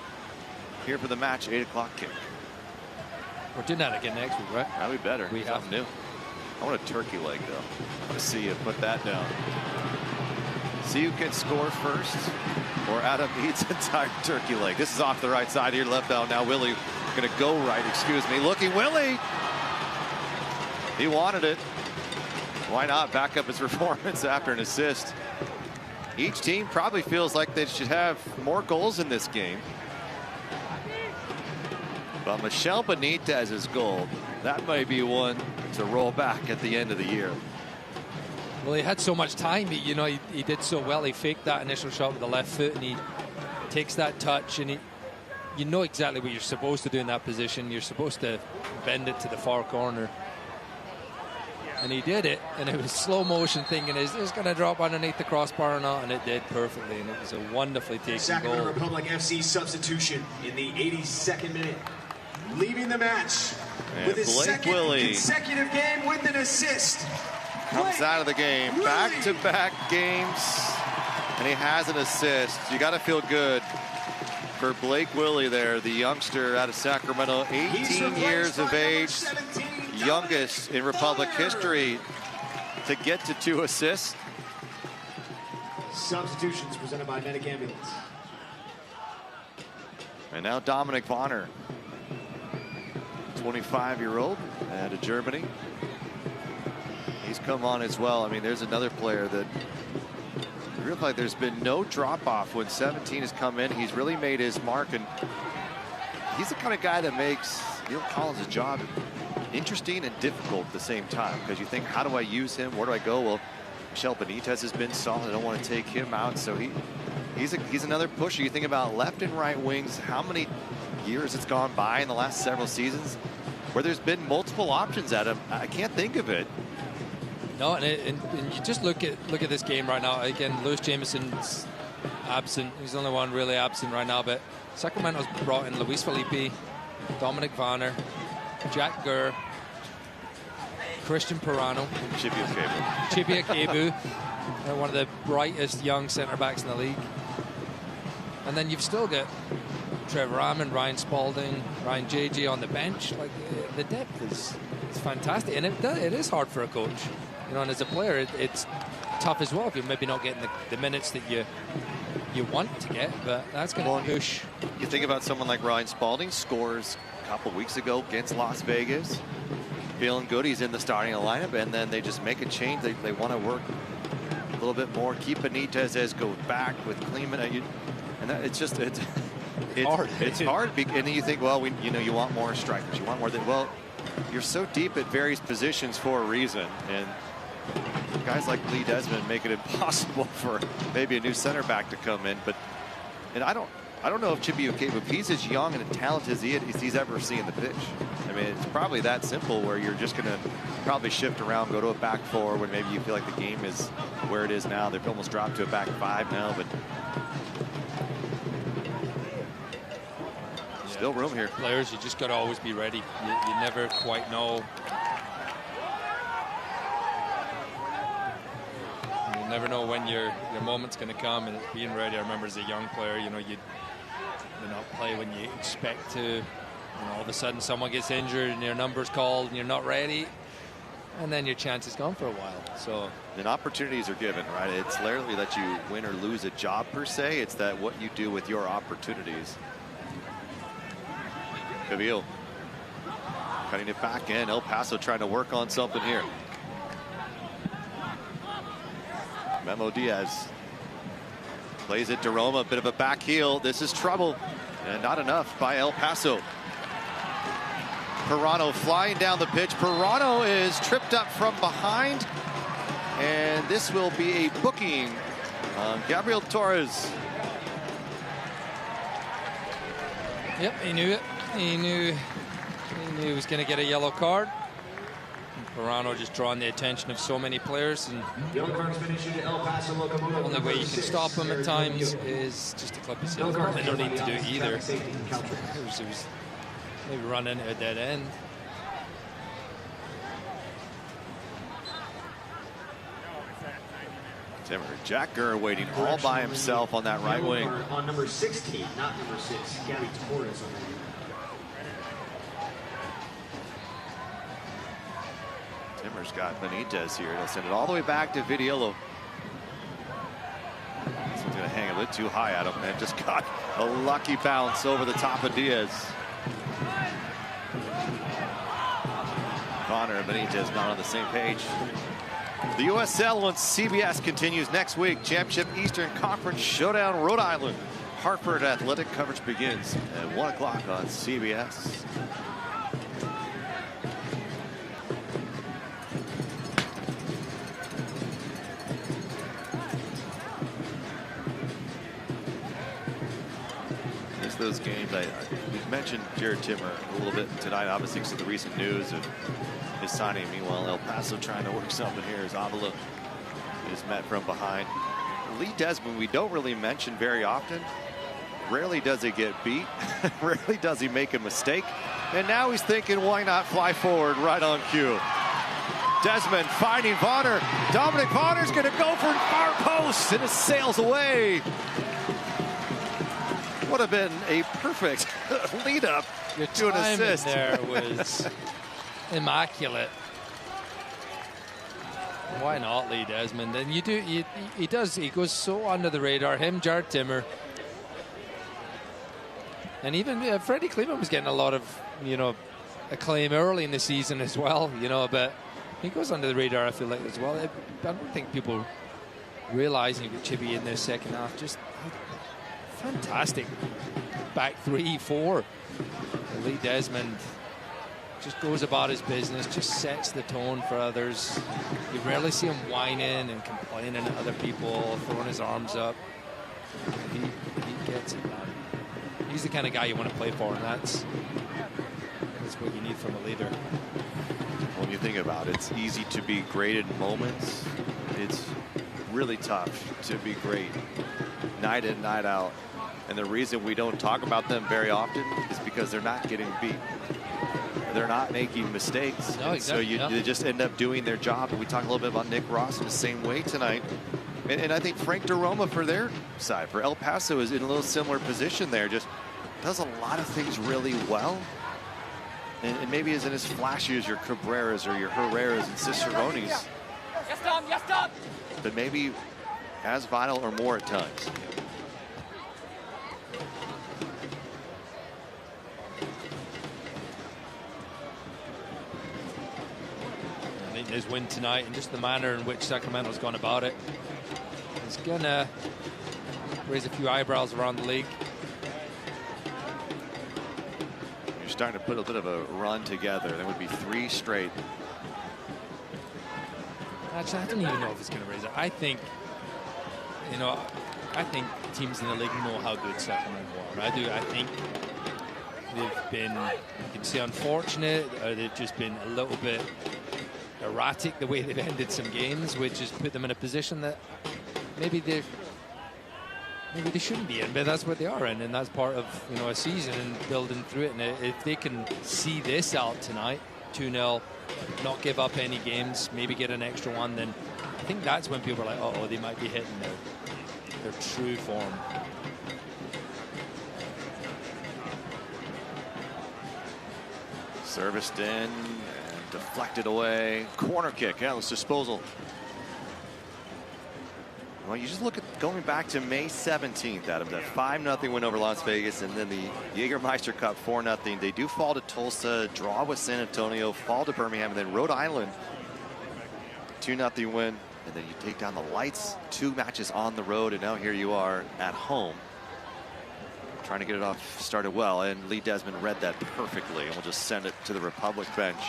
here for the match, 8 o'clock kick. We're doing that again next week, right? That'd be better. We have new. I want a turkey leg, though. Let's see you put that down. See who can score first, or Adam eats entire turkey leg. This is off the right side here, left out. Now Willie going to go right, excuse me. Looking Willie. He wanted it. Why not back up his performance after an assist? Each team probably feels like they should have more goals in this game. But Michel Benitez's goal, that might be one to roll back at the end of the year. Well, he had so much time. He did so well. He faked that initial shot with the left foot, and he takes that touch, and you know exactly what you're supposed to do in that position. You're supposed to bend it to the far corner. And he did it, and it was slow motion, thinking, is this going to drop underneath the crossbar or not? And it did perfectly, and it was a wonderfully taken Sacramento goal. Republic FC substitution in the 82nd minute. Leaving the match with his Blake second Willie consecutive game with an assist. comes out of the game, back-to-back games, and he has an assist. You got to feel good for Blake Willie there, the youngster out of Sacramento, 18 years of age, youngest in Republic history to get to 2 assists. Substitutions presented by Medic Ambulance. And now Dominic Vonner, 25-year-old out of Germany. He's come on as well. I mean, there's another player that I feel like there's been no drop-off when 17 has come in. He's really made his mark, and he's the kind of guy that makes Neil Collins' job interesting and difficult at the same time, because you think, how do I use him? Where do I go? Well, Michel Benitez has been solid. I don't want to take him out, so he's another pusher. You think about left and right wings, how many years it's gone by in the last several seasons where there's been multiple options at him. I can't think of it. No, and you just look at this game right now. Again, Lewis Jameson's absent. He's the only one really absent right now. But Sacramento's brought in Luis Felipe, Dominic Vonner, Jack Gurr, Christian Pirano, Chibi Akebu, one of the brightest young centre backs in the league. And then you've still got Trevor Ammon, Ryan Spalding, Ryan JJ on the bench. Like, the depth is fantastic, and it is hard for a coach. You know, and as a player, it's tough as well if you're maybe not getting the minutes that you want to get, but that's going to push. You think about someone like Ryan Spalding, scores a couple weeks ago against Las Vegas. Feeling good, he's in the starting lineup, and then they just make a change. They want to work a little bit more. Keep Benitez as go back with Kleeman, and it's hard. It's hard, and then you think, well, you want more strikers, you want more. Well, you're so deep at various positions for a reason, and guys like Lee Desmond make it impossible for maybe a new center back to come in. And I don't know if Chibi Akebu, if he's as young and talented as he's ever seen the pitch. I mean, it's probably that simple where you're just going to probably shift around, go to a back four when maybe you feel like the game is where it is now. They've almost dropped to a back five now, but still room here. Players, you just got to always be ready. You never quite know. You never know when your moment's going to come, and it's being ready. I remember as a young player, you not play when you expect to. All of a sudden someone gets injured and your number's called and you're not ready, and then your chance is gone for a while. So then opportunities are given, right? It's rarely that you win or lose a job per se. It's that what you do with your opportunities. Cavill cutting it back in. El Paso trying to work on something here. Memo Diaz plays it to Roma, a bit of a back heel. This is trouble, and not enough by El Paso. Pirano flying down the pitch. Pirano is tripped up from behind, and this will be a booking on Gabriel Torres. Yep, he knew it. He knew he was going to get a yellow card. Pirano just drawing the attention of so many players, and the only way you can stop him at times is just to clip his heel. They don't need to do it either. It was maybe run into a dead end. Timmer, Jack Gurr waiting all by himself on that right wing. On number 16, not number 6, Gabby Torres on the Timmer's got Benitez here. He'll send it all the way back to Vidiello. This one's going to hang a bit too high at him, and just got a lucky bounce over the top of Diaz. Connor and Benitez not on the same page. The USL on CBS continues next week. Championship Eastern Conference Showdown, Rhode Island. Hartford Athletic coverage begins at 1 o'clock on CBS. Those games, we've mentioned Jared Timmer a little bit tonight, obviously, because of the recent news of his signing. Meanwhile, El Paso trying to work something here as Avila is met from behind. Lee Desmond, we don't really mention very often. Rarely does he get beat. Rarely does he make a mistake. And now he's thinking, why not fly forward right on cue? Desmond finding Vonner. Dominic Vonner's going to go for far post, and it sails away. Would have been a perfect lead up to an assist. There was immaculate. Why not Lee Desmond? And he goes so under the radar. Him, Jared Timmer. And even Freddie Cleveland was getting a lot of, acclaim early in the season as well, but he goes under the radar, I feel like, as well. I don't think people realizing with Chibi in the second half, just fantastic back 3-4. Lee Desmond just goes about his business, just sets the tone for others. You rarely see him whining and complaining at other people, throwing his arms up. He gets it, man. He's the kind of guy you want to play for, and that's what you need from a leader. When you think about it, it's easy to be great in moments. It's really tough to be great night in, night out. And the reason we don't talk about them very often is because they're not getting beat. They're not making mistakes. No, exactly, so they just end up doing their job. And we talked a little bit about Nick Ross in the same way tonight. And I think Frank DeRoma for their side, for El Paso, is in a little similar position there. Just does a lot of things really well. And maybe isn't as flashy as your Cabreras or your Herreras and Cicerones. Yes, Tom. Yes, Tom. But maybe as vital or more at times. I think his win tonight and just the manner in which Sacramento's gone about it is going to raise a few eyebrows around the league. You're starting to put a bit of a run together. There would be 3 straight. Actually, I don't even know if it's going to raise it. I think, I think teams in the league know how good Sacramento are. I do. I think they've been, you can say, unfortunate. They've just been a little bit erratic the way they've ended some games, which has put them in a position that maybe they shouldn't be in, but that's what they are in, and that's part of a season and building through it. And if they can see this out tonight, 2-0, not give up any games, maybe get an extra one, then I think that's when people are like, oh, they might be hitting their true form. Serviced in and deflected away. Corner kick, Alice disposal. Well, you just look at going back to May 17th, Adam, that 5-0 win over Las Vegas, and then the Jägermeister Cup 4-0. They do fall to Tulsa, draw with San Antonio, fall to Birmingham, and then Rhode Island 2-0 win. And then you take down the Lights, 2 matches on the road, and now here you are at home. Trying to get it off, started well, and Lee Desmond read that perfectly, and we'll just send it to the Republic bench.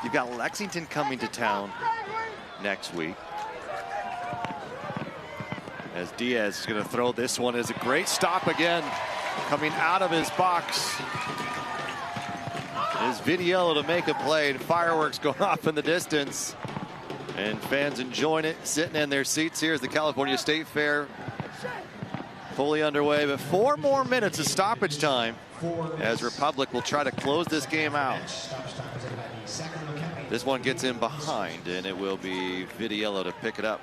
You've got Lexington coming to town next week. As Diaz is going to throw this one, is a great stop again, coming out of his box. Is Vitiello to make a play, and fireworks going off in the distance. And fans enjoying it, sitting in their seats here as the California State Fair fully underway. But 4 more minutes of stoppage time as Republic will try to close this game out. This one gets in behind, and it will be Vitiello to pick it up.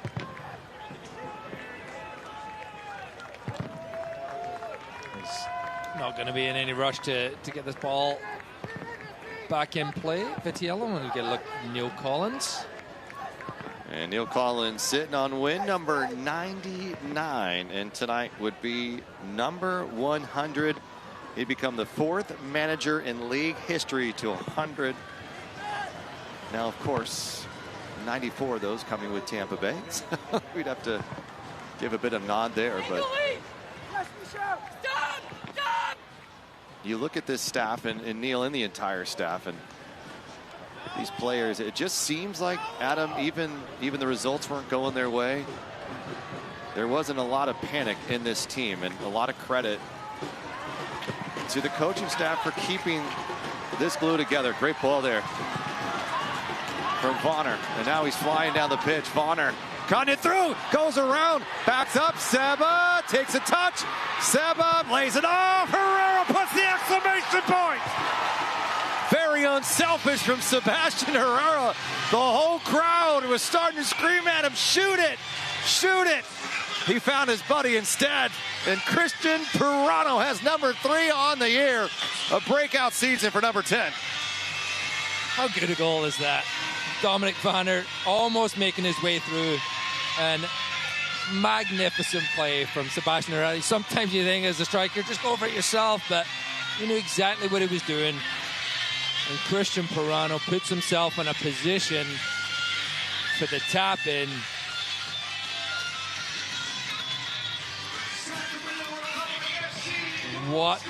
Not going to be in any rush to get this ball back in play. Vitiello, and we get a look at Neil Collins. And Neil Collins sitting on win number 99, and tonight would be number 100. He'd become the 4th manager in league history to 100. Now, of course, 94 of those coming with Tampa Bay. We'd have to give a bit of nod there, but you look at this staff and Neil and the entire staff and these players, it just seems like, Adam, even the results weren't going their way. There wasn't a lot of panic in this team, and a lot of credit to the coaching staff for keeping this glue together. Great ball there. from Vonner. And now he's flying down the pitch. Vonner cutting it through, goes around, backs up. Seba takes a touch. Seba lays it off. Herrera puts the exclamation point. Very unselfish from Sebastian Herrera. The whole crowd was starting to scream at him, shoot it, shoot it. He found his buddy instead. And Christian Pirano has number 3 on the year. A breakout season for number 10. How good a goal is that? Dominic Vanner almost making his way through. And magnificent play from Sebastian Herrera. Sometimes you think as a striker, just go for it yourself, but he knew exactly what he was doing. And Christian Pirano puts himself in a position for the tap in. What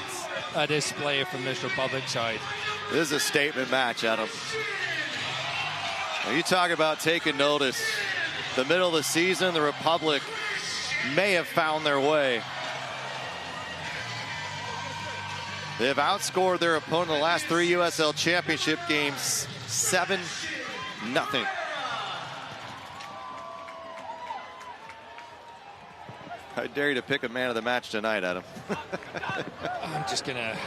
a display from this Republic side. This is a statement match, Adam. Now you talk about taking notice. The middle of the season, the Republic may have found their way. They have outscored their opponent in the last 3 USL Championship games 7-0. I dare you to pick a man of the match tonight, Adam. I'm just gonna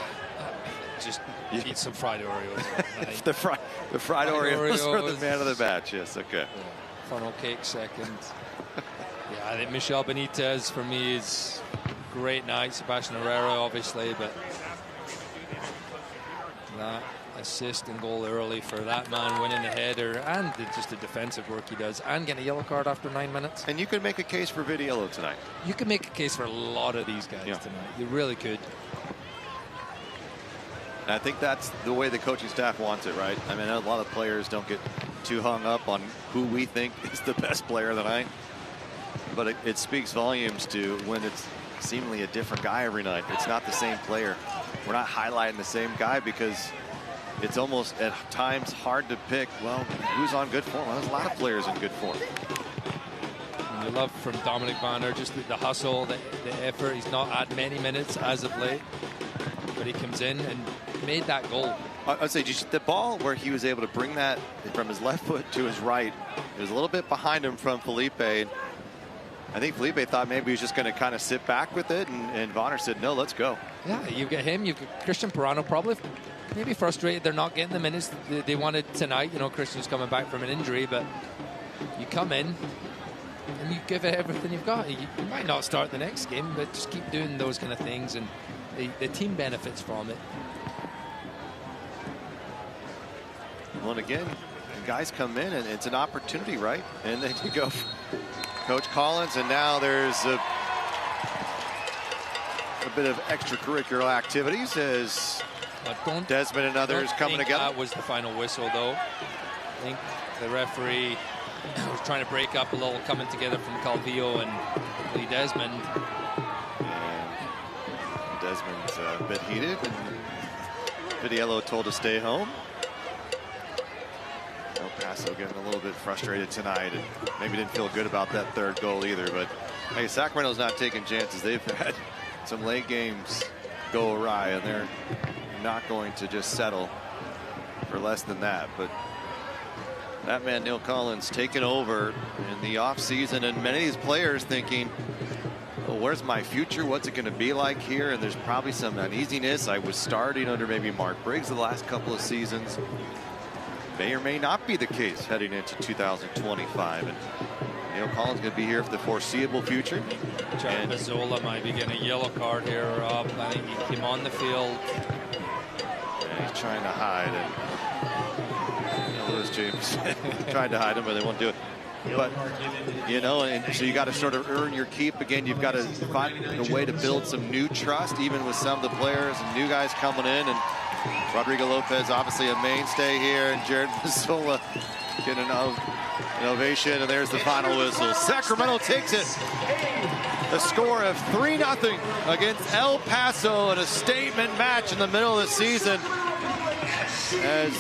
eat some fried Oreos. the fried Oreos are the man of the match. Yes, okay. Yeah. Funnel cake second. Yeah, I think Michel Benitez for me is great night. Sebastian Herrera, obviously, but that assist and goal early for that man winning the header and just the defensive work he does and getting a yellow card after 9 minutes. And you can make a case for Vitiello tonight. You can make a case for a lot of these guys tonight. You really could. And I think that's the way the coaching staff wants it, right? I mean, a lot of players don't get too hung up on who we think is the best player of the night. But it speaks volumes to when it's seemingly a different guy every night. It's not the same player. We're not highlighting the same guy because it's almost at times hard to pick, well, who's on good form? Well, there's a lot of players in good form. And I love from Dominic Vanner, just the hustle, the effort. He's not had many minutes as of late, but he comes in and made that goal. I'd say just the ball where he was able to bring that from his left foot to his right. It was a little bit behind him from Felipe. I think Felipe thought maybe he was just going to kind of sit back with it, and Vonner said, no, let's go. Yeah, you've got him, you've got Christian Pirano, probably maybe frustrated they're not getting the minutes they wanted tonight. You know, Christian's coming back from an injury, but you come in and you give it everything you've got. You might not start the next game, but just keep doing those kind of things, and the team benefits from it. Well, and again, guys come in, and it's an opportunity, right? And then you go Coach Collins, and now there's a bit of extracurricular activities as Desmond and others coming together. That was the final whistle, though. I think the referee was trying to break up a little coming together from Calvillo and Lee Desmond. And Desmond's a bit heated, and Vitiello told to stay home. El Paso getting a little bit frustrated tonight, and maybe didn't feel good about that third goal either. But hey, Sacramento's not taking chances. They've had some late games go awry, and they're not going to just settle for less than that. But that man Neil Collins taking over in the offseason, and many of these players thinking, well, where's my future? What's it going to be like here? And there's probably some uneasiness. I was starting under maybe Mark Briggs the last couple of seasons. May or may not be the case heading into 2025. And Neil Collins going to be here for the foreseeable future. John Mazzola might be getting a yellow card here, Rob. I think he came on the field. Yeah, he's trying to hide. And Lewis James tried to hide him, but they won't do it. But, you know, and so you got to sort of earn your keep. Again, you've got to find a way to build some new trust, even with some of the players and new guys coming in. And Rodrigo Lopez, obviously a mainstay here, and Jared Mazzola getting an ovation, and there's the final whistle. Sacramento takes it. The score of 3-0 against El Paso in a statement match in the middle of the season. As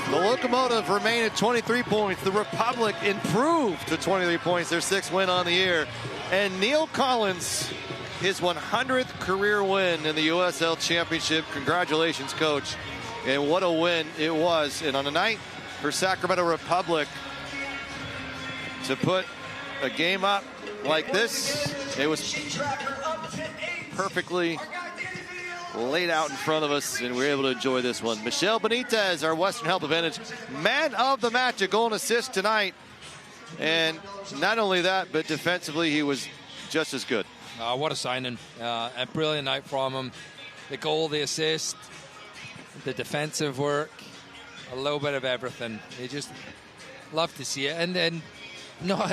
the Locomotive remain at 23 points, the Republic improved to 23 points, their 6th win on the year. And Neil Collins, his 100th career win in the USL Championship. Congratulations, Coach. And what a win it was. And on a night for Sacramento Republic to put a game up like this. It was perfectly laid out in front of us, and we were able to enjoy this one. Michel Benitez, our Western Health Advantage man of the match, a goal and assist tonight. And not only that, but defensively, he was just as good. What a signing. A brilliant night from him. The goal, the assist, the defensive work, a little bit of everything. You just love to see it. And no,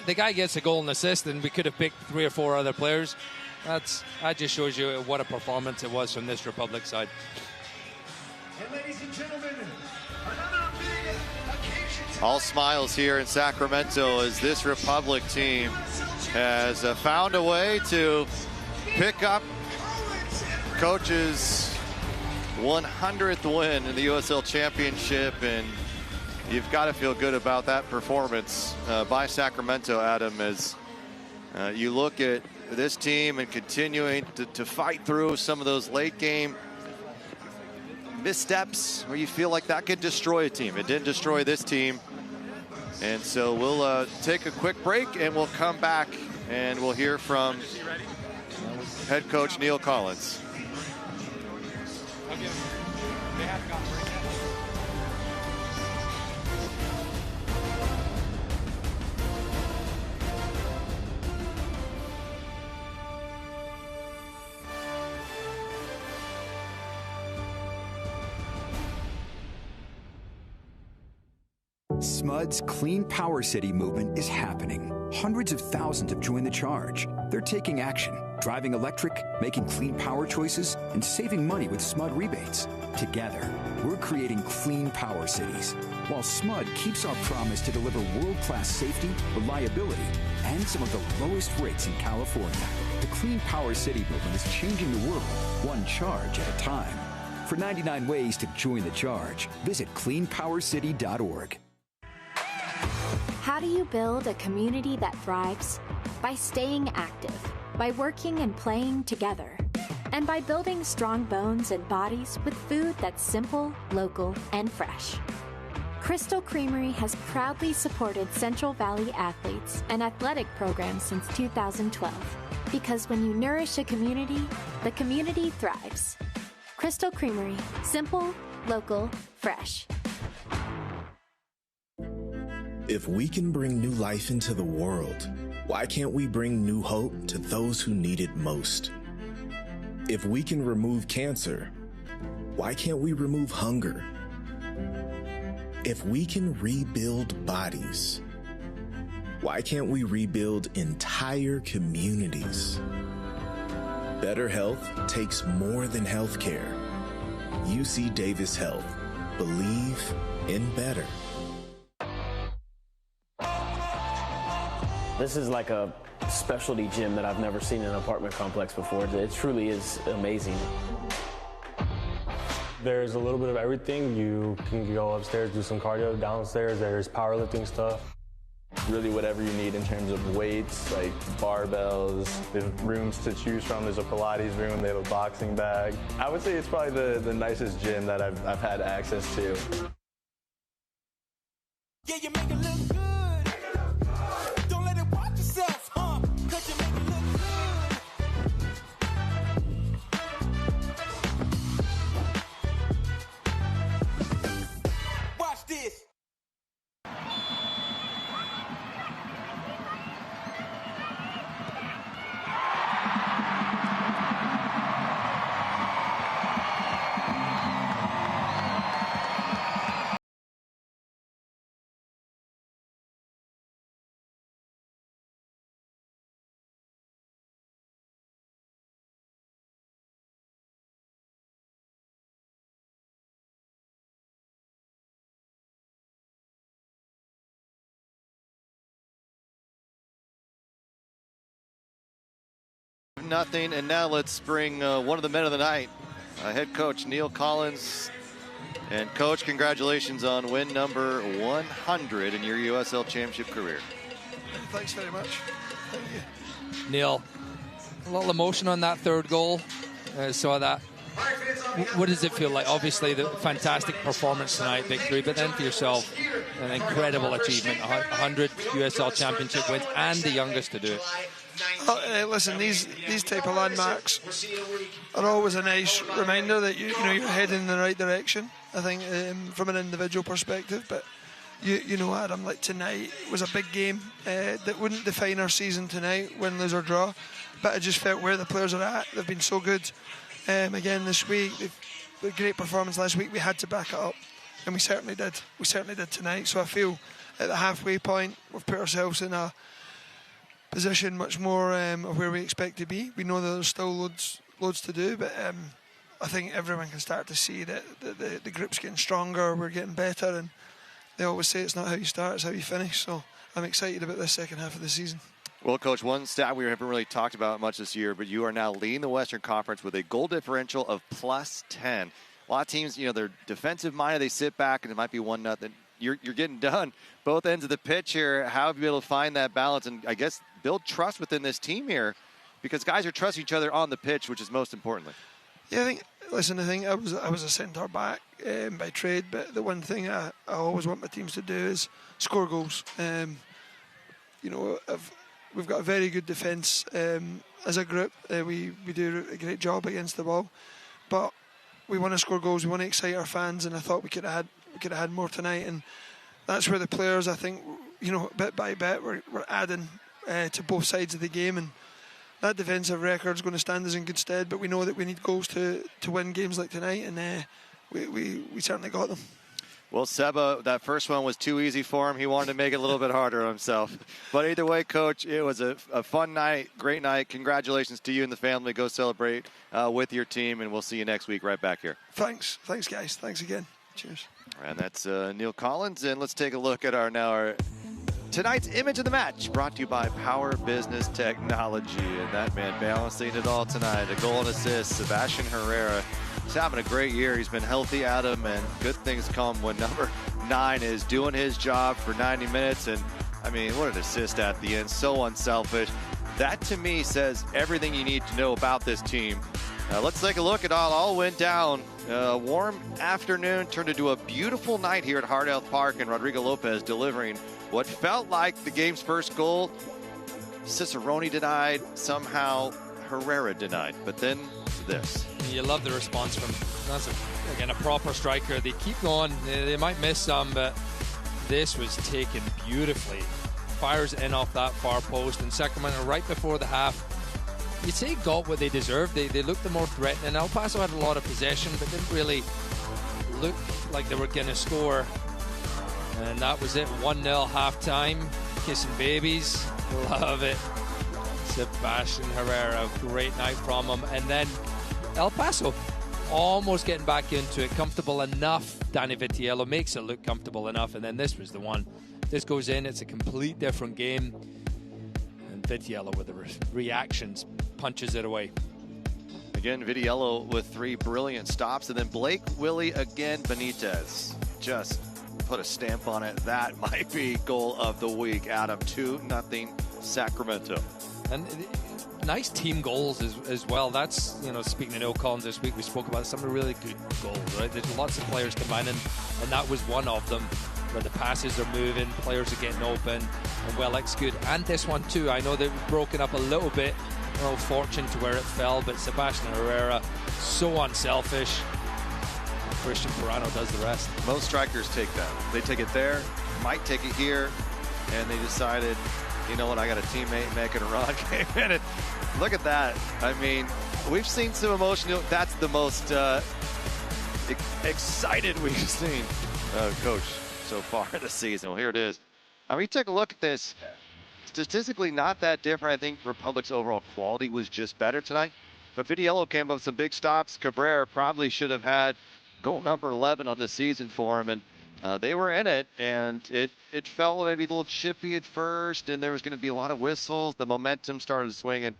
the guy gets a goal and assist, and we could have picked 3 or 4 other players. That just shows you what a performance it was from this Republic side. And ladies and gentlemen, another big occasion. All smiles here in Sacramento as this Republic team has found a way to pick up Coach's 100th win in the USL Championship, and you've got to feel good about that performance by Sacramento, Adam, as you look at this team and continuing to fight through some of those late game missteps where you feel like that could destroy a team. It didn't destroy this team. And so we'll take a quick break, and we'll come back and we'll hear from head coach Neil Collins. SMUD's Clean Power City movement is happening. Hundreds of thousands have joined the charge. They're taking action, driving electric, making clean power choices, and saving money with SMUD rebates. Together, we're creating clean power cities, while SMUD keeps our promise to deliver world-class safety, reliability, and some of the lowest rates in California. The Clean Power City movement is changing the world, one charge at a time. For 99 ways to join the charge, visit cleanpowercity.org. How do you build a community that thrives? By staying active, by working and playing together, and by building strong bones and bodies with food that's simple, local, and fresh. Crystal Creamery has proudly supported Central Valley athletes and athletic programs since 2012. Because when you nourish a community, the community thrives. Crystal Creamery, simple, local, fresh. If we can bring new life into the world, why can't we bring new hope to those who need it most? If we can remove cancer, why can't we remove hunger? If we can rebuild bodies, why can't we rebuild entire communities? Better health takes more than healthcare. UC Davis Health. Believe in better. This is like a specialty gym that I've never seen in an apartment complex before. It truly is amazing. There's a little bit of everything. You can go upstairs, do some cardio. Downstairs, there's powerlifting stuff. Really whatever you need in terms of weights, like barbells. There's rooms to choose from. There's a Pilates room. They have a boxing bag. I would say it's probably the nicest gym that I've had access to. Yeah, you make it look good. Don't let it watch yourself, huh? 'Cause you make it look good. Watch this. Nothing, and now let's bring one of the men of the night, head coach Neil Collins. And coach, congratulations on win number 100 in your USL Championship career. Thanks very much. Thank you. Neil, a little emotion on that third goal. I saw that. What does it feel like? Obviously, the fantastic performance tonight, victory, but then for yourself, an incredible achievement, 100 USL Championship wins, and the youngest to do it. Listen, these type of landmarks are always a nice reminder that you're heading in the right direction. I think from an individual perspective, but you know, Adam, like tonight was a big game that wouldn't define our season tonight, win, lose or draw. But I just felt where the players are at. They've been so good again this week. A great performance last week. We had to back it up, and we certainly did. We certainly did tonight. So I feel at the halfway point we've put ourselves in a position much more of where we expect to be. We know that there's still loads to do, but I think everyone can start to see that the group's getting stronger, we're getting better, and they always say it's not how you start, it's how you finish. So I'm excited about this second half of the season. Well, Coach, one stat we haven't really talked about much this year, but you are now leading the Western Conference with a goal differential of +10. A lot of teams, they're defensive-minded, they sit back, and it might be 1-0. You're getting done both ends of the pitch here. How have you been able to find that balance and, I guess, build trust within this team here? Because guys are trusting each other on the pitch, which is most importantly. Yeah, I think I was a centre back by trade, but the one thing I always want my teams to do is score goals. We've got a very good defence as a group. We do a great job against the ball, but we want to score goals. We want to excite our fans, and I thought we could have had more tonight. And that's where the players, I think, bit by bit, we're adding to both sides of the game, and that defensive record is going to stand us in good stead. But we know that we need goals to win games like tonight, and we certainly got them. Well, Seba, that first one was too easy for him. He wanted to make it a little bit harder on himself. But either way, Coach, it was a fun night, great night. Congratulations to you and the family. Go celebrate with your team, and we'll see you next week right back here. Thanks, guys. Thanks again. Cheers. And that's Neil Collins, and let's take a look at our tonight's image of the match, brought to you by Power Business Technology. And that man balancing it all tonight, a goal and assist, Sebastian Herrera. He's having a great year. He's been healthy, Adam, and good things come when number 9 is doing his job for 90 minutes. And, I mean, what an assist at the end. So unselfish. That, to me, says everything you need to know about this team. Let's take a look at how it all went down. A warm afternoon turned into a beautiful night here at Hard Health Park, and Rodrigo Lopez delivering what felt like the game's first goal. Cicerone denied, somehow Herrera denied, but then this. You love the response from, again, a proper striker. They keep going, they might miss some, but this was taken beautifully. Fires in off that far post, and Sacramento right before the half, you'd say got what they deserved. They looked the more threatening. El Paso had a lot of possession, but didn't really look like they were going to score. And that was it, 1-0 half-time. Kissing babies, love it. Sebastian Herrera, great night from him. And then El Paso almost getting back into it, comfortable enough. Danny Vitiello makes it look comfortable enough, and then this was the one. This goes in, it's a complete different game. And Vitiello with the reactions punches it away. Again, Vitiello with 3 brilliant stops, and then Blake Willie again. Benitez just put a stamp on it. That might be goal of the week, Adam. 2-0 Sacramento. And nice team goals as well. That's, speaking to Neil Collins this week, we spoke about some really good goals, right? There's lots of players combining, and that was one of them, where the passes are moving, players are getting open and well executed. And this one too, I know that it was broken up a little bit, fortune to where it fell, but Sebastian Herrera, so unselfish. Christian Perano does the rest. Most strikers take that. They take it there, might take it here, and they decided, you know what, I got a teammate making a run. And look at that. I mean, we've seen some emotional. That's the most excited we've seen Coach so far this season. Well, here it is. I mean, take a look at this. Statistically, not that different. I think Republic's overall quality was just better tonight. But Vitiello came up with some big stops. Cabrera probably should have had goal number 11 on the season for him. And they were in it, and it felt maybe a little chippy at first, and there was going to be a lot of whistles. The momentum started swinging.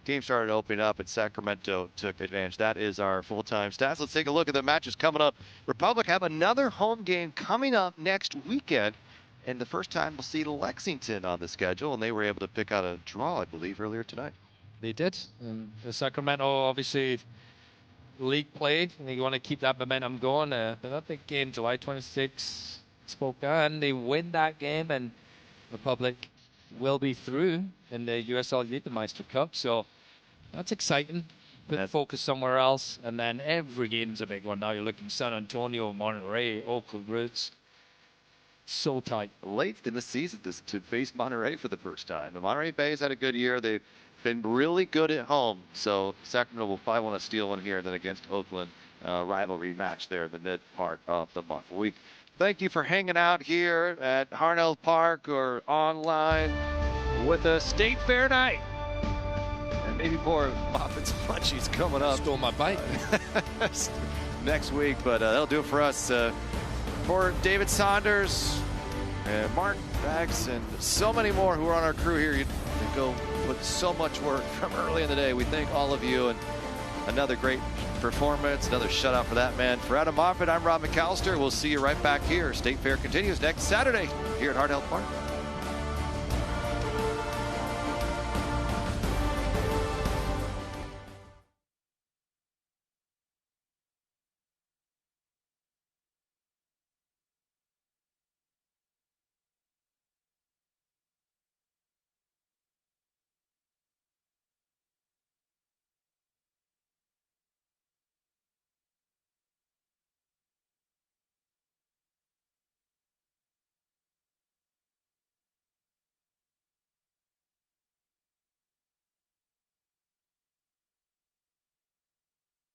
Game started opening up, and Sacramento took advantage. That is our full-time stats. Let's take a look at the matches coming up. Republic have another home game coming up next weekend, and the first time we'll see Lexington on the schedule, and they were able to pick out a draw, I believe, earlier tonight. They did. Sacramento, obviously, league play, and you want to keep that momentum going. That big game, July 26, Spokane, they win that game, and Republic will be through in the USL Youth Meister Cup. So that's exciting. Put focus somewhere else, and then every game's a big one. Now you're looking San Antonio, Monterrey, Oakland Roots. So tight. Late in the season to face Monterrey for the first time. The Monterrey Bay's had a good year. They've been really good at home. So Sacramento will probably want to steal one here, then against Oakland. Rivalry match there in the mid part of the month. We thank you for hanging out here at Harnell Park or online with a State Fair night. And maybe more Moffitt's Munchies coming up. Stole my bike. Next week, but that'll do it for us. For David Saunders and Mark Bax and so many more who are on our crew here, you go put so much work from early in the day. We thank all of you, and another great performance, another shutout for that man. For Adam Moffitt, I'm Rob McAllister. We'll see you right back here. State Fair continues next Saturday here at Harnell Park.